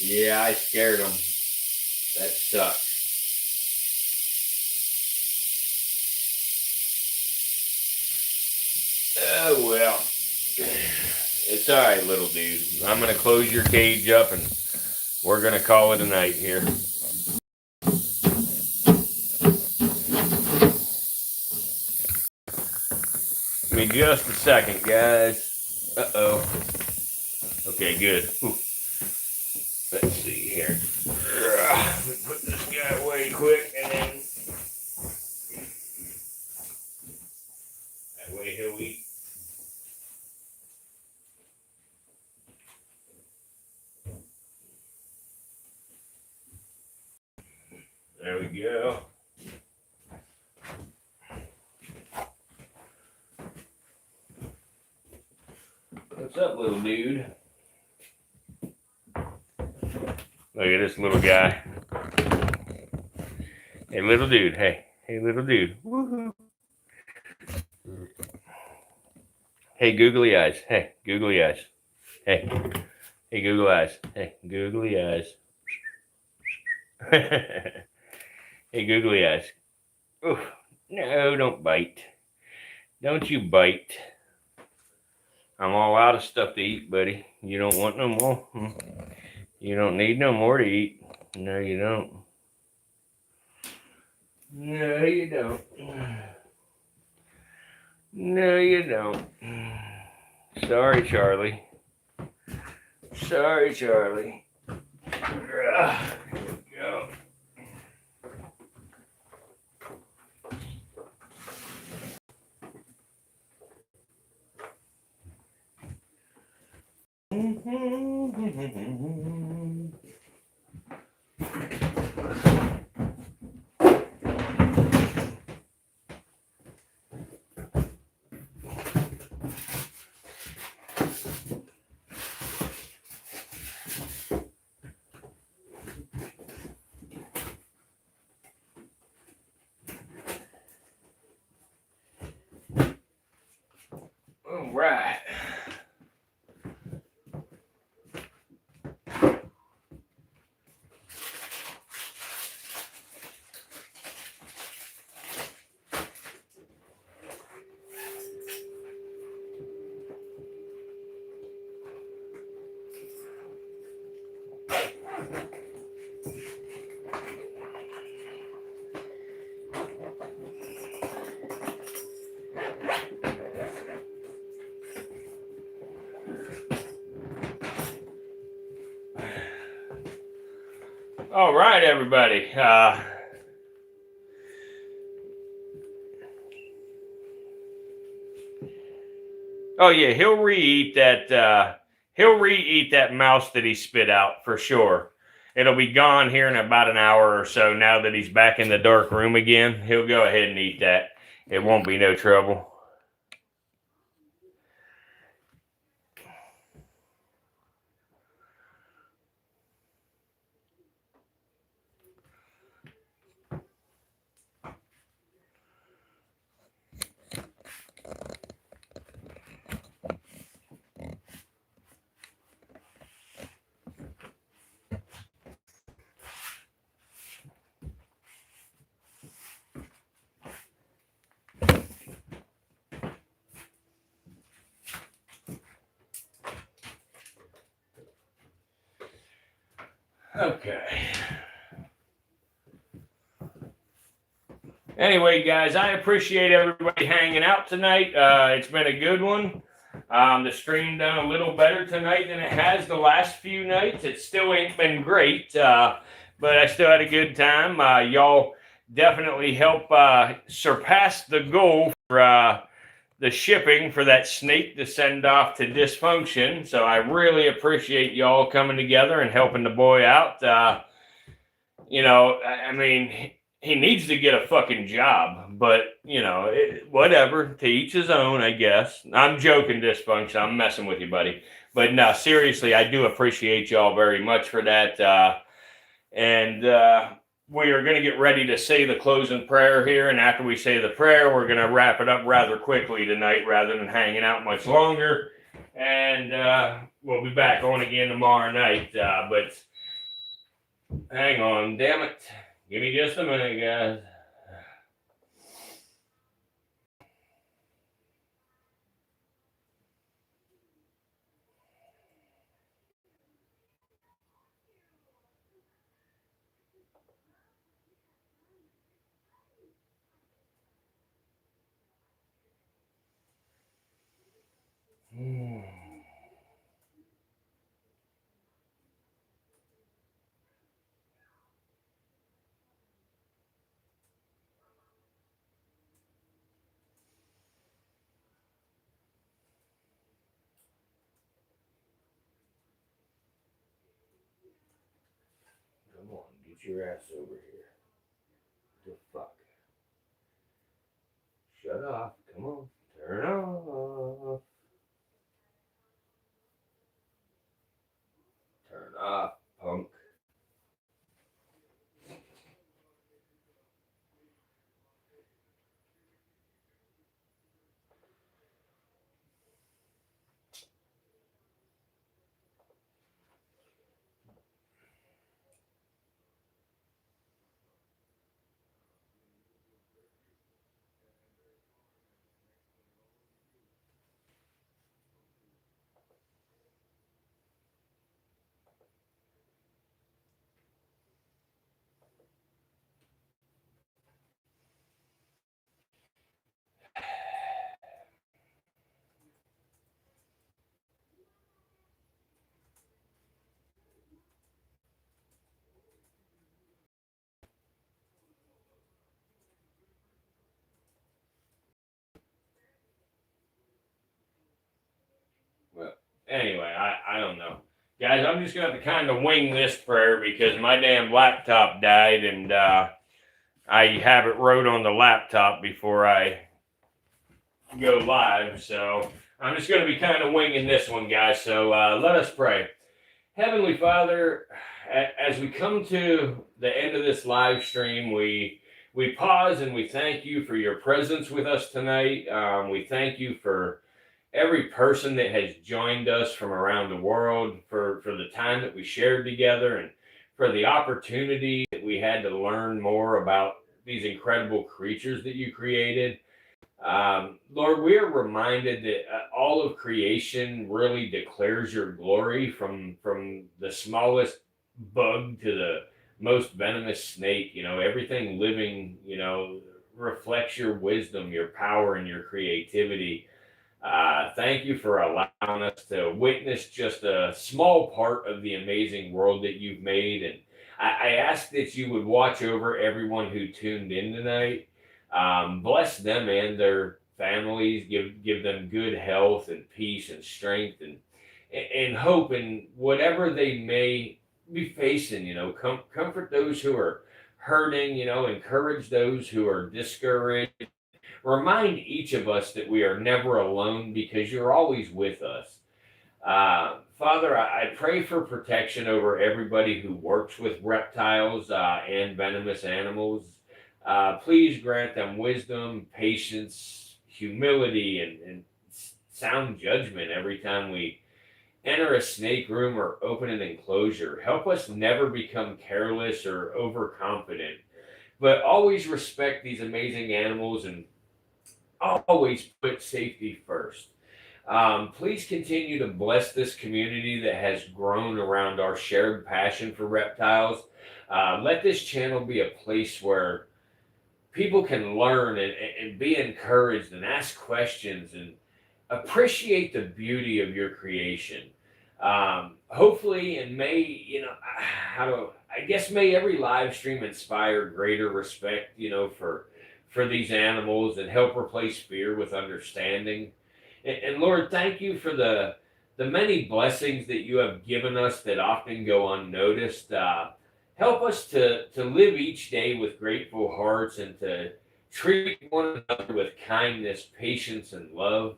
Yeah, I scared him. That sucks. Oh, well. It's all right, little dude. I'm going to close your cage up and we're going to call it a night here. Give me just a second, guys. Uh-oh. Okay, good. Ooh. Let's see here. Let me put this guy away quick and then that way he'll eat. There we go. What's up, little dude? Look at this little guy. Hey, little dude. Hey, little dude. Woohoo. Hey, googly eyes. Hey, googly eyes. Hey, googly eyes. Hey, googly eyes. Hey, googly eyes. Oof. No, don't bite. Don't you bite. I'm all out of stuff to eat, buddy. You don't want no more? You don't need no more to eat. No, you don't. No, you don't. No, you don't. Sorry, Charlie. Sorry, Charlie. Here we go. right. All right, everybody. Oh yeah, he'll re-eat that. He'll re-eat that mouse that he spit out for sure. It'll be gone here in about an hour or so. Now that he's back in the dark room again, he'll go ahead and eat that. It won't be no trouble. Okay. Anyway, guys, I appreciate everybody hanging out tonight. It's been a good one. The stream done a little better tonight than it has the last few nights. It still ain't been great, but I still had a good time. Y'all definitely help surpass the goal for the shipping for that snake to send off to dysfunction. So I really appreciate y'all coming together and helping the boy out. I mean, he needs to get a fucking job, but whatever, to each his own, I guess. I'm joking, dysfunction. I'm messing with you, buddy. But no, seriously, I do appreciate y'all very much for that. We are going to get ready to say the closing prayer here. And after we say the prayer, we're going to wrap it up rather quickly tonight rather than hanging out much longer. And we'll be back on again tomorrow night. But hang on, damn it. Give me just a minute, guys. Come on, get your ass over here. The fuck? Shut off. Come on. Turn off. Turn off, punk. Well, anyway, I don't know. Guys, I'm just going to have to kind of wing this prayer because my damn laptop died and I have it wrote on the laptop before I go live. So I'm just going to be kind of winging this one, guys. So let us pray. Heavenly Father, as we come to the end of this live stream, we pause and we thank you for your presence with us tonight. We thank you for every person that has joined us from around the world for the time that we shared together and for the opportunity that we had to learn more about these incredible creatures that you created. Lord, we are reminded that all of creation really declares your glory from the smallest bug to the most venomous snake. You know, everything living, you know, reflects your wisdom, your power, and your creativity. Thank you for allowing us to witness just a small part of the amazing world that you've made. And I ask that you would watch over everyone who tuned in tonight. Bless them and their families. Give them good health and peace and strength and hope in whatever they may be facing. You know, comfort those who are hurting. You know, encourage those who are discouraged. Remind each of us that we are never alone because you're always with us. Father, I pray for protection over everybody who works with reptiles and venomous animals. Please grant them wisdom, patience, humility, and sound judgment every time we enter a snake room or open an enclosure. Help us never become careless or overconfident, but always respect these amazing animals and always put safety first. Please continue to bless this community that has grown around our shared passion for reptiles. Let this channel be a place where people can learn and be encouraged and ask questions and appreciate the beauty of your creation. Hopefully, and may, you know, I guess may every live stream inspire greater respect, you know, for these animals and help replace fear with understanding. And Lord, thank you for the many blessings that you have given us that often go unnoticed. Help us to live each day with grateful hearts and to treat one another with kindness, patience, and love.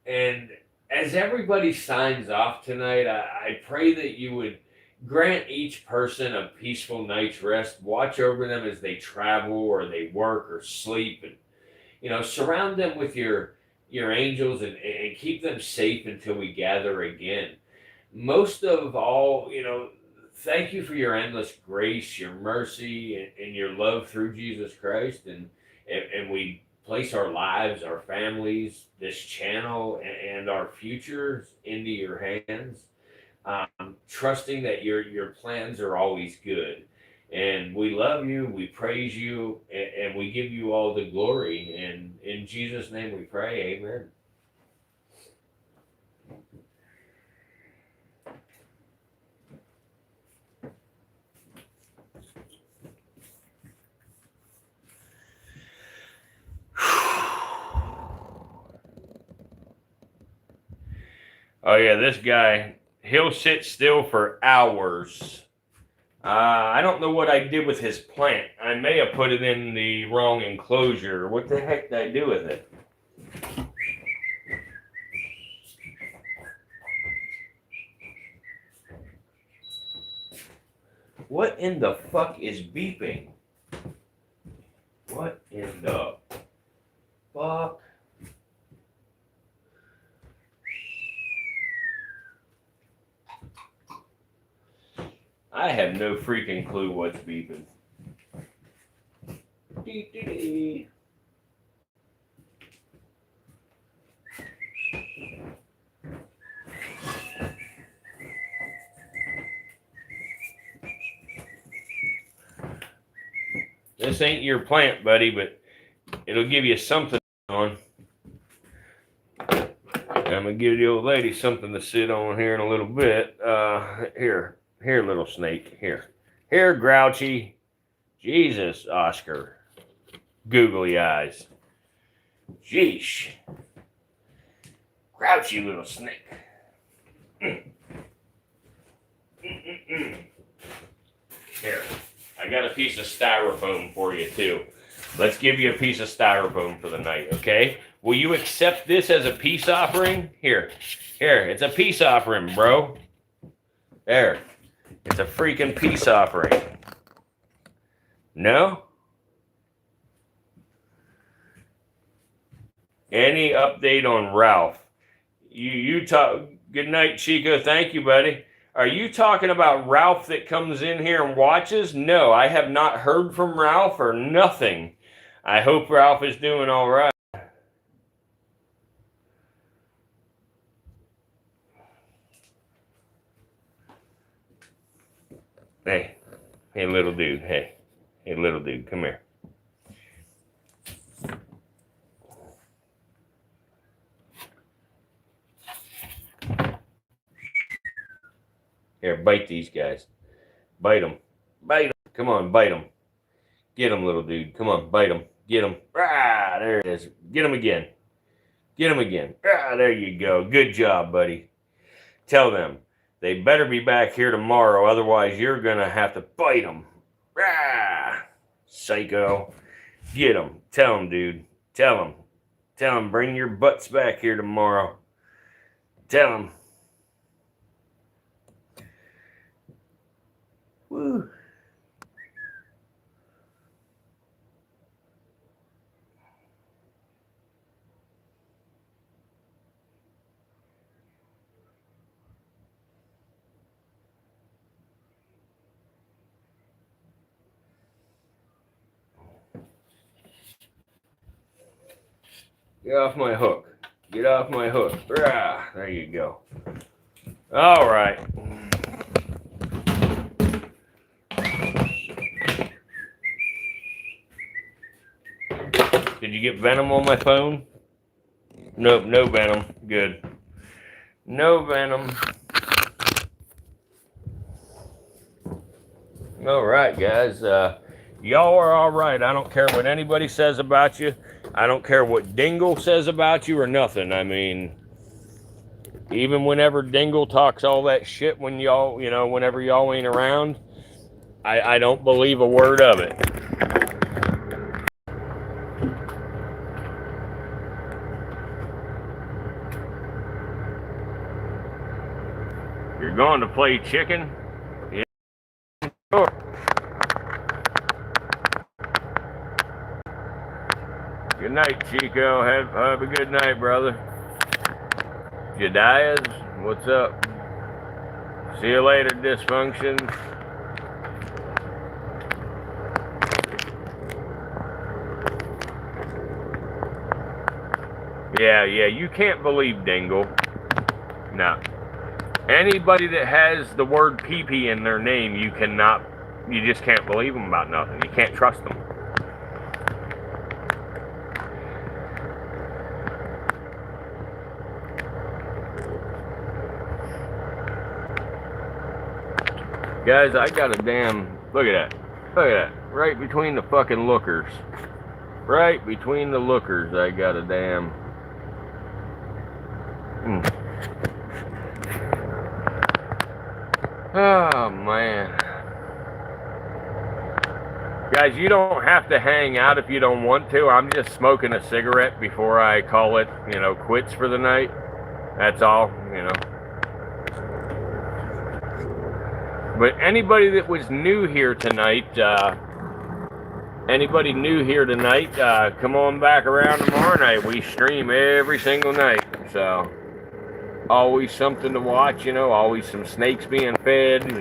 And as everybody signs off tonight, I pray that you would grant each person a peaceful night's rest. Watch over them as they travel or they work or sleep, and you know, surround them with your angels and keep them safe until we gather again. Most of all, you know, thank you for your endless grace, your mercy, and your love through Jesus Christ. And we place our lives, our families, this channel, and our futures into your hands, trusting that your plans are always good. And we love you, we praise you, and we give you all the glory. And in Jesus' name we pray, amen. Oh yeah, this guy, he'll sit still for hours. I don't know what I did with his plant. I may have put it in the wrong enclosure. What the heck did I do with it? What in the fuck is beeping? What in the fuck? I have no freaking clue what's beeping. Dee. This ain't your plant, buddy, but it'll give you something on. I'm gonna give the old lady something to sit on here in a little bit. Here, little snake. Here, Grouchy. Jesus, Oscar. Googly eyes. Jeesh. Grouchy little snake. Here, I got a piece of styrofoam for you too. Let's give you a piece of styrofoam for the night, okay? Will you accept this as a peace offering? Here, it's a peace offering, bro. There, it's a freaking peace offering. No? Any update on Ralph? You talk. Good night, Chico. Thank you, buddy. Are you talking about Ralph that comes in here and watches? No, I have not heard from Ralph or nothing. I hope Ralph is doing all right. Hey, hey, little dude. Hey, little dude. Come here. Here, bite these guys. Bite them. Bite them. Come on, bite them. Get them, little dude. Come on, bite them. Get them. Ah, there it is. Get them again. Get them again. Ah, there you go. Good job, buddy. Tell them they better be back here tomorrow, otherwise you're going to have to bite them. Ah, psycho. Get them. Tell them, dude. Tell them. Tell them, bring your butts back here tomorrow. Tell them. Woo. Get off my hook. Get off my hook. Ah, there you go. All right. Did you get venom on my phone? Nope, no venom. Good. No venom. All right, guys. Y'all are all right. I don't care what anybody says about you. I don't care what Dingle says about you or nothing. I mean, even whenever Dingle talks all that shit when y'all, whenever y'all ain't around, I don't believe a word of it. You're going to play chicken? Yeah, sure. Good night, Chico. Have a good night, brother. Jedias, what's up? See you later, dysfunction. Yeah, you can't believe Dingle. No. Anybody that has the word pee-pee in their name, you just can't believe them about nothing. You can't trust them. Guys, I got a damn, look at that, right between the fucking lookers. Right between the lookers, I got a damn, Oh, man. Guys, you don't have to hang out if you don't want to. I'm just smoking a cigarette before I call it, quits for the night. That's all, But anybody that was new here tonight, come on back around tomorrow night. We stream every single night, so always something to watch, always some snakes being fed,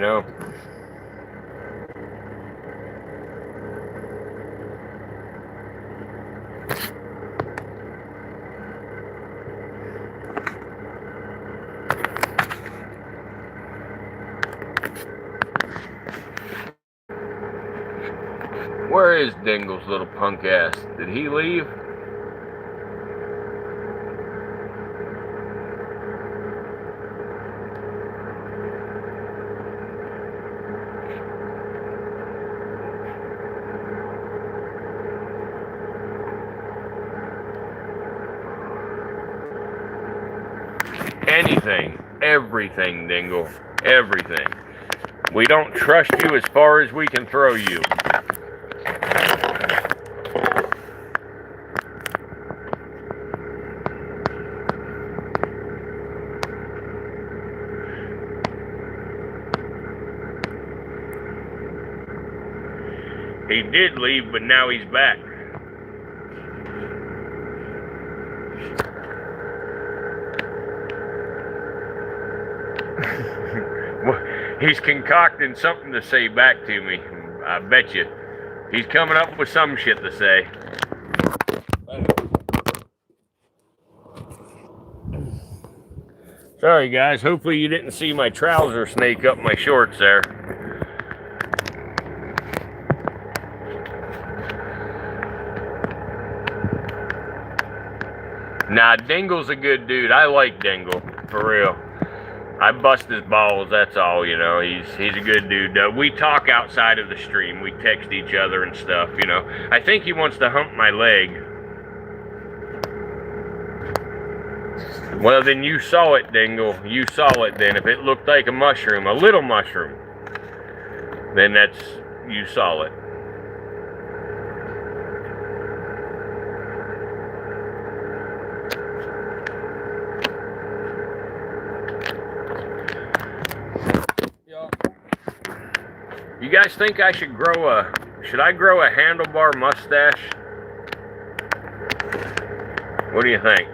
Where is Dingle's little punk ass? Did he leave? Anything, everything, Dingle, everything. We don't trust you as far as we can throw you. He did leave, but now he's back. He's concocting something to say back to me. I bet you. He's coming up with some shit to say. Sorry guys, hopefully you didn't see my trouser snake up my shorts there. Nah, Dingle's a good dude. I like Dingle, for real. I bust his balls, that's all, you know. He's a good dude. We talk outside of the stream. We text each other and stuff, you know. I think he wants to hump my leg. Well, then you saw it, Dingle. You saw it then. If it looked like a mushroom, a little mushroom, then that's, you saw it. You guys think I should should I grow a handlebar mustache? What do you think?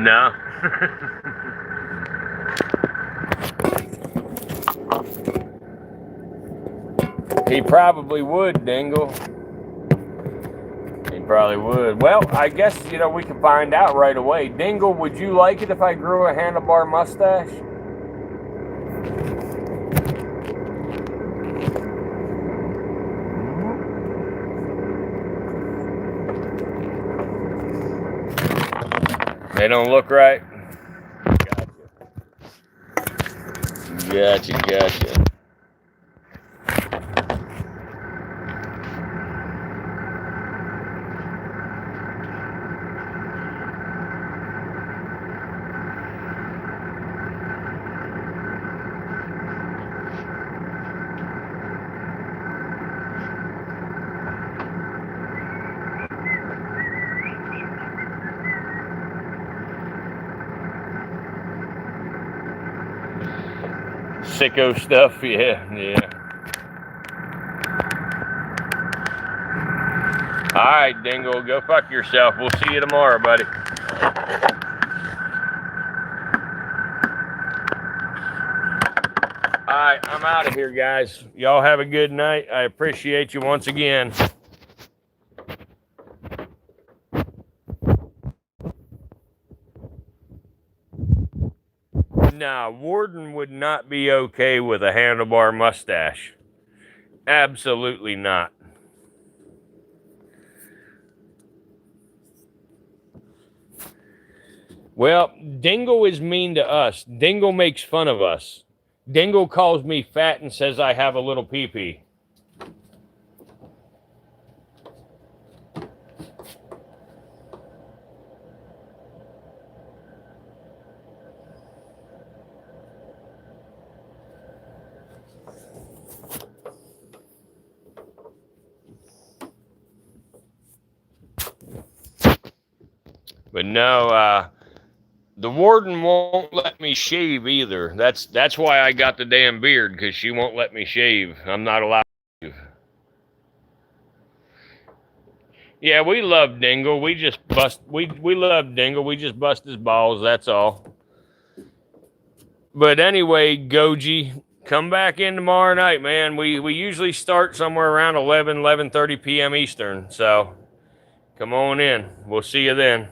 No. He probably would, Dingle. He probably would. Well, I guess, you know, we can find out right away. Dingle, would you like it if I grew a handlebar mustache? They don't look right? Gotcha. Gotcha. Sicko stuff, yeah. Alright, Dingle, go fuck yourself. We'll see you tomorrow, buddy. Alright, I'm out of here, guys. Y'all have a good night. I appreciate you once again. Nah, Warden would not be okay with a handlebar mustache. Absolutely not. Well, Dingle is mean to us. Dingle makes fun of us. Dingle calls me fat and says I have a little pee-pee. But no, the Warden won't let me shave either. That's why I got the damn beard, because she won't let me shave. I'm not allowed to. Yeah, we love Dingle. We just bust. We love Dingle. We just bust his balls. That's all. But anyway, Goji, come back in tomorrow night, man. We usually start somewhere around 11:30 p.m. Eastern. So come on in. We'll see you then.